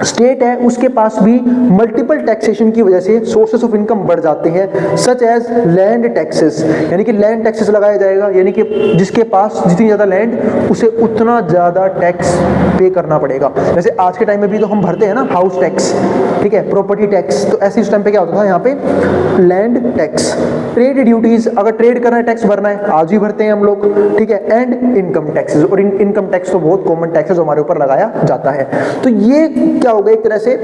स्टेट है उसके पास भी मल्टीपल टैक्सेशन की वजह से सोर्सेस ऑफ इनकम बढ़ जाते हैं, सच एज लैंड टैक्सेस, यानी कि लैंड टैक्सेस लगाया जाएगा, यानी कि जिसके पास जितनी ज्यादा लैंड उसे उतना ज्यादा टैक्स पे करना पड़ेगा। जैसे आज के टाइम में भी तो हम भरते हैं ना हाउस टैक्स, ठीक है, प्रॉपर्टी टैक्स, तो ऐसे इस टाइम पे क्या होता था यहाँ पे लैंड टैक्स, ट्रेड ड्यूटीज, अगर ट्रेड करना है टैक्स भरना है आज भी भरते हैं हम लोग, ठीक है, एंड इनकम टैक्सेस। और इनकम टैक्स तो बहुत कॉमन टैक्स है जो हमारे ऊपर लगाया जाता है। तो ये क्या हो गया, एक तरह से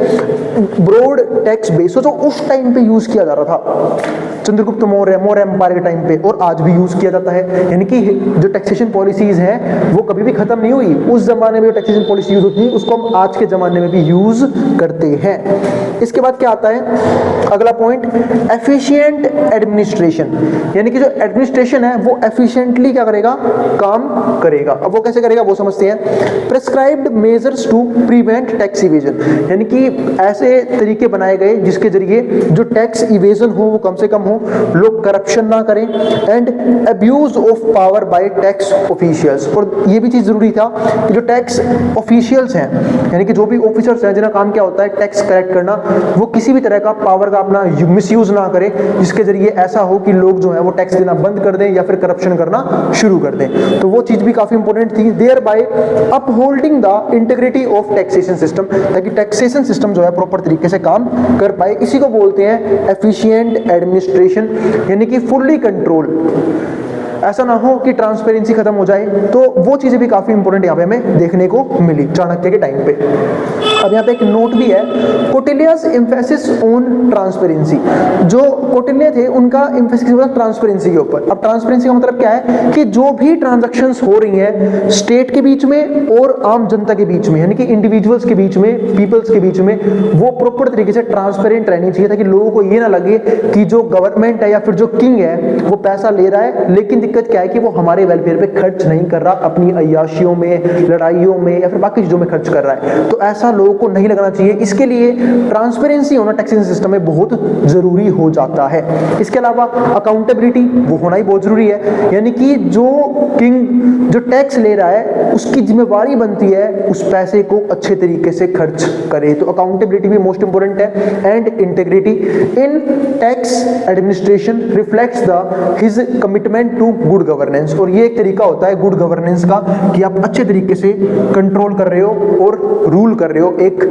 ब्रॉड टैक्स बेस जो उस टाइम पे यूज किया जा रहा था चंद्रगुप्त मौर्य एम्पायर के टाइम पे, और आज भी यूज किया जाता है, यानी कि जो टैक्सेशन पॉलिसीज हैं वो कभी भी खत्म नहीं हुई। उस जमाने में जो टैक्सेशन पॉलिसी यूज होती है उसको हम आज के जमाने में भी यूज करते हैं। इसके बाद क्या आता है अगला पॉइंट, एफिशिएंट एडमिनिस्ट्रेशन, यानी कि जो एडमिनिस्ट्रेशन है वो एफिशिएंटली क्या करेगा, काम करेगा। अब वो कैसे करेगा वो समझते हैं। Prescribed measures to prevent tax evasion, यानी कि ऐसे तरीके बनाए गए जिसके जरिए जो टैक्स इवेजन हो वो कम से कम हो, लोग करप्शन ना करें, and abuse of power bye tax officials. और ये भी चीज जरूरी था कि जो टैक्स ऑफिशियल्स हैं, यानी कि जो भी ऑफिसर्स हैं जिनका काम क्या होता है टैक्स कलेक्ट करना, वो किसी भी तरह का पावर का अपना मिसयूज ना करें जिसके जरिए ऐसा हो कि लोग जो है वो टैक्स देना बंद कर दें या फिर करप्शन करना शुरू कर दें। तो वो चीज भी काफी इंपॉर्टेंट थी, thereby upholding the integrity of taxation system, ताकि टैक्सेशन सिस्टम जो है प्रॉपर तरीके से काम कर पाए। इसी को बोलते हैं एफिशिएंट एडमिनिस्ट्रेशन, यानी कि फुल्ली कंट्रोल। ऐसा ना हो कि ट्रांसपेरेंसी खत्म हो जाए। तो वो चीजें भी काफी इंपॉर्टेंट यहाँ पे हमें देखने को मिली चाणक्य के टाइम पे। अब यहाँ पे एक नोट भी है, कौटिल्यस एम्फेसिस ऑन ट्रांसपेरेंसी। जो कौटिल्य थे उनका एम्फेसिस ट्रांसपेरेंसी के ऊपर। अब ट्रांसपेरेंसी का मतलब क्या है कि जो भी ट्रांजैक्शंस हो रही हैं स्टेट के बीच में और आम जनता के बीच में, यानी कि इंडिविजुअल्स के बीच में, पीपल्स के बीच में, वो प्रॉपर तरीके से ट्रांसपेरेंट रहनी चाहिए, ताकि लोगों को ये ना लगे कि जो गवर्नमेंट है या फिर जो किंग है वो पैसा ले रहा है, लेकिन दिक्कत क्या है कि वो हमारे वेलफेयर पे खर्च नहीं कर रहा, अपनी अय्याशियों में, लड़ाइयों में या फिर बाकी चीजों में खर्च कर रहा है। तो ऐसा लोगों को नहीं लगना चाहिए। इसके लिए ट्रांसपेरेंसी होना टैक्सेशन सिस्टम में बहुत जरूरी हो जाता है। इसके अलावा अकाउंटेबिलिटी वो होना ही बहुत जरूरी है, यानी कि जो किंग जो टैक्स ले रहा है उसकी जिम्मेवारी बनती है उस पैसे को अच्छे तरीके से खर्च करे। तो अकाउंटेबिलिटी भी मोस्ट इंपोर्टेंट है। And integrity in tax administration reflects the his commitment to good governance. और ये एक तरीका होता है गुड गवर्नेंस का कि आप अच्छे तरीके से कंट्रोल कर रहे हो और रूल कर रहे हो एक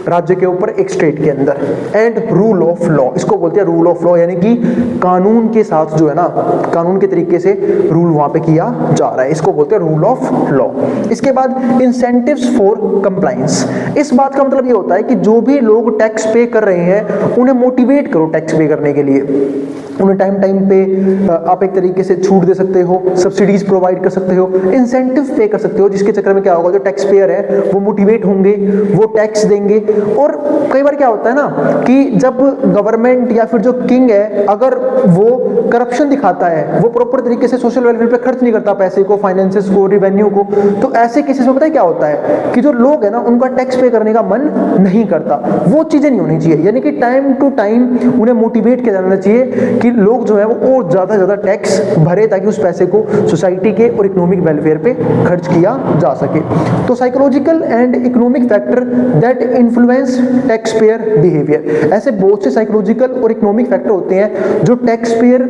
राज्य के ऊपर, एक स्टेट के अंदर। एंड रूल ऑफ लॉ, इसको बोलते हैं रूल ऑफ लॉ, यानी कि कानून के साथ जो है ना, कानून के तरीके से रूल वहां पे किया जा रहा है, इसको बोलते हैं रूल ऑफ लॉ। इसके बाद इंसेंटिव्स फॉर कंप्लायंस। इस बात का मतलब ये होता है कि जो भी लोग टैक्स पे कर रहे हैं उन्हें मोटिवेट करो टैक्स पे करने के लिए। उन्हें टाइम टाइम पे आप एक तरीके से छूट दे सकते हो, सब्सिडीज प्रोवाइड कर सकते हो, इंसेंटिव पे कर सकते हो, जिसके चक्कर में क्या होगा, जो टैक्स पेयर है वो मोटिवेट होंगे, वो टैक्स देंगे। और कई बार क्या होता है ना कि जब गवर्नमेंट या फिर जो किंग है अगर वो करप्शन दिखाता है, वो प्रॉपर तरीके से सोशल वेलफेयर पे खर्च नहीं करता पैसे को, फाइनेंसेस को, रिवेन्यू को, तो ऐसे केसेस में पता है क्या होता है कि जो लोग है ना उनका टैक्स पे करने का मन नहीं करता। वो चीजें नहीं होनी चाहिए, यानी कि टाइम टू टाइम उन्हें मोटिवेट किया जाना चाहिए कि लोग जो है वो और ज्यादा ज्यादा टैक्स भरे, ताकि उस पैसे को सोसाइटी के और इकोनॉमिक वेलफेयर पे खर्च किया जा सके। तो psychological and economic factor that influence tax payer behaviour. ऐसे बहुत से साइकोलॉजिकल और इकोनॉमिक फैक्टर होते हैं जो टैक्स पेयर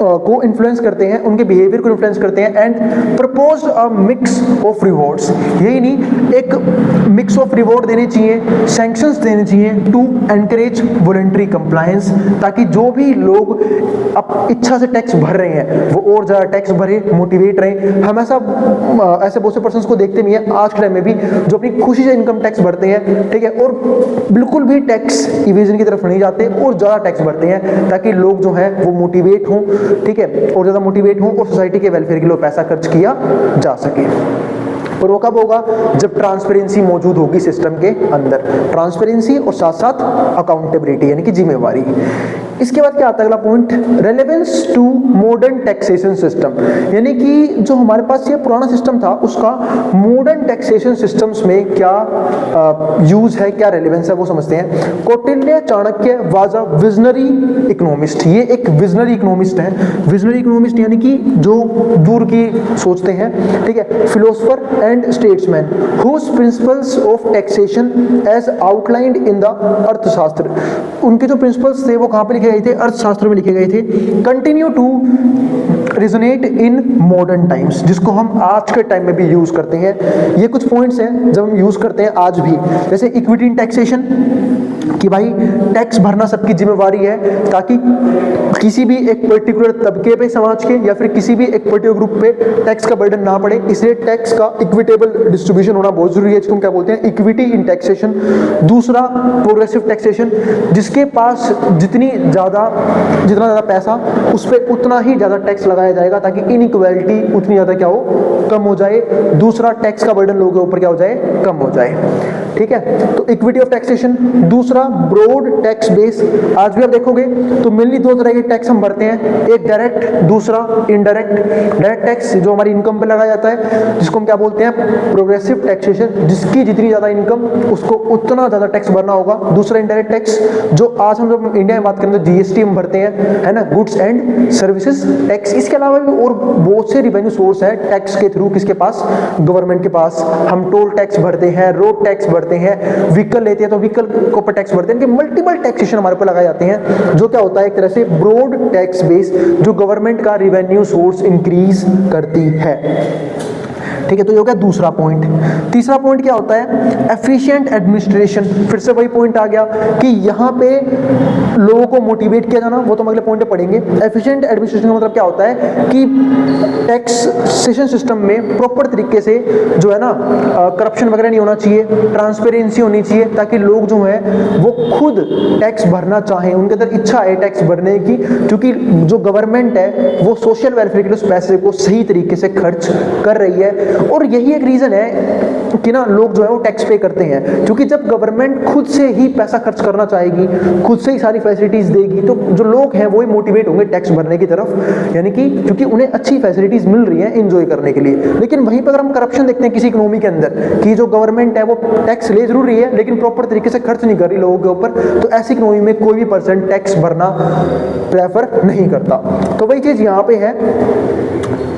को इन्फ्लुएंस करते हैं, उनके बिहेवियर को इन्फ्लुएंस करते हैं। And propose a mix of rewards, यही नहीं एक मिक्स ऑफ रिवॉर्ड देने चाहिए, सैंक्शंस देने चाहिए टू एनकरेज वॉलंटरी कंप्लायंस, ताकि जो भी लोग अब इच्छा से टैक्स भर रहे हैं वो और ज्यादा टैक्स भरे, मोटिवेट रहे। हम ऐसा ऐसे बहुत से पर्सन्स को देखते भी हैं आज के टाइम में भी जो अपनी खुशी से इनकम टैक्स भरते हैं, ठीक है, और बिल्कुल भी टैक्स इवेजन की तरफ नहीं जाते और ज्यादा टैक्स भरते हैं, ताकि लोग जो है वो मोटिवेट हों, ठीक है, और ज्यादा मोटिवेट हों और सोसाइटी के वेलफेयर के लिए पैसा खर्च किया जा सके। और वो कब होगा, जब ट्रांसपेरेंसी मौजूद होगी सिस्टम के अंदर, ट्रांसपेरेंसी और साथ साथ अकाउंटेबिलिटी यानी कि जिम्मेवारी। इसके बाद क्या आता है अगला point, relevance to modern taxation system, यानी कि जो हमारे पास ये पुराना सिस्टम था उसका मॉडर्न टैक्सेशन सिस्टम्स में क्या यूज है, क्या रेलेवेंस है, वो समझते हैं। Kautilya Chanakya was a visionary economist, ये एक विजनरी इकोनॉमिस्ट है। विजनरी इकोनॉमिस्ट यानी कि जो दूर की सोचते हैं, ठीक है, philosopher and statesman whose principles of taxation as outlined in the Arthashastra. उनके जो प्रिंसिपल्स थे वो कहां पे लिखे गए थे, अर्थशास्त्र में लिखे गए थे। Continue to resonate in modern times, जिसको हम आज के टाइम में भी यूज करते हैं। ये कुछ पॉइंट्स हैं जब हम यूज करते हैं आज भी, जैसे इक्विटी इन टैक्सेशन, कि भाई टैक्स भरना सबकी जिम्मेवारी है, ताकि किसी भी एक पर्टिकुलर तबके पे समाज के या फिर किसी भी एक पर्टिकुलर ग्रुप पे टैक्स का बर्डन ना पड़े, इसलिए टैक्स का इक्विटेबल डिस्ट्रीब्यूशन होना बहुत जरूरी है, जिसको हम क्या बोलते हैं, इक्विटी इन टैक्सेशन। दूसरा प्रोग्रेसिव टैक्सेशन, जिसके पास जितना ज्यादा पैसा उस पर उतना ही ज्यादा टैक्स लगाया जाएगा, ताकि इनइक्वालिटी उतनी ज्यादा क्या हो, कम हो जाए। दूसरा टैक्स का बर्डन लोगों के ऊपर क्या हो जाए, कम हो जाए, ठीक है। तो इक्विटी ऑफ टैक्सेशन। दूसरा ब्रॉड टैक्स बेस, आज भी आप देखोगे तो मेनली दो तरह के टैक्स हम भरते हैं, एक डायरेक्ट, दूसरा इनडायरेक्ट। डायरेक्ट टैक्स जो हमारी इनकम पे लगाया जाता है, जिसको हम क्या बोलते हैं, प्रोग्रेसिव टैक्सेशन, जिसकी जितनी ज्यादा इनकम उसको उतना ज्यादा टैक्स भरना होगा। दूसरा इनडायरेक्ट टैक्स, जो आज हम जब इंडिया में बात करें तो जीएसटी हम भरते हैं, है ना, गुड्स एंड सर्विसेज टैक्स। इसके अलावा भी और बहुत से रिवेन्यू सोर्स है टैक्स के थ्रू, किसके पास, गवर्नमेंट के पास। हम टोल टैक्स भरते हैं, रोड टैक्स भरते हैं, व्हीकल लेते हैं तो व्हीकल के ऊपर टैक्स भरते हैं। इनके मल्टीपल टैक्सेशन हमारे ऊपर लगाए जाते हैं, जो क्या होता है, एक तरह से ब्रॉड टैक्स बेस, जो गवर्नमेंट का रिवेन्यू सोर्स इंक्रीज करती है, ठीक है। तो ये हो गया दूसरा पॉइंट। तीसरा पॉइंट क्या होता है, एफिशिएंट एडमिनिस्ट्रेशन। फिर से वही पॉइंट आ गया कि यहाँ पे लोगों को मोटिवेट किया जाना, वो तो हम अगले पॉइंट पे पढ़ेंगे। एफिशिएंट एडमिनिस्ट्रेशन का मतलब क्या होता है कि टैक्सेशन सिस्टम में प्रॉपर तरीके से जो है ना करप्शन वगैरह नहीं होना चाहिए, ट्रांसपेरेंसी होनी चाहिए, ताकि लोग जो है वो खुद टैक्स भरना चाहें, उनके अंदर इच्छा है टैक्स भरने की, क्योंकि जो गवर्नमेंट है वो सोशल वेलफेयर के लिए उस पैसे को सही तरीके से खर्च कर रही है। और यही एक रीजन है कि ना लोग जो है वो टैक्स पे करते हैं, क्योंकि जब गवर्नमेंट खुद से ही पैसा खर्च करना चाहेगी, खुद से ही सारी फैसिलिटीज देगी, तो जो लोग हैं वो ही मोटिवेट होंगे टैक्स भरने की तरफ, यानी कि क्योंकि उन्हें अच्छी फैसिलिटीज मिल रही है एंजॉय करने के लिए। लेकिन वहीं पर अगर हम करप्शन देखते हैं किसी इकोनॉमी के अंदर कि जो गवर्नमेंट है वो टैक्स ले जरूर रही है लेकिन प्रॉपर तरीके से खर्च नहीं कर रही लोगों के ऊपर, तो ऐसी इकोनॉमी में कोई भी पर्सन टैक्स भरना प्रेफर नहीं करता। तो वही चीज यहाँ पे है,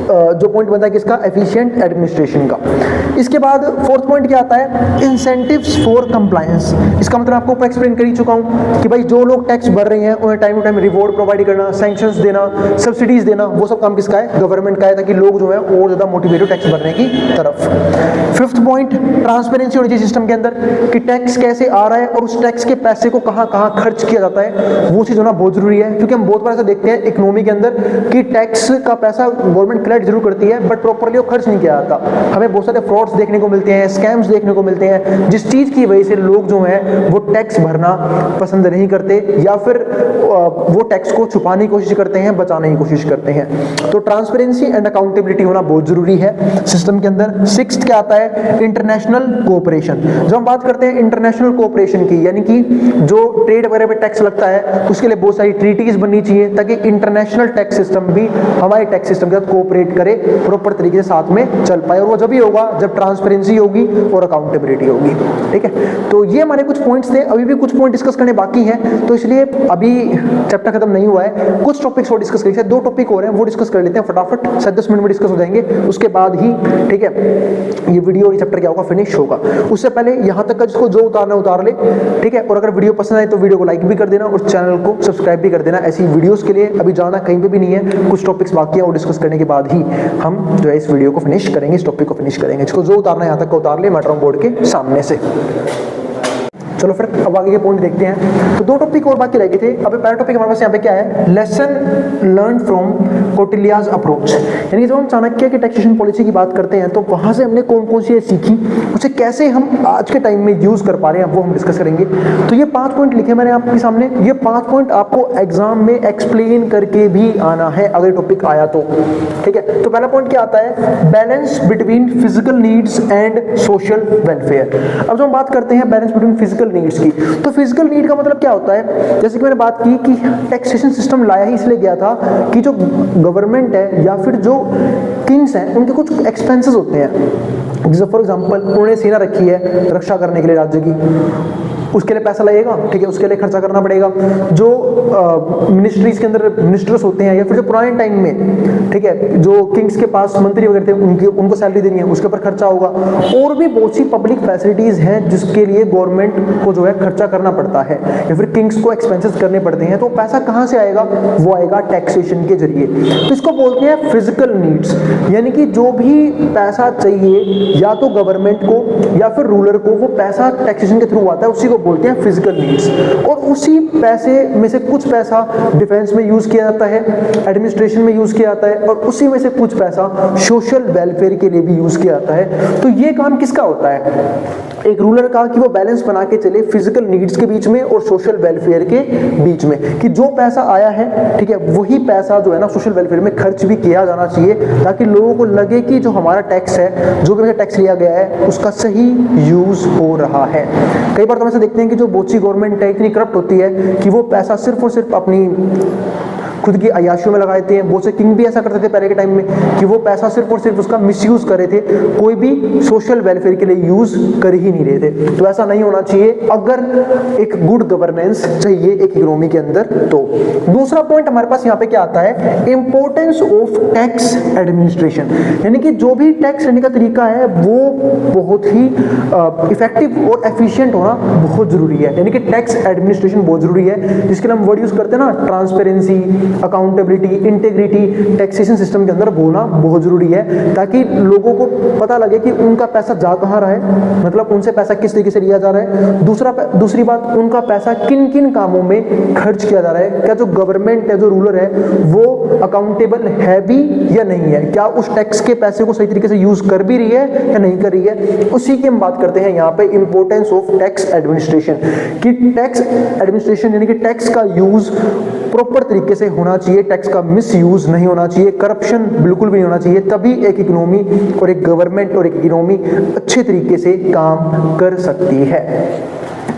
जो पॉइंट बनता है किसका, एफिशिएंट एडमिनिस्ट्रेशन का। इसके बाद फोर्थ पॉइंट क्या आता है, इंसेंटिव्स फॉर कंप्लायंस। इसका मतलब आपको ऊपर एक्सप्लेन कर ही चुका हूं कि भाई जो लोग टैक्स भर रहे हैं उन्हें time to time reward provide करना, सैंक्शंस देना, सब्सिडीज देना, वो सब काम किसका है, गवर्नमेंट का है, ताकि लोग जो है और ज्यादा मोटिवेट हो टैक्स भरने की तरफ। फिफ्थ पॉइंट, ट्रांसपेरेंसी होनी चाहिए सिस्टम के अंदर कि टैक्स कैसे आ रहा है और उस टैक्स के पैसे को कहां कहां खर्च किया जाता है, वो चीज होना बहुत जरूरी है। क्योंकि हम बहुत बार ऐसा देखते हैं इकोनॉमी के अंदर कि टैक्स का पैसा गवर्नमेंट कलेक्ट जरूर करती है बट प्रॉपर्ली वो खर्च नहीं किया जाता। हमें बहुत सारे फ्रॉड्स देखने को मिलते हैं, स्कैम्स देखने को मिलते हैं, जिस चीज की वजह से लोग जो हैं वो टैक्स भरना पसंद नहीं करते या फिर वो टैक्स को छुपाने की कोशिश करते हैं, बचाने की कोशिश करते हैं। तो ट्रांसपेरेंसी एंड अकाउंटेबिलिटी होना बहुत जरूरी है सिस्टम के अंदर। सिक्स्थ क्या आता है, इंटरनेशनल कोऑपरेशन। जब हम बात करते हैं इंटरनेशनल कोऑपरेशन की, यानी कि जो ट्रेड वगैरह पे टैक्स लगता है उसके लिए बहुत सारी ट्रीटीज बननी चाहिए ताकि इंटरनेशनल टैक्स सिस्टम भी हमारे टैक्स सिस्टम के साथ कोऑपरेट करे, प्रॉपर तरीके से साथ में चल पाए। और वो जब ही होगा जब ट्रांसपेरेंसी होगी और अकाउंटेबिलिटी होगी। ठीक है, तो ये हमारे कुछ पॉइंट्स थे, अभी भी कुछ पॉइंट डिस्कस करने बाकी हैं, तो इसलिए अभी चैप्टर खत्म नहीं हुआ है, कुछ टॉपिक्स और डिस्कस करेंगे, दो टॉपिक और हैं वो डिस्कस कर लेते हैं फटाफट, 7-10 मिनट में डिस्कस हो जाएंगे, उसके बाद ही ठीक है ये वीडियो और चैप्टर क्या होगा, फिनिश होगा। उससे पहले यहाँ तक का जिसको जो उतारना उतार ले, ठीक है। और अगर वीडियो पसंद आए तो वीडियो को लाइक भी कर देना और चैनल को सब्सक्राइब भी कर देना ऐसी वीडियोस के लिए। अभी जाना कहीं पे भी नहीं है, कुछ टॉपिक्स बाकी है और डिस्कस करने के बाद ही हम जो है इस वीडियो को फिनिश करेंगे, इस टॉपिक को फिनिश करेंगे। जिसको जो उतारना है यहाँ तक का उतार ले मैट्रॉन बोर्ड के सामने से। चलो फिर अब आगे के पॉइंट देखते हैं। तो दो टॉपिक और बाकी रह गए थे। अब पहला टॉपिक हमारे पास यहाँ पे क्या है, lesson learn from Kautilya's approach. यानी जब हम चाणक्य की टैक्सेशन पॉलिसी की बात करते हैं तो वहां से हमने कौन कौन सी सीखी, उसे कैसे हम आज के टाइम में यूज कर पा रहे हैं, वो हम डिस्कस करेंगे। तो ये 5 पॉइंट लिखे मैंने आपके सामने, ये 5 पॉइंट आपको एग्जाम में एक्सप्लेन करके भी आना है अगर टॉपिक आया तो। ठीक है, तो पहला पॉइंट क्या आता है, balance between physical needs and social welfare. अब जो हम बात करते हैं बैलेंस बिटवीन फिजिकल नीड्स की, तो फिजिकल नीड का मतलब क्या होता है, जैसे कि मैंने बात की कि टैक्सेशन सिस्टम लाया ही इसलिए गया था कि जो गवर्नमेंट है या फिर जो किंग्स हैं उनके कुछ एक्सपेंसेस होते हैं। जैसे फॉर एग्जांपल उन्होंने सेना रखी है रक्षा करने के लिए राज्य की, उसके लिए पैसा लगेगा, ठीक है, उसके लिए खर्चा करना पड़ेगा। जो मिनिस्ट्रीज के अंदर मिनिस्टर्स होते हैं या फिर जो पुराने टाइम में, ठीक है, जो किंग्स के पास मंत्री वगैरह थे उनको सैलरी देनी है, उसके ऊपर खर्चा होगा। और भी बहुत सी पब्लिक फैसिलिटीज हैं जिसके लिए गवर्नमेंट को जो है खर्चा करना पड़ता है या फिर किंग्स को एक्सपेंसेस करने पड़ते हैं। तो पैसा कहाँ से आएगा, वो आएगा टैक्सेशन के जरिए। तो इसको बोलते हैं फिजिकल नीड्स, यानी कि जो भी पैसा चाहिए या तो गवर्नमेंट को या फिर रूलर को, वो पैसा टैक्सेशन के थ्रू आता है, उसी को बोलते हैं फिजिकल नीड्स। और उसी पैसे में से कुछ पैसा डिफेंस में यूज किया जाता है, एडमिनिस्ट्रेशन में यूज किया जाता है, और उसी में से कुछ पैसा सोशल वेलफेयर के लिए भी यूज किया जाता है। तो ये काम किसका होता है, एक रूलर का, कि वो बैलेंस बना के चले फिजिकल नीड्स के बीच में और सोशल वेलफेयर के बीच में, कि जो पैसा आया है, ठीक है, वही पैसा जो है ना सोशल वेलफेयर में खर्च भी किया जाना चाहिए, ताकि लोगों को लगे कि जो हमारा टैक्स है, जो भी टैक्स लिया गया है, उसका सही यूज हो रहा है। कई बार तो हम ऐसा देखते हैं कि जो बहुत सी गवर्नमेंट है इतनी करप्ट होती है कि वो पैसा सिर्फ और सिर्फ अपनी खुद की अयाशियों में लगा देते हैं। बहुत से किंग भी ऐसा करते थे पहले के टाइम में कि वो पैसा सिर्फ और सिर्फ उसका मिसयूज कर रहे थे, कोई भी सोशल वेलफेयर के लिए यूज कर ही नहीं रहे थे। तो ऐसा नहीं होना चाहिए अगर एक गुड गवर्नेंस चाहिए एक इकोनॉमी के अंदर। तो दूसरा पॉइंट हमारे पास यहाँ पे क्या आता है, इंपॉर्टेंस ऑफ टैक्स एडमिनिस्ट्रेशन, यानी कि जो भी टैक्स लेने का तरीका है वो बहुत ही इफेक्टिव और एफिशिएंट होना बहुत जरूरी है। यानी कि टैक्स एडमिनिस्ट्रेशन बहुत जरूरी है, जिसके लिए हम वर्ड यूज करते हैं ना, transparency, accountability, integrity taxation system के अंदर होना बहुत जरूरी है, ताकि लोगों को पता लगे कि उनका पैसा जा कहाँ रहा है, मतलब उनसे पैसा किस तरीके से लिया जा रहा है। दूसरी बात, उनका पैसा किन किन कामों में खर्च किया जा रहा है, क्या जो गवर्नमेंट है, जो रूलर है, वो अकाउंटेबल है भी या नहीं है, क्या उस टैक्स के पैसे को सही तरीके से यूज कर भी रही है या नहीं कर रही है। उसी की हम बात करते हैं यहाँ पे इंपॉर्टेंस ऑफ टैक्स एडमिनिस्ट्रेशन, कि टैक्स एडमिनिस्ट्रेशन यानी कि टैक्स का यूज प्रॉपर तरीके से होना चाहिए, टैक्स का मिस यूज नहीं होना चाहिए, करप्शन बिल्कुल भी नहीं होना चाहिए, तभी एक इकोनॉमी और एक गवर्नमेंट और एक इकोनॉमी अच्छे तरीके से काम कर सकती है।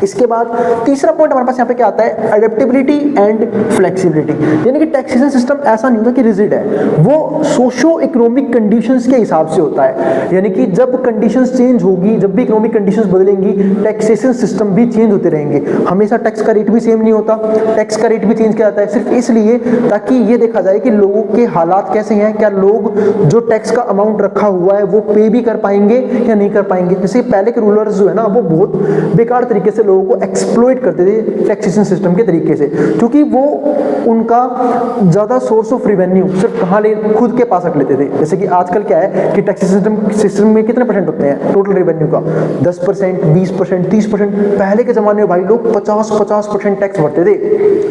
इसके बाद तीसरा पॉइंट हमारे पास यहाँ पे क्या आता है, एडेप्टेबिलिटी एंड फ्लेक्सिबिलिटी, यानी कि टैक्सेशन सिस्टम ऐसा नहीं होता कि रिजिड है, वो सोशो इकोनॉमिक कंडीशंस के हिसाब से होता है, यानी कि जब कंडीशंस चेंज होगी, जब भी इकोनॉमिक कंडीशंस बदलेंगी, टैक्सेशन सिस्टम भी चेंज होते रहेंगे। हमेशा टैक्स का रेट भी सेम नहीं होता, टैक्स का रेट भी चेंज किया जाता है सिर्फ इसलिए ताकि ये देखा जाए कि लोगों के हालात कैसे हैं, क्या लोग जो टैक्स का अमाउंट रखा हुआ है वो पे भी कर पाएंगे या नहीं कर पाएंगे। जैसे पहले के रूलर्स जो है ना, वो बहुत बेकार तरीके से लोगों को एक्सप्लॉइट करते थे टैक्सेशन सिस्टम के तरीके से, क्योंकि वो उनका ज्यादा सोर्स ऑफ रेवेन्यू सिर्फ कहां ले, खुद के पास रख लेते थे। जैसे कि आजकल क्या है कि टैक्सेशन सिस्टम में कितने परसेंट होते हैं टोटल रेवेन्यू का, 10%, 20%, 30%। पहले के जमाने में भाई लोग 50% टैक्स भरते थे,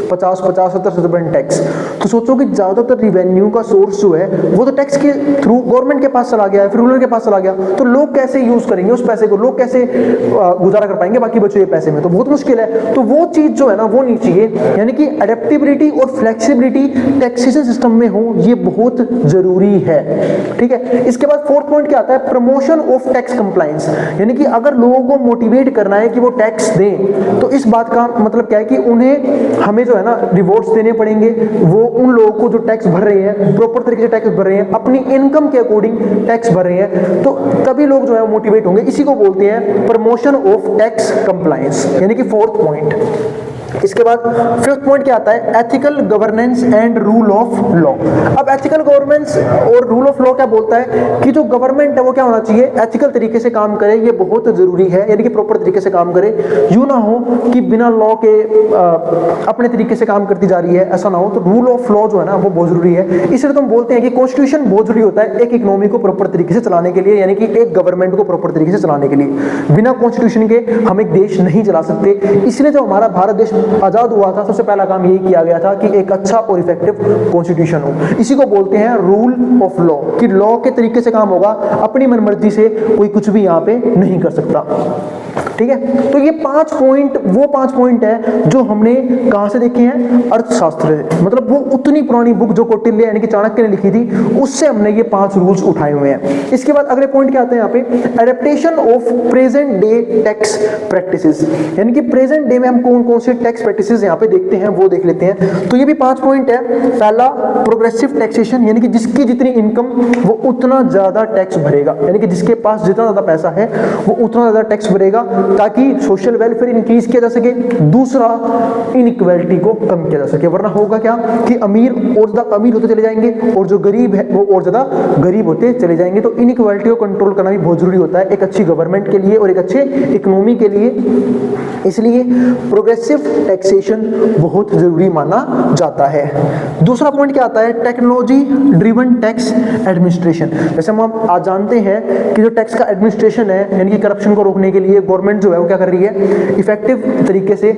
50, 70% टैक्स। तो सोचो कि ज्यादातर रेवेन्यू का सोर्स जो है वो तो टैक्स के थ्रू गवर्नमेंट के पास चला गया, फिर रूलर के पास चला गया, तो लोग कैसे यूज करेंगे उस पैसे को, लोग कैसे गुजारा कर पाएंगे बाकी बचे हुए पैसे में, तो बहुत मुश्किल है। तो वो चीज जो है ना वो नहीं चाहिए, यानी कि एडेप्टेबिलिटी और फ्लेक्सिबिलिटी टैक्सेशन सिस्टम में हो, ये बहुत जरूरी है। ठीक है, इसके बाद फोर्थ पॉइंट क्या आता है, प्रमोशन ऑफ टैक्स कंप्लायंस, यानी कि अगर लोगों को मोटिवेट करना है कि वो टैक्स दें, तो इस बात का मतलब क्या है कि उन्हें हमें जो है ना रिवॉर्ड्स देने पड़ेंगे, वो उन लोगों को जो टैक्स भर रहे हैं, प्रॉपर तरीके से टैक्स भर रहे हैं, अपनी इनकम के अकॉर्डिंग टैक्स भर रहे हैं, तो तभी लोग जो है मोटिवेट होंगे। इसी को बोलते हैं प्रमोशन ऑफ टैक्स कंप्लायंस, यानी कि फोर्थ पॉइंट। इसके बाद फिफ्थ पॉइंट क्या आता है, ethical governance and rule of law. अब एथिकल गवर्नेंस और रूल ऑफ लॉ क्या बोलता है कि जो गवर्नमेंट है वो क्या होना चाहिए, एथिकल तरीके से काम करे, ये बहुत जरूरी है, यानी कि प्रॉपर तरीके से काम करे, यूं ना हो कि बिना लॉ के अपने तरीके से काम करती जा रही है, ऐसा ना हो। तो रूल ऑफ लॉ जो है ना वो बहुत जरूरी है, इसलिए तो हम बोलते हैं कि कॉन्स्टिट्यूशन बहुत जरूरी होता है एक इकोनॉमी को प्रॉपर तरीके से चलाने के लिए, यानी कि एक गवर्नमेंट को प्रॉपर तरीके से चलाने के लिए। बिना कॉन्स्टिट्यूशन के हम एक देश नहीं चला सकते, इसलिए जब हमारा भारत देश आजाद हुआ था सबसे पहला काम यही किया गया था कि एक अच्छा और इफेक्टिव कॉन्स्टिट्यूशन हो। इसी को बोलते हैं रूल ऑफ लॉ, कि लॉ के तरीके से काम होगा, अपनी मनमर्जी से कोई कुछ भी यहाँ पे नहीं कर सकता। ठीक है, तो ये 5 पॉइंट वो 5 पॉइंट है जो हमने कहां से देखे हैं, अर्थशास्त्र से, मतलब वो उतनी पुरानी बुक जो कौटिल्य यानी कि चाणक्य ने लिखी थी उससे हमने ये 5 रूल्स उठाए हुए हैं। इसके बाद अगले पॉइंट क्या आते हैं यहाँ पे, adaptation of present day tax practices, यानी कि प्रेजेंट डे में हम कौन कौन से टैक्स प्रैक्टिसेस यहाँ पे देखते हैं वो देख लेते हैं। तो ये भी 5 पॉइंट है। पहला, प्रोग्रेसिव टैक्सेशन, यानी कि जिसकी जितनी इनकम वो उतना ज्यादा टैक्स भरेगा, यानी कि जिसके पास जितना ज्यादा पैसा है वो उतना ज्यादा टैक्स भरेगा ताकि सोशल वेलफेयर इंक्रीज किया जा सके। दूसरा, इनइक्वालिटी को कम किया जा सके, वरना होगा क्या कि अमीर और ज्यादा अमीर होते चले जाएंगे और जो गरीब है वो और ज्यादा गरीब होते चले जाएंगे। तो इनइक्वालिटी को कंट्रोल करना भी बहुत जरूरी होता है एक अच्छी गवर्नमेंट के लिए और एक अच्छे इकोनॉमी के लिए, इसलिए प्रोग्रेसिव टैक्सेशन बहुत जरूरी माना जाता है। दूसरा पॉइंट क्या आता है, टेक्नोलॉजी ड्रिवन टैक्स एडमिनिस्ट्रेशन। जैसे हम आज जानते हैं कि जो टैक्स का एडमिनिस्ट्रेशन है, यानी कि करप्शन को रोकने के लिए गवर्नमेंट जो है वो क्या कर रही है, इफेक्टिव तरीके से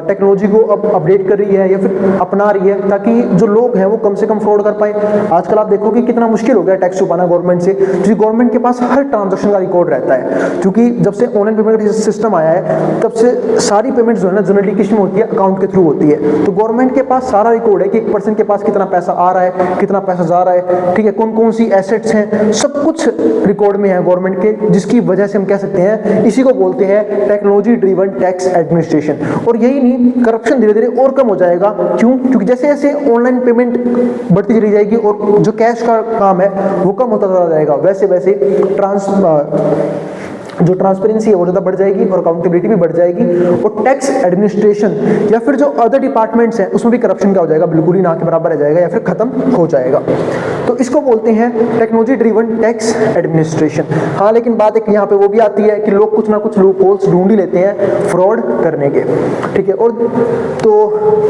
टेक्नोलॉजी को अपडेट कर रही है या फिर अपना रही है, ताकि जो लोग हैं वो कम से कम फ्रॉड कर पाए। आजकल आप देखो कि कितना मुश्किल हो गया टैक्स छुपाना गवर्नमेंट से, क्योंकि गवर्नमेंट के पास हर ट्रांजैक्शन का रिकॉर्ड रहता है, क्योंकि जब से ऑनलाइन पेमेंट का सिस्टम आया है तब से सारी पेमेंट जो है ना जनरली किस में होती है, अकाउंट के थ्रू होती है। तो गवर्नमेंट के पास सारा रिकॉर्ड है कि एक पर्सन के पास कितना पैसा आ रहा है, कितना पैसा जा रहा है, ठीक है, कौन कौन सी एसेट्स हैं, सब कुछ रिकॉर्ड में है गवर्नमेंट के, जिसकी वजह से हम कह सकते हैं इसी को बोलते हैं टेक्नोलॉजी ड्रिवन टैक्स एडमिनिस्ट्रेशन। और यही नहीं, करप्शन धीरे धीरे और कम हो जाएगा। क्यों? क्योंकि जैसे जैसे ऑनलाइन पेमेंट बढ़ती चली जाएगी और जो कैश का काम है वो कम होता चला जाएगा, वैसे वैसे जो ट्रांसपेरेंसी है वो ज़्यादा बढ़ जाएगी और अकाउंटेबिलिटी भी बढ़ जाएगी, और टैक्स एडमिनिस्ट्रेशन या फिर जो अदर डिपार्टमेंट्स हैं उसमें भी करप्शन क्या हो जाएगा, बिल्कुल ही ना के बराबर रह जाएगा या फिर खत्म हो जाएगा। तो इसको बोलते हैं टेक्नोलॉजी ड्रिवन टैक्स एडमिनिस्ट्रेशन। हाँ, लेकिन बात एक यहाँ पे वो भी आती है कि लोग कुछ ना कुछ लूप होल्स ढूंढ ही लेते हैं फ्रॉड करने के, ठीक है, और तो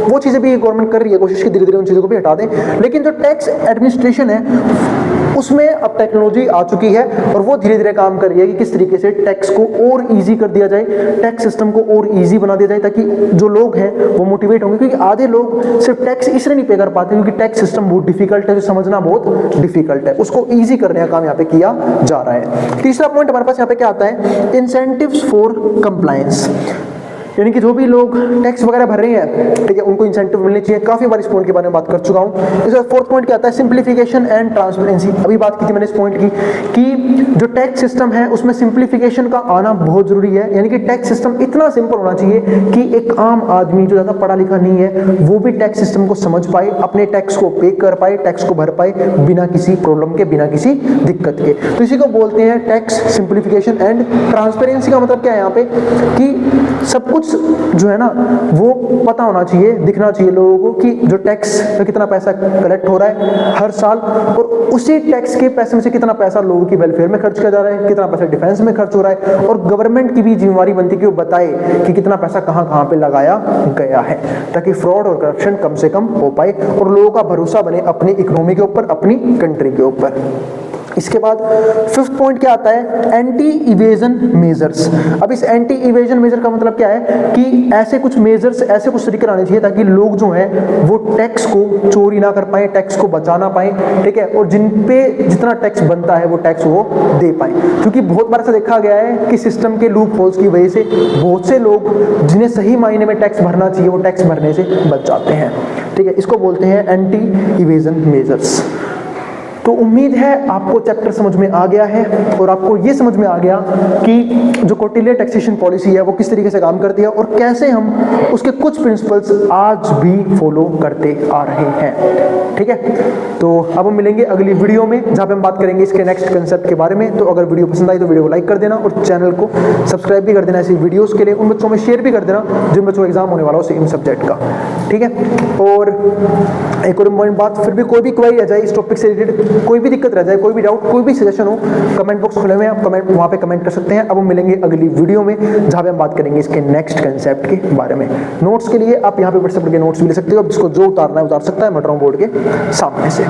वो चीज़ें भी गवर्नमेंट कर रही है कोशिश कि धीरे धीरे उन चीज़ों को भी हटा दें। लेकिन जो टैक्स एडमिनिस्ट्रेशन है उसमें अब टेक्नोलॉजी आ चुकी है और वो धीरे धीरे काम कर रही है कि किस तरीके से टैक्स को और इजी कर दिया जाए, टैक्स सिस्टम को और इजी बना दिया जाए, ताकि जो लोग हैं वो मोटिवेट होंगे। क्योंकि आधे लोग सिर्फ टैक्स इसलिए नहीं पे कर पाते क्योंकि टैक्स सिस्टम बहुत डिफिकल्ट है, जो समझना बहुत डिफिकल्ट है, उसको ईजी करने का काम यहाँ पे किया जा रहा है। तीसरा पॉइंट हमारे पास यहाँ पे क्या आता है, इंसेंटिव्स फॉर कंप्लायंस, यानी कि जो भी लोग टैक्स वगैरह भर रहे हैं, ठीक है, उनको इंसेंटिव मिलनी चाहिए। काफी बार इस पॉइंट के बारे में बात कर चुका हूं। इसका फोर्थ पॉइंट क्या आता है, सिंप्लीफिकेशन एंड ट्रांसपेरेंसी। अभी बात की थी मैंने इस पॉइंट की कि जो टैक्स सिस्टम है उसमें सिंप्लीफिकेशन का आना बहुत जरूरी है, यानी कि टैक्स सिस्टम इतना सिंपल होना चाहिए कि एक आम आदमी जो ज्यादा पढ़ा लिखा नहीं है वो भी टैक्स सिस्टम को समझ पाए, अपने टैक्स को पे कर पाए, टैक्स को भर पाए बिना किसी प्रॉब्लम के, बिना किसी दिक्कत के। तो इसी को बोलते हैं टैक्स सिंप्लीफिकेशन एंड ट्रांसपेरेंसी। का मतलब क्या है यहाँ पे कि सब कुछ जो है ना वो पता होना चाहिए, दिखना चाहिए लोगों को कि जो टैक्स का कितना पैसा कलेक्ट हो रहा है हर साल, और उसी टैक्स के पैसे में से कितना पैसा लोगों की वेलफेयर में खर्च किया जा रहा है, कितना पैसा डिफेंस में खर्च हो रहा है, और गवर्नमेंट की भी जिम्मेवारी बनती है कि वो बताए कि कितना पैसा कहां कहां पे लगाया गया है, ताकि फ्रॉड और करप्शन कम से कम हो पाए और लोगों का भरोसा बने अपनी इकोनॉमी के ऊपर, अपनी कंट्री के ऊपर। इसके बाद फिफ्थ पॉइंट क्या आता है, एंटी इवेजन मेजर्स। अब इस एंटी इवेजन मेजर का मतलब क्या है कि ऐसे कुछ मेजर्स, ऐसे कुछ तरीके आने चाहिए ताकि लोग जो हैं वो टैक्स को चोरी ना कर पाए, टैक्स को बचा ना पाए, ठीक है, और जिन पे जितना टैक्स बनता है वो टैक्स वो दे पाए। क्योंकि बहुत बार ऐसा देखा गया है कि सिस्टम के लूप होल्स की वजह से बहुत से लोग जिन्हें सही मायने में टैक्स भरना चाहिए वो टैक्स भरने से बच जाते हैं, ठीक है। इसको बोलते हैं एंटी इवेजन मेजर्स। तो उम्मीद है आपको चैप्टर समझ में आ गया है और आपको ये समझ में आ गया कि जो कौटिल्य टैक्सेशन पॉलिसी है वो किस तरीके से काम करती है और कैसे हम उसके कुछ प्रिंसिपल्स आज भी फॉलो करते आ रहे हैं, ठीक है। तो अब हम मिलेंगे अगली वीडियो में जहाँ पे हम बात करेंगे इसके नेक्स्ट कंसेप्ट के बारे में। तो अगर वीडियो पसंद आई तो वीडियो को लाइक कर देना और चैनल को सब्सक्राइब भी कर देना ऐसी वीडियोज़ के लिए। उन बच्चों में शेयर भी कर देना जिन बच्चों को एग्जाम होने वाला हो सेम सब्जेक्ट का, ठीक है। और एक और इम्पोर्टेंट बात, फिर भी कोई भी क्वेरी आ जाए इस टॉपिक से रिलेटेड, कोई भी दिक्कत रह जाए, कोई भी डाउट, कोई भी सजेशन हो, कमेंट बॉक्स खुले हुए हैं, आप कमेंट वहां पे कमेंट कर सकते हैं। अब हम मिलेंगे अगली वीडियो में जहां पे हम बात करेंगे इसके नेक्स्ट कंसेप्ट के बारे में। नोट्स के लिए आप यहां पे व्हाट्सएप के नोट्स भी ले सकते हो, जिसको जो उतारना है उतार सकता है, मैं बोर्ड के सामने से।